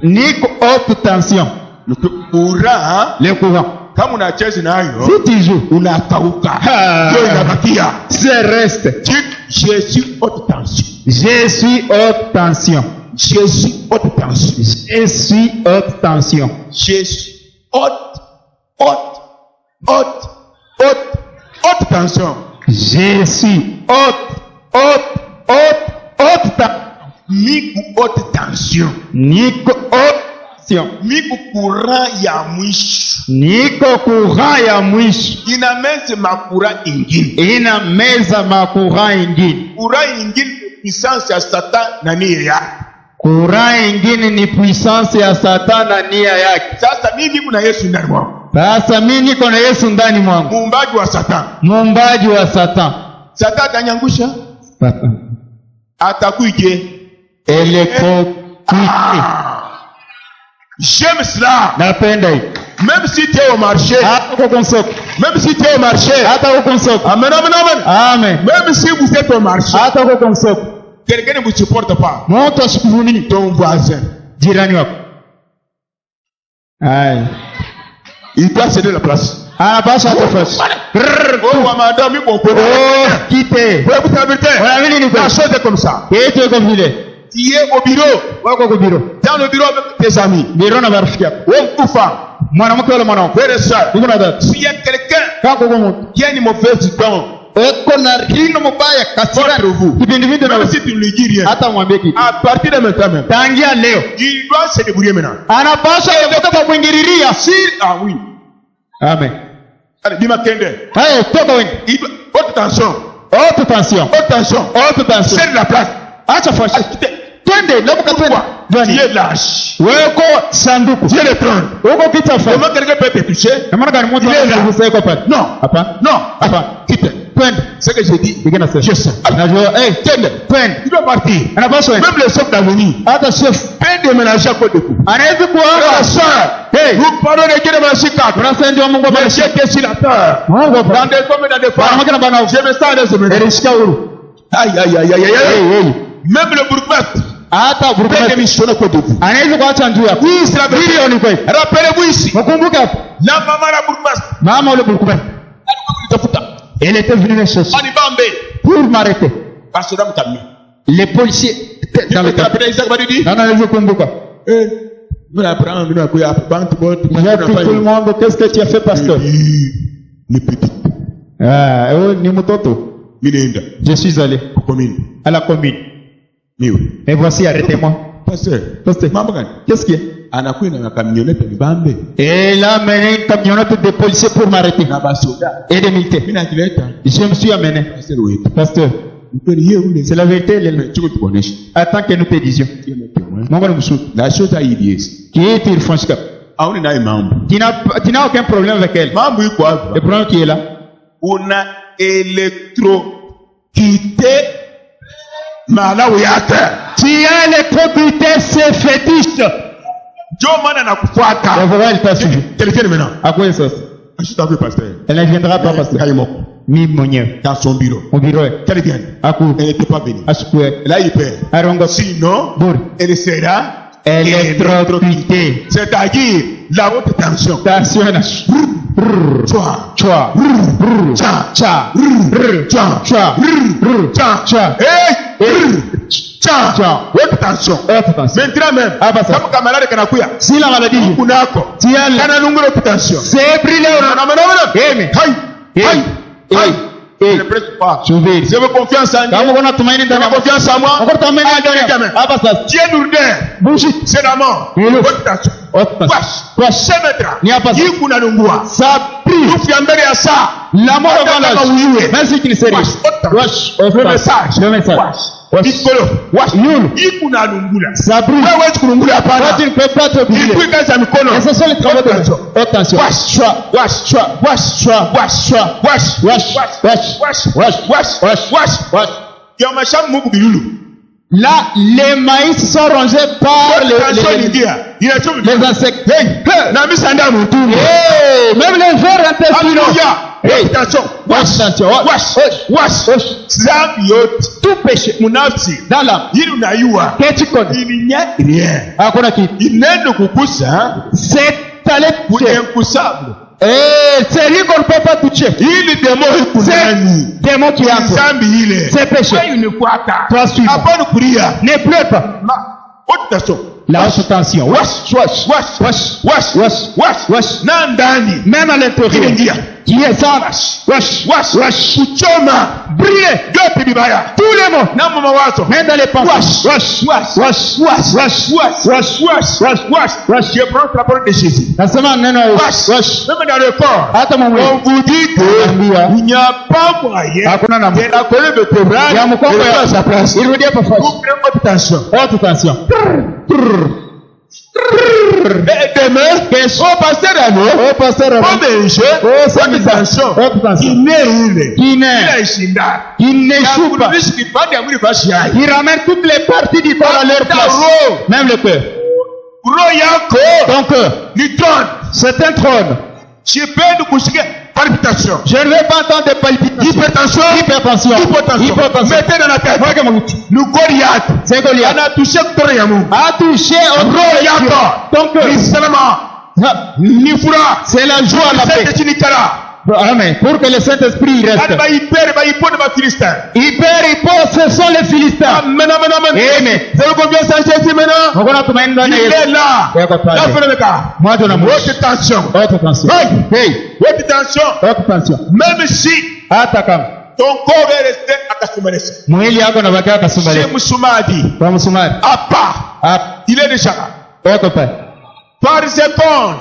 Niko haute tension.
Le courant,
le courant.
Kama unacheza nayo,
si tu joues,
unakauka. Ndio inabakia.
C'est reste.
Je suis haute tension.
Je suis haute tension.
Je suis haute tension.
Je suis haute tension.
Je suis haute tension.
Je suis haute tension.
Niku haute tension.
Niko haute tension.
Niku courant ya mwisho.
Niko courant ya mwisho.
Inameza makura ingine.
Inameza makura ingine.
Courant ingine puissance ya Satan na nia yake.
Courant ingine ni puissance ya Satan na nia yake.
Sasa mimi niko na Yesu ndani mwangu.
Sasa mimi niko na Yesu ndani mwangu.
Muumbaji wa Satan.
Muumbaji wa Satan.
Satan atanyangusha?
Satan.
Atakuije? J'aime cela.
Napenda hiyo.
Même si tu es au marché.
Hata uko soko.
Même si tu es au marché.
Hata uko soko.
Amen, amen, amen.
Amen.
Même si vous êtes au marché.
Hata uko soko.
Quelqu'un ne vous supporte pas.
Mtu asikuvumili.
Ton voisin.
Jirani wako. Aïe.
Il doit céder la place.
Ah, basi atafasi.
Oh, madame, il faut
quitter.
Vous savez, la chose est comme ça.
Tu es comme il est.
Tu es au bureau. Dans le bureau avec tes amis.
Bureau na marafiki yako.
Ou femme.
Mwanamke wala mwanamke.
Frère et sœur.
Ndugu na dada.
S'il y a quelqu'un qui a une mauvaise don
eko na rino mubaya kasira
vous.
kipindipindi na
Même si tu ne lui dis rien,
hata mwambie kitu
à partir de maintenant même,
tangia leo
il doit se débrouiller maintenant.
anapaswa kutoka kuingililia.
Si, ah oui.
Amen.
Allez, dis-moi Kende.
Hayo toka wengi.
Haute tension.
Haute tension.
Haute tension.
Haute tension.
C'est de la place.
Acha fashi. Twende nabuka twende.
Tu es lâche.
Weko sanduku.
Tu es le trône.
Weko kita fa.
Comment quelqu'un peut te toucher?
Namana gani mtu anaweza kugusa pale?
Non.
Hapa.
Non.
Hapa.
Quitte.
Twende.
Ce que je dis,
Bigana sasa.
je sais.
Najua twende. Twende.
Tu dois partir.
Anapaswa.
Même le chef d'avenir.
Hata chef
Peut déménager à côté de vous.
anaweza kuanga.
Hey, vous parlez de Dieu de Machi 4.
Unasema Mungu
Mais
baba.
j'ai dessinateur. Dans des hommes et dans des femmes. Je me sens de ce moment.
Erishika huru.
Aïe, aïe, aïe, aïe, aïe. Même le bourgmestre
Hata
peut
burukana
démissionner côté de vous.
anaweza kuacha njuu yako.
Oui, c'est la vérité.
Hilo ni kweli.
Rappelez-vous ici.
Mkumbuke hapo.
La maman la bourgmestre.
Mama ule burukana. Elle était venue les chercher
On y va en baie.
pour m'arrêter.
Parce que là, vous t'as mis.
Les policiers étaient dans le
Tu te
cas.
rappelles Isaac m'a dit?
Non, non, je kumbuka.
Nous apprenons, nous apprenons à banque,
J'ai appris tout le monde, qu'est-ce que tu as fait, pasteur?
Les petites.
Ah, ni mtoto.
Minenda.
Je suis allé
Commune.
à la commune.
Mieux.
Et voici, arrêtez-moi.
Pasteur.
Pasteur.
Mambo gani?
Qu'est-ce qu'il y a?
Anakuwa na kamionete mbambe.
Et là, mené une camionnette de policiers pour m'arrêter.
Na basoda.
Et des militaires.
Mimi nakileta.
Je me suis amené.
Pasteur wetu.
Pasteur,
Mkweli yeye ule.
c'est la vérité.
Chuko tuoneshe.
Attends que nous te disions. Mungu ni mshuti.
La chose hii yes.
Qui est irfonshika.
Auni naye mambo.
Tu n'as aucun problème avec elle.
Mambo iko hapa.
Le problème qui est là.
Una électrocuté malawi yake.
Tu as électrocuté ses fétiches.
Ndio maana nakufuata.
La voix, elle t'a suivi.
Téléphone maintenant.
À quoi est-ce?
Je t'en veux, pasteur.
Elle ne viendra pas, pasteur.
Kayimoko.
Mi mwenyewe.
Dans son bureau.
Au bureau.
Qu'elle vienne.
Aku.
Elle n'était pas venue.
Ashukwe.
Là, il perd.
Arongo.
Sinon,
Buri.
elle sera
Électrocuté.
c'est-à-dire la haute tension.
Tension na.
Chwa.
Chwa.
Cha.
Cha.
Cha.
Cha.
Cha.
Cha.
Cha.
Cha.
Haute tension.
Haute tension.
Maintenant même,
Ah, bah, ça.
kama kamalade kanakuya.
Si la maladie.
Kunako.
Tiens,
Kana nunguro haute tension.
c'est brûlé. Amen.
Hai. Hai. Hai.
Hey.
Ne presse pas.
Subiri.
Je veux confiance en Dieu.
Kama kuna tumaini ndani
Kama
yako.
confiance en moi.
Encore tumaini ndani
Gamin.
yako. Hapa sasa.
Dieu nous donne.
Bushi.
C'est la mort.
Hello.
Haute tension.
Haute tension.
Wash. Shemetra.
Ni hapa sasa.
Hii kuna nungua.
Ça prie.
Tufia mbele ya saa.
La mort
Hata
avant
kama
l'âge.
uiwe.
Merci qu'il sait.
Wash. Haute
Wash.
tension. Le message.
Le message.
Wash.
Wash.
Ikolo. Wash.
Yulu.
Hii kuna nungula.
Ça brûle.
Wewe huwezi kunungula
Toi,
hapana.
tu ne peux pas te brûler.
Ilikuwa kazi ya mikono.
Et ce sont les travaux de
Haute tension.
Attention.
Wash. Wash.
Chwa.
Wash.
Chwa.
Wash.
Chwa.
Wash.
Wash.
Wash.
Wash.
Wash.
Wash.
Wash.
Wash.
Wash.
Wash.
Ya mashamu Mungu bilulu.
Là, les maïs sont rongés par
Tension
les
ingia. Inachoma.
les insectes.
Hey. Na mimi sanda mtu.
Hey, même les vers intestinaux.
Alléluia.
Hey.
Attention.
Wash. Attention.
Wash.
Wash.
Wash. Zambi yote.
Tout péché.
Munafsi.
Dans l'âme.
Hili unayua.
Qu'est-ce qu'on dit?
Ilinya rien.
Hakuna kitu.
Inendo kukusa.
C'est allé toucher.
Unenkusable.
C'est lui qu'on ne peut pas toucher.
Hili demo hikunani.
C'est démon qui est en toi.
Zambi ile.
C'est péché.
Wewe unifuata.
Toi, suis.
Hapana kulia.
Ne pleure pas.
Haute tension.
La haute tension. Wash.
Wash. Wash.
Wash.
Wash.
Wash.
Wash.
Wash.
Na ndani.
Même à l'intérieur.
Ingia.
Qui est ça?
Wash. Wash. Wash. Kuchoma.
Brûler.
Yote bibaya.
Tous les mots.
Na mawazo.
Même dans les pensées.
Wash. Wash.
Wash.
Wash.
Wash.
Wash.
Wash.
Wash. Wash. Wash.
Wash.
Je prends la parole de Jésus.
Nasema neno
Wash.
wash.
Même dans le corps.
Hata
On
mwenyewe.
vous dit
Naambia.
que il n'y a pas moyen
Hakuna namna.
de la colonne vertébrale
Ya
de
mkongo
rester à sa
ya.
place.
Irudie pa fasi.
Vous prenez votre tension.
Haute tension.
Et demain, au pasteur Rano,
Oh, pasteur.
au berger,
Oh, ça
haute tension.
Haute tension.
Inerule.
Qui
Ila
n'est.
ishinda.
Qui n'échoue pas.
Yakurudishi kipande ya mwili basi hai.
Qui ramène toutes les parties du corps à leur place.
Roho.
Même le cœur.
Roho yako
Ton cœur.
ni trône.
C'est un trône.
Sipendi kusikia palpitation.
Je ne vais pas entendre de palpitations.
Hypertension.
Hypertension.
Hypotension.
Hypertension.
Mettez dans la tête.
Mweke mawiti.
Nous Goliath.
C'est Goliath.
Anatouché kutoka ya Mungu.
A touché au
Roho yako.
Ton cœur.
Ni salama. Ni furaha.
C'est la joie, la paix.
Sente chini kala.
Amen. Pour que le Saint-Esprit
Hadi
reste.
baipere baipone Bafilistin.
Hyper, ce sont les Philistins.
Amen, amen, amen.
Amen.
Vous avez confiance en Jésus maintenant?
Hakuna tumaini ndani ya
Il
Yesu.
est là.
Yako pale.
Là, fais le mec.
Mwanzo na mwisho.
Haute tension.
Haute tension.
Hey.
Hey.
Haute tension.
Haute tension.
Même si
Hata kama
Ton corps est resté à Kasumbalesa.
Mwili yako nabakia Kasumbalesa.
Chez Moussoumadi.
Kwa Msumari.
À part. Il est déjà là.
Oko pale.
Par seconde.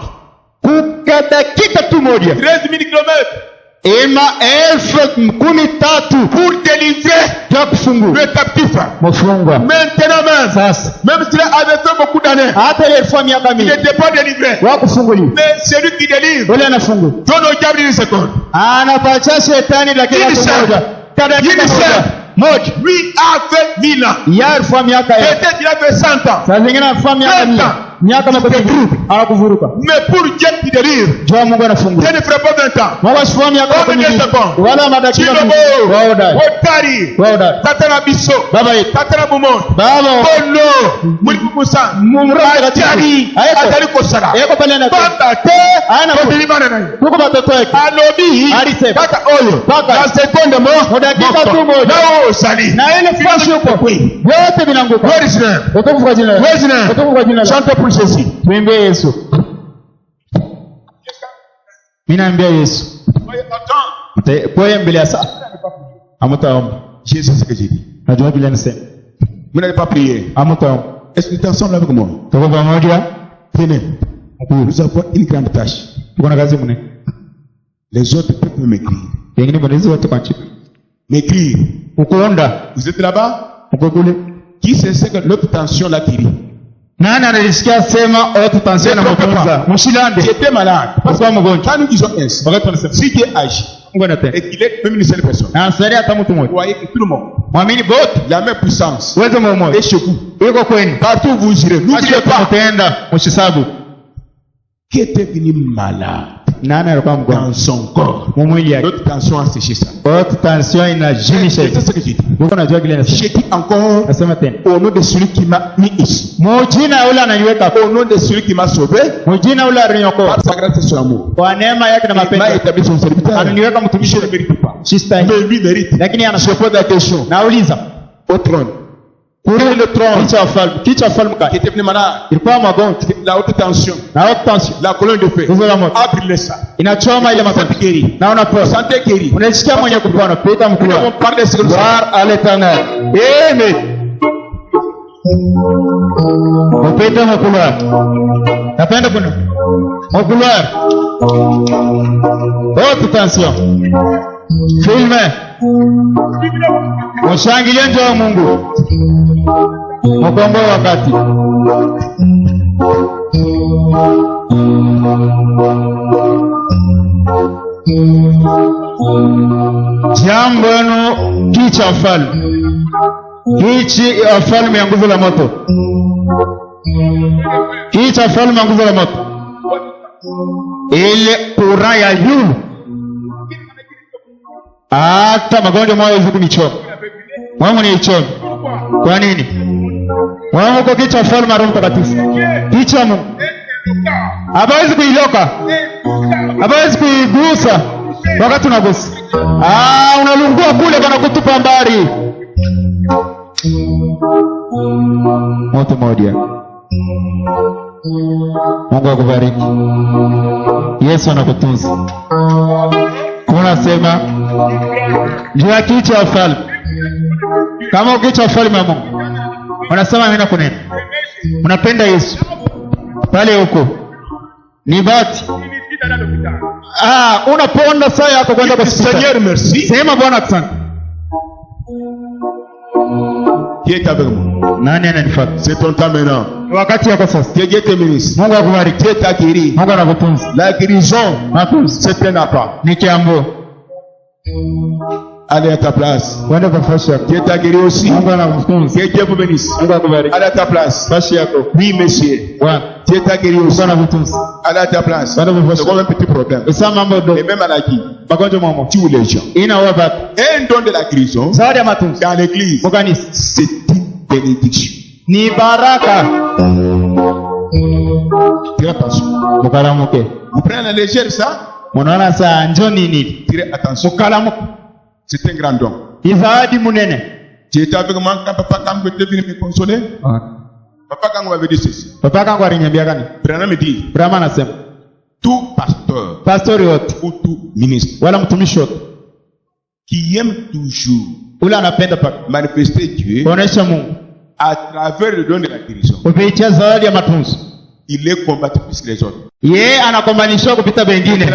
Kuka dakika tu moja.
13 000 kilomètres.
Ima 13,000
Pour délivrer
ya kufungua
le captif.
mfungwa.
Maintenant même.
Sasa
Même s'il avait fait beaucoup d'années.
hata ile elfu miaka
Il
mingi
n'était pas délivré.
wa kufunguliwa.
Mais c'est lui qui délivre.
Ule anafungua.
Donne au diable une seconde.
Anapacha shetani dakika
Ili sana.
moja. Kada dakika
Ili sana.
moja.
Lui a fait 1000 ans.
Ya elfu miaka ya.
Peut-être il a fait 100 ans.
Saa zingine elfu miaka 100. Miaka hakuvuruka.
Mais pour Dieu qui délivre,
Jua Mungu anafungua.
Dieu ne ferait pas 20 ans.
Wala sifahamu miaka
Combien de
10.
secondes?
Wala madakika
Chilobo,
wao dai.
Otari,
Wao dai.
Tatana Bisso,
Baba yetu.
Tatana Bumon,
Baba
Bono, Mulikusa, Atari, Atari Kosara,
Eko pale na
Banda te,
Ana
kwa délivrer nayo.
Kuko batoto yake.
Alobi,
Alisema.
kaka oyo,
Paka.
na seconde mo,
Dakika tu moja.
nao sali.
Na ile fashi huko. Yote vinanguka.
Where is name?
Utukufu kwa jina la.
Where is name?
Utukufu kwa jina la.
Chante pour Jésus.
Tuimbie Yesu. Mimi naambia Yesu. Kwa mbele ya saa. Amutaomba.
Jésus, c'est ce que j'ai dit.
Najua bila nisema.
Vous n'allez pas prier.
Amutaomba.
Est-ce que tu es ensemble avec moi?
Tuko pamoja.
Venez. Nous avons une grande tâche.
Tuko na kazi mne.
Les autres peuvent m'écrire.
Wengine wanaweza watu kanchi.
M'écrire.
Ukuonda.
Vous êtes là-bas?
Uko kule.
Qui sait que l'autre tension là qui rit?
Nani analisikia sema auto tension na mapunza? Mshilande.
J'étais malade.
Parce que mgonjwa.
Quand nous disons ainsi,
Wakati tunasema
si Dieu agit
Mungu anatenda.
et qu'il est même une seule personne,
Na asali hata mtu
vous
mmoja.
voyez que tout le monde,
Mwamini bote.
la même puissance
Uwezo mmoja.
est chez vous.
Yuko kwenu.
Partout où vous irez, n'oubliez pas
Mtaenda msisabu.
qui était venu malade
Nani alikuwa mgonjwa?
dans son corps.
Mwili yake.
Notre tension a séché ça.
Auto tension inajimisha.
C'est ce que j'ai dit.
Uko najua kile nasema.
J'ai dit encore
Nasema tena.
au nom de celui qui m'a mis ici,
Mujina ule ananiweka
au nom de celui qui m'a sauvé,
Mujina ule aliniokoa.
par sa grâce et son amour.
Kwa neema yake na
Il m'a
mapendo.
établi son serviteur.
Ananiweka
Je
mtumishi.
ne mérite pas.
Sistahili.
Mais lui mérite.
Lakini
Je pose la question
nauliza.
au trône.
Kule le trône. Kichwa falme
Qui était venu malade,
ilikuwa magonjwa
la haute tension,
na haute tension.
la colonne de feu,
Nguzo la moto.
a brûlé ça.
Inachoma ile
Santé
magonjwa.
guérie.
Na unapoa.
Santé guérie.
Unasikia mwenye kupona, pita
Nous
mkuu.
avons parlé de ce que nous avons.
Gloire à l'Éternel. Amen. Upite mkuluar. Napenda kuna. Mkuluar. Haute tension. Filme. Mshangilie njoo wa Mungu. Mkomboe wakati. Jambo yenu kicha mfalme. Kichi mfalme ya nguvu la moto. Kicha mfalme ya nguvu la moto. Ile kura ya yulu. Hata magonjwa mwayo hivi kunichoma. Mwangu ni ichoma. Kwa nini? Mwangu kwa kicha mfalme Roho Mtakatifu. Kicha Mungu. Hawezi kuiloka. Hawezi kuigusa. Wakati unagusa. Unalungua kule kana kutupa mbali. Moto moja. Mungu akubariki. Yesu anakutunza. Unasema ndio kichwa cha falme. Kama ukichwa falme ya Mungu. Unasema mimi nakunena. Unapenda Yesu. Pale huko. Ni bati. Unaponda saa yako kwenda kwa
Seigneur, merci.
Sema Bwana asante.
Qui est avec moi?
Nani ananifuata?
C'est ton temps maintenant.
Wakati wako sasa.
Que Dieu te bénisse.
Mungu akubariki.
Dieu t'a guéri.
Mungu anakutunza.
La guérison,
Matunzo.
c'est un appât.
Ni kiambo.
Allez à ta place.
Wende kwa fashi yako.
Dieu t'a guéri aussi.
Mungu anakutunza.
Que Dieu vous bénisse.
Mungu akubariki.
Allez à ta place.
Fashi yako.
Oui, monsieur.
Bwana.
Dieu t'a guéri aussi.
Mungu anakutunza.
Allez à ta place.
Wende kwa
C'est
fashi.
comme un petit problème.
Isa mambo
Et
dogo.
même à la qui
Magonjwa mamo.
tue les gens.
Ina wapa.
Un don de la guérison
Zawadi ya matunzo.
dans l'église,
Mkanisa.
c'est une bénédiction.
Ni baraka.
Tirez attention.
Mukalamuke.
Vous prenez la légère ça?
Munaona saa njoo nini?
Tirez attention.
Mukalamuke.
C'est un grand don.
Ni zawadi munene.
Tu étais avec moi quand papa quand était venu me consoler. Papa quand m'avait dit ceci.
Papa kangu aliniambia gani?
Brana me dit,
Brahma anasema
tout pasteur
pastori wote
ou tout ministre
wala mtumishi wote
qui aime toujours
ule anapenda paka
manifester Dieu
kuonesha Mungu
à travers le don de la guérison.
kupitia zawadi ya matunzo.
Il est combattu plus que les autres.
Yeye anakombanishwa kupita wengine.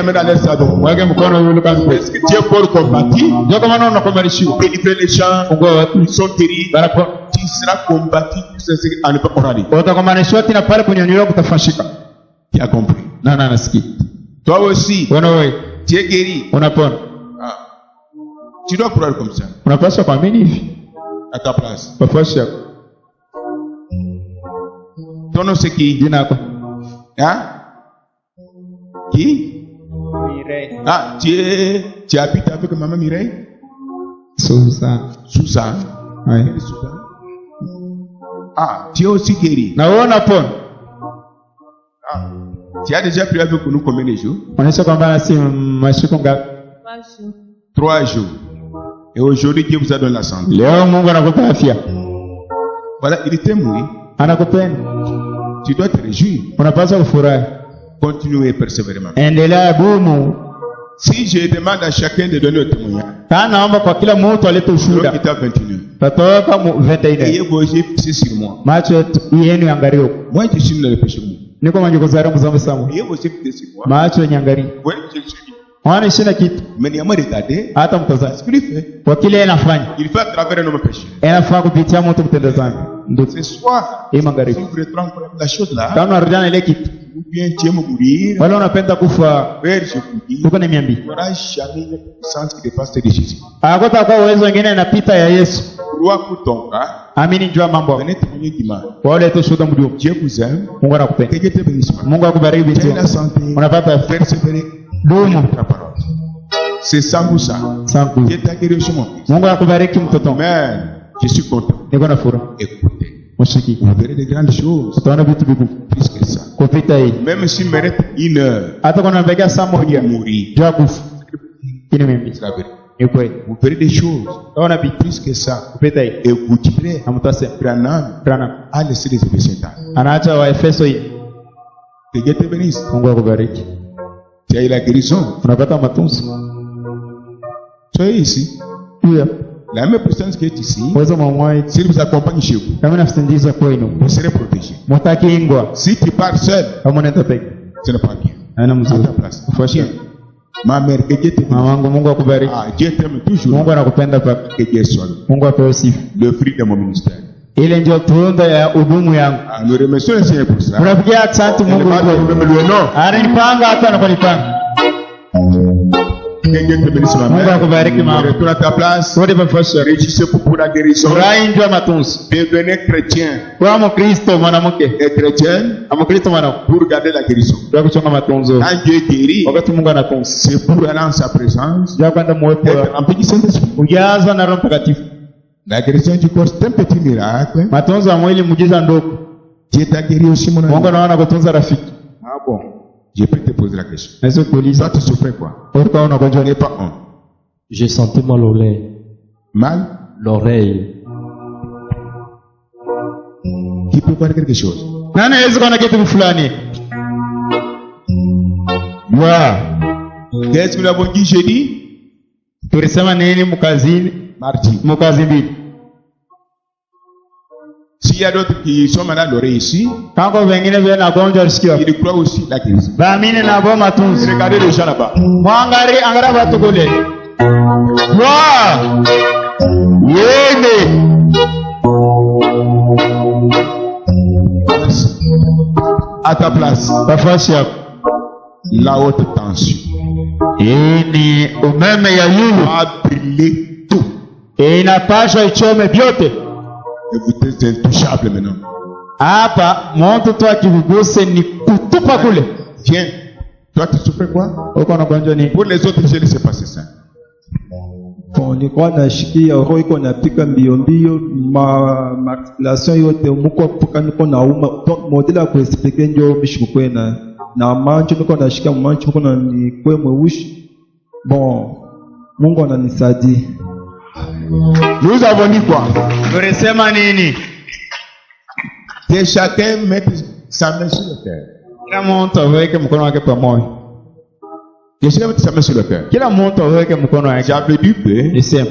Wage mkono yule kazi.
Est-ce que Dieu peut combattre?
Ndio kama unaona kombanishiwa.
Délivrer les gens,
Fungua watu.
ils sont terribles. Tu seras combattu en ne pas oraler.
Utakombanishwa tena pale kunyanyuliwa kutafashika.
Tu as compris?
Na nasikia.
Toi aussi,
Wewe
tu es guéri.
unapona.
Ah. Tu dois croire comme ça.
Unapaswa kuamini hivi.
À ta place.
Pafashi yako.
Ton nom c'est qui?
Jina lako.
Hein? Qui?
Mireille.
Ah, tu habites avec maman Mireille?
Susan.
Susan.
Ouais.
Susan. Ah, tu es aussi guéri.
Na wewe unapona.
Ah. Tu as déjà prié avec nous combien de jours?
Unaisha kwamba nasi mashiko ngapi?
3 jours.
3 jours. Et aujourd'hui, Dieu vous a donné la santé.
Leo Mungu anakupa afya.
Voilà, il t'aime, oui.
Anakupenda.
Tu dois te réjouir.
Unapaswa kufurahi.
Continuez persévérément.
Endelea dumu.
Si je demande à chacun de donner un témoignage,
Kana naomba kwa kila mtu alete
donc
ushuhuda.
il est à 21.
Tatoka mu 21.
Ayez vos yeux fixés sur moi.
Macho yenu yangalie huko.
Moi, je suis dans le péché.
Niko manyukozara mzambe samu.
Ayez vos yeux fixés sur moi.
Macho yangalie.
Oui, je suis.
Wana shina kitu.
Mais il y a moins regardé.
Hata mtazama.
Ce qu'il fait,
Kwa kile anafanya.
il fait à travers nos péchés.
Anafaa kupitia mtu kutenda dhambi. Ndio
Ce soir,
hii
si
magharibi.
vous retrouvez la chose là,
Kama unarudiana ile kitu.
ou bien tu aimes mourir,
Wale unapenda kufa.
Père, je vous dis,
Uko ni miambi.
il n'y aura jamais une puissance qui dépasse celle de Jésus.
Hakota kwa uwezo wengine inapita ya Yesu.
Crois pour ton cas,
Amini jua mambo.
venez témoigner dimanche.
Wale tu shuhuda mdio.
Dieu vous aime,
Mungu anakupenda.
que Dieu te bénisse.
Mungu akubariki
Tiens
tu.
la santé,
Unapata afya.
persévérer,
Dumu.
ta parole. C'est sans vous ça.
Sangu.
Dieu t'a guéri au monde.
Mungu akubariki mtoto.
Amen. Je suis content.
Niko na furaha.
Écoutez,
Mshiki.
vous verrez de grandes choses
Utaona vitu vikubwa.
plus que ça.
Kupita hii.
Même s'il mérite 1 heure
Hata kuna mpekea saa moja.
pour mourir,
Jua kufa. Kini mimi.
c'est la vérité.
Ni kweli.
Vous verrez des choses
Utaona vitu
plus que ça.
kupita hii.
Et vous direz,
Hamtasema.
Branham
Brana.
a laissé les effets Satan.
Anaacha wa Efeso hii.
Que Dieu te bénisse.
Mungu akubariki.
Tu as eu la guérison.
Unapata matunzo.
Soyez ici.
Pia.
La même puissance qui est ici,
Uwezo mwamwai.
s'il vous accompagne chez vous,
Kama nafisindiza kwenu.
vous serez protégé.
Mutakingwa.
Si tu pars seul,
Kama unaenda peke.
ce n'est pas bien.
Haina
À
mzuri.
ta place.
Ufuashi.
Ma mère, que Dieu te bénisse.
Mamangu Mungu akubariki.
Ah, Dieu t'aime toujours.
Mungu anakupenda paka.
Que Dieu soit loué.
Mungu apewe sifa.
Le fruit de mon ministère.
Ile ndio tunda ya hudumu yangu.
Ah, nous remercions le Seigneur pour ça.
Unapigia asante
Il
Mungu
n'est pas
kwa.
même le nom.
Ananipanga hata anaponipanga.
Que Dieu te bénisse, ma
Mungu
mère.
akubariki mama.
Retourne à ta place.
Wote pafasha.
Réjouissez pour la guérison.
Furahi ndio matunzo.
Devenez chrétien
Kwa Mkristo mwanamke.
et chrétienne
Mkristo mwanamke.
pour garder la guérison.
Ndio kuchonga matunzo.
Quand Dieu guérit,
Wakati Mungu anatunza.
c'est pour aller en sa présence,
Ndio kwenda muwepo
être
wa
rempli du Saint-Esprit.
ujazwa na Roho Mtakatifu.
La guérison du corps, c'est un petit miracle.
Matunzo ya mwili muujiza ndogo.
Dieu t'a guéri aussi, mon
Mungu
ami.
anaona kutunza rafiki.
Ah bon? Je peux te poser la question.
Naweza
Toi,
kuuliza
tu souffrais quoi?
ulikuwa unagonjwa
N'est
nini?
pas un.
J'ai senti mal l'oreille.
Mal?
L'oreille.
Qui peut voir quelque chose?
Nani hawezi kuona kitu fulani?
Qu'est-ce que nous avons dit jeudi?
Tulisema nini mkazini?
Mardi.
Mkazi mbili.
S'il y a d'autres qui sont malades l'oreille ici,
Kako wengine vile na gonjwa usikia.
ils croient aussi la guérison.
Baamini na bo matunzo.
Regardez les gens là-bas.
Mwangari angara watu kule. Yende.
À ta place,
Nafasi yako.
la haute tension
Hii ni umeme ya yulu.
a brûlé tout.
Inapaswa ichome vyote.
Et vous êtes intouchables maintenant.
Hapa mtu tu akiviguse ni kutupa kule.
Viens. Toi, tu souffres quoi?
Uko unagonjwa nini?
Pour les autres, je ne sais pas c'est ça.
nilikuwa nashikia roho iko napika mbio mbio, articulation yote muko mpaka niko nauma. Donc modela ya kuexplike ndio bishukwe na mancho niko nashika mancho niko na nikwe mweushi. Bon, Mungu ananisaidia.
Nous avons dit quoi?
Tulisema nini?
Que chacun mette sa main sur le terre.
Kila mtu aweke mkono wake pamoja.
Quelqu'un met sa main sur le cœur.
Kila mtu aweke mkono wake.
J'avais dit que
Niseme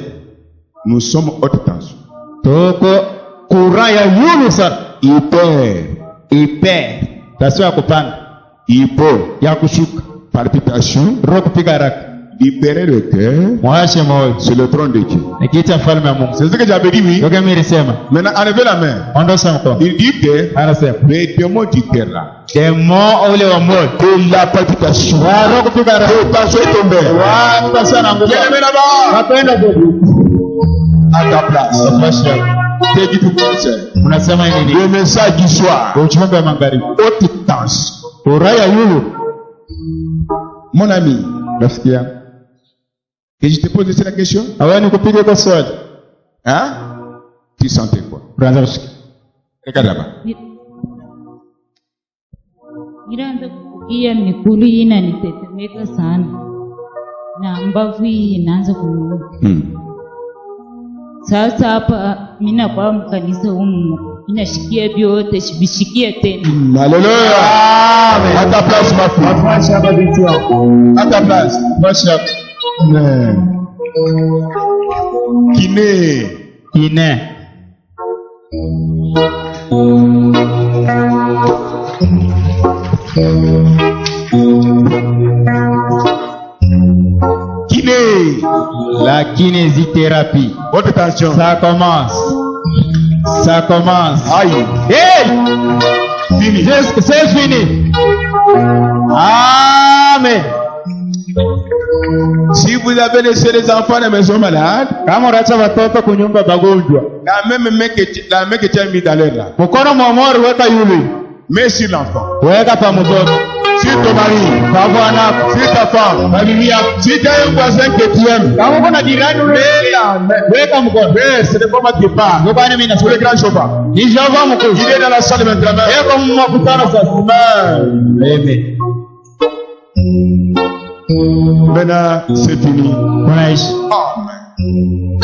nous sommes haute tension.
tuko kura ya yulu sana.
Hyper.
Tasio ya kupanda,
Hypo.
ya kushuka,
Palpitation.
roho kupiga haraka.
Libérer le cœur.
Mwashe moyo.
C'est le trône de Dieu.
Ni kiti ya mfalme wa Mungu.
C'est ce que j'avais dit, oui.
Yoga mimi nilisema.
Maintenant, enlevez la main.
Ondosha mkono.
Il dit que
Anasema.
les démons du cœur là,
Demo ule wa moyo.
de la palpitation,
Wa roho kupiga haraka.
le passion est tombé.
Wa tasio na nguvu.
Viens là-bas.
Wapenda bobu.
À ta place.
Mwashe.
C'est du tout conseil.
Unasema nini?
Le message du soir.
Ujumbe wa magharibi.
Haute tension.
Kura ya yulu.
Mon ami,
Rafiki yangu.
et je te pose la question.
Awe ni kupiga kwa swali.
Hein? Tu sentais quoi?
Unaanza kusikia.
Regarde là-bas.
Nilianza kusikia mikulu hii inanitetemeka sana na mbavu hii inaanza kuniuma. Sasa hapa mimi nakuwa mkanisa humu inashikia vyote vishikia tena.
Alléluia. À ta place, ma fille. À ta place. Amen. Kiné.
Ine.
Kiné.
La kinésithérapie.
Haute tension.
Ça commence. Ça commence.
Aïe.
Hey!
Fini.
C'est fini. Amen.
Si vous avez laissé les enfants à la maison malades,
Kama unaacha watoto kunyumba magonjwa.
la même main que tu as mis dans l'air là,
Mkono mwamori weka yule.
mets sur l'enfant,
Weka pa mtoto.
sur ton mari,
Kwa bwana.
sur ta femme, si tu as un voisin que tu aimes,
Kama kuna jirani ule. Weka mkono.
mais ce n'est pas moi qui parle,
Ndio bwana mimi
c'est le
nasema.
grand chauffeur.
Ni Jehova mkuu.
Il est dans la salle maintenant.
Yeko mmakutano sasa. Amen.
Maintenant, c'est fini.
Unaishi.
Amen.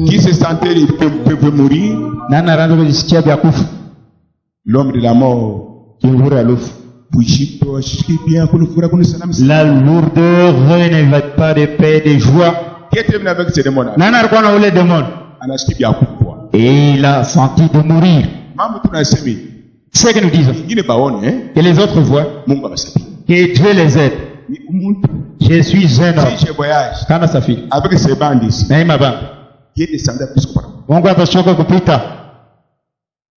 Qui se sentait il peut mourir?
Nani anaanza kujisikia vya kufa?
L'homme de la mort.
Kivura lufu.
Pushito ashiki bien kunufura kunusanam.
La lourdeur n'évite pas de paix, de joie.
Qui était venu avec ces démons là?
Nani alikuwa na ule démon?
Anashiki bien kupwa.
Et il a senti de mourir.
Mambo tunasemi.
C'est ce que nous disons.
Ingine baone
Que les autres voient.
Mungu abasabi.
Que Dieu les aide.
Ni umuntu.
Je suis un homme.
Si je voyage
Kana safiri.
avec ces bandits,
Na hii mabanga.
qui descendait plus que
Mungu atashoka kupita.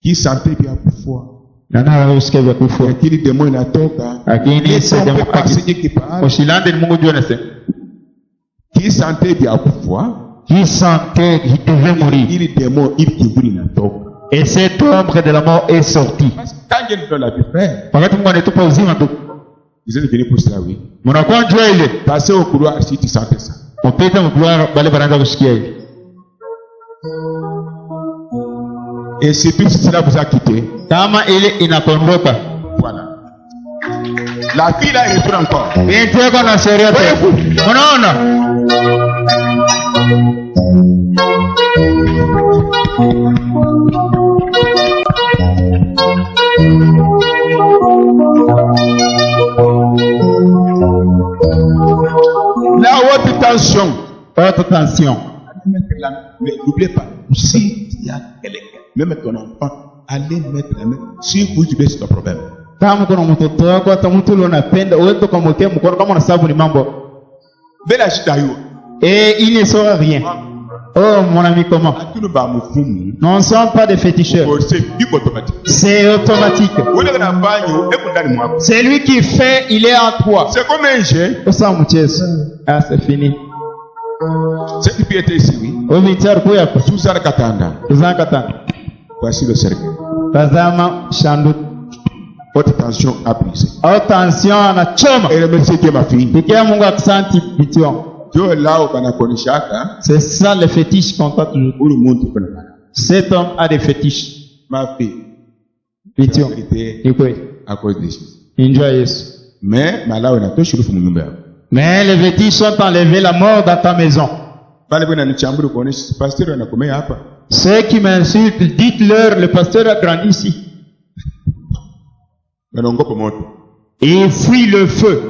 qui sentait bien kupwa.
Nani anaweza kusikia vya kufa?
Lakini demo inatoka.
Lakini
Laissez
c'est
on peut pas
démocratique.
enseigner qui parle.
Usilande ni Mungu jua anasema.
Qui sentait bien kupwa.
Qui sentait qu'il devait mourir.
Il démon, il kiburi inatoka.
Et cette ombre de la mort est sortie.
Parce que quand Dieu nous donne la vie, frère,
Wakati Mungu anatupa uzima tu.
vous êtes venus pour cela, oui.
Mnakuwa njua ile.
Passez au couloir si tu sentais ça.
Mpita mkuwa bale banaanza kusikia hivi.
Et surtout si cela vous a quitté,
Kama ile inakondoka.
voilà. La fille là, elle est encore.
Binti yako na sheria tu. Unaona?
La haute tension.
Haute tension.
Mais n'oubliez pas, si il y a quelqu'un, même ton enfant, allez mettre la main sur vous, tu baisses ton problème.
Kama kuna mtoto wako hata mtu ule unapenda uende kumwekea mkono kama unasabu ni mambo.
Bela shida hiyo.
Et il ne saura rien. Oh mon ami, comment?
Atulu ba mufumu.
Nous ne sommes pas des féticheurs.
C'est du automatique.
C'est automatique.
Ule kana banyo, epo ndani mwako.
C'est lui qui fait, il est en toi.
C'est comme un jet.
Usa mchezo. Ah, c'est fini.
Cette piété ici, oui.
Umitar kuya kwa.
Sous Sara Katanda.
Tuzakata.
Voici le cercle.
Tazama shandu.
Haute tension a brisé.
Haute tension anachoma.
Et remerciez Dieu, ma fille.
Pikia Mungu akusanti bitio.
Dieu là où on a connu chacun.
C'est ça le fétiche qu'on t'a toujours.
Pour le monde qu'on a.
Cet homme a des fétiches.
Ma fille.
Bitio.
La vérité,
Ni kweli.
à cause des choses.
Enjoy Yesu.
Mais, là, on a tout sur le fond de
Mais les fétiches sont enlevés la mort dans ta maison.
Pale bwana nichamburu kuonesha pastor anakomea hapa.
Ceux qui m'insultent, dites-leur, le pasteur a grandi ici.
Wanaongopa moto.
et fuit le feu.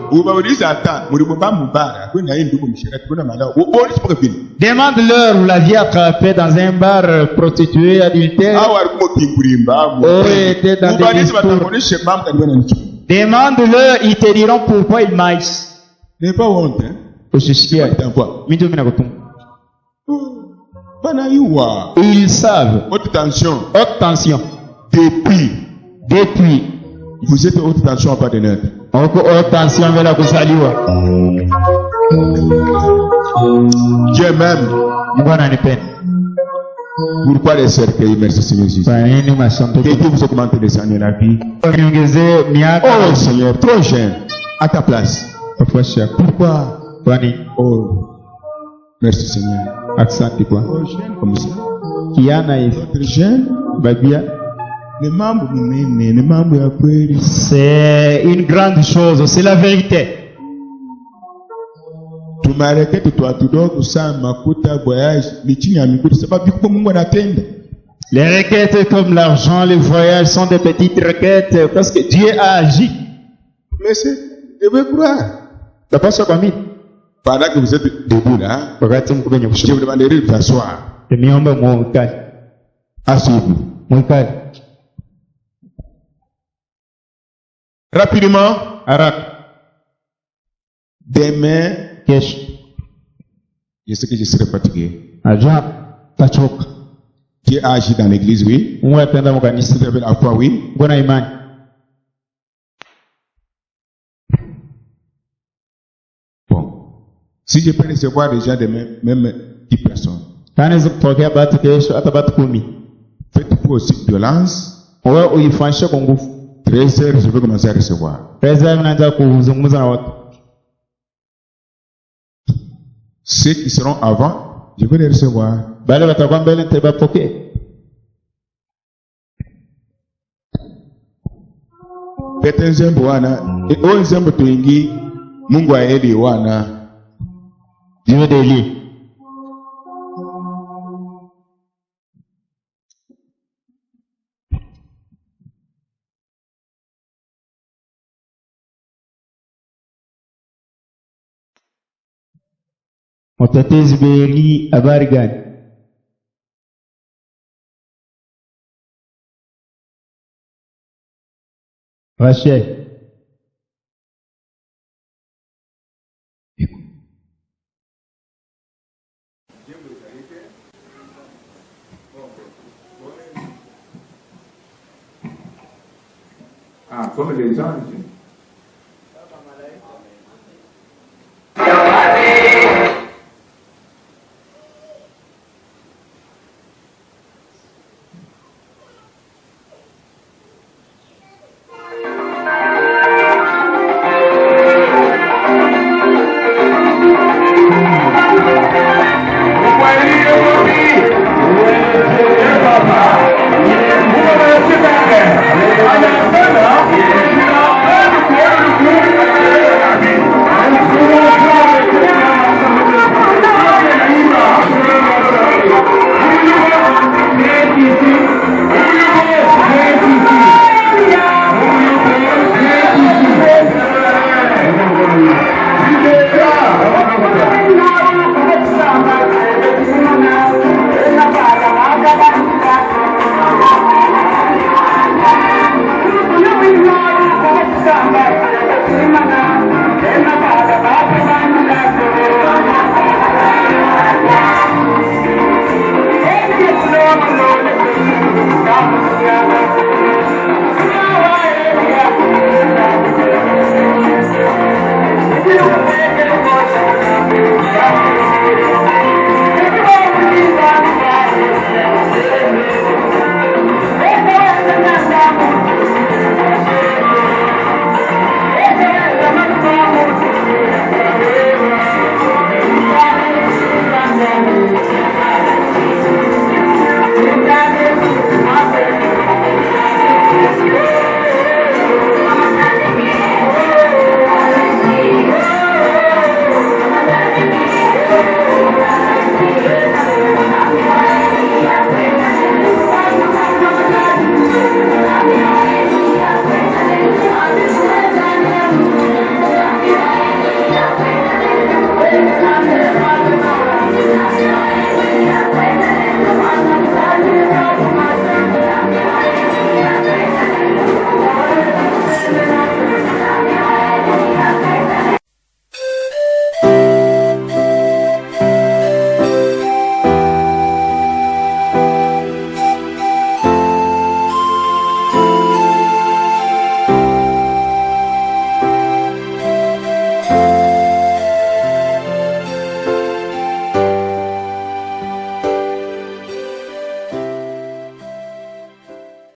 Demande-leur où la vie attrapée dans un bar prostituée adultère ou était dans des discours. Demande-leur, ils te diront pourquoi ils maïs.
N'est pas honte, hein?
Ils savent.
Haute tension.
Haute tension.
Depuis. Vous êtes haute tension à pas de net.
Haute tension vers la kusaliwa.
Dieu même. Pourquoi les cercueils? Merci Seigneur Jésus. Que vous augmentez les années la vie. Oh Seigneur, trop jeune. À ta place. Pourquoi? Oh. Merci Seigneur. Accent quoi? Oh, jeune comme ça. Votre jeune? Babia.
C'est une grande chose, c'est la vérité. Les requêtes comme l'argent, les voyages sont des petites requêtes parce que Dieu a agi.
Mais c'est, je veux croire.
T'as pas ça comme il?
Pendant que vous êtes debout là, je vous demanderai de vous asseoir. Asseyez-vous. Rapidement. Demain, je sais que je serai fatigué. Dieu a agi dans l'église, oui. Vous avez la foi, oui. Bon. Si je peux recevoir déjà demain, même 10 personnes. Faites-vous aussi violence. 13 heures, je vais commencer à recevoir. Ceux qui seront avant, je vais les recevoir. Pete nzembo wana, o nzembo tuingi, Mungu aeli wana.
Dieu d'Élie. Mtetezi Beli, habari gani? Rachel.
Ah, comme les anges.
Papa,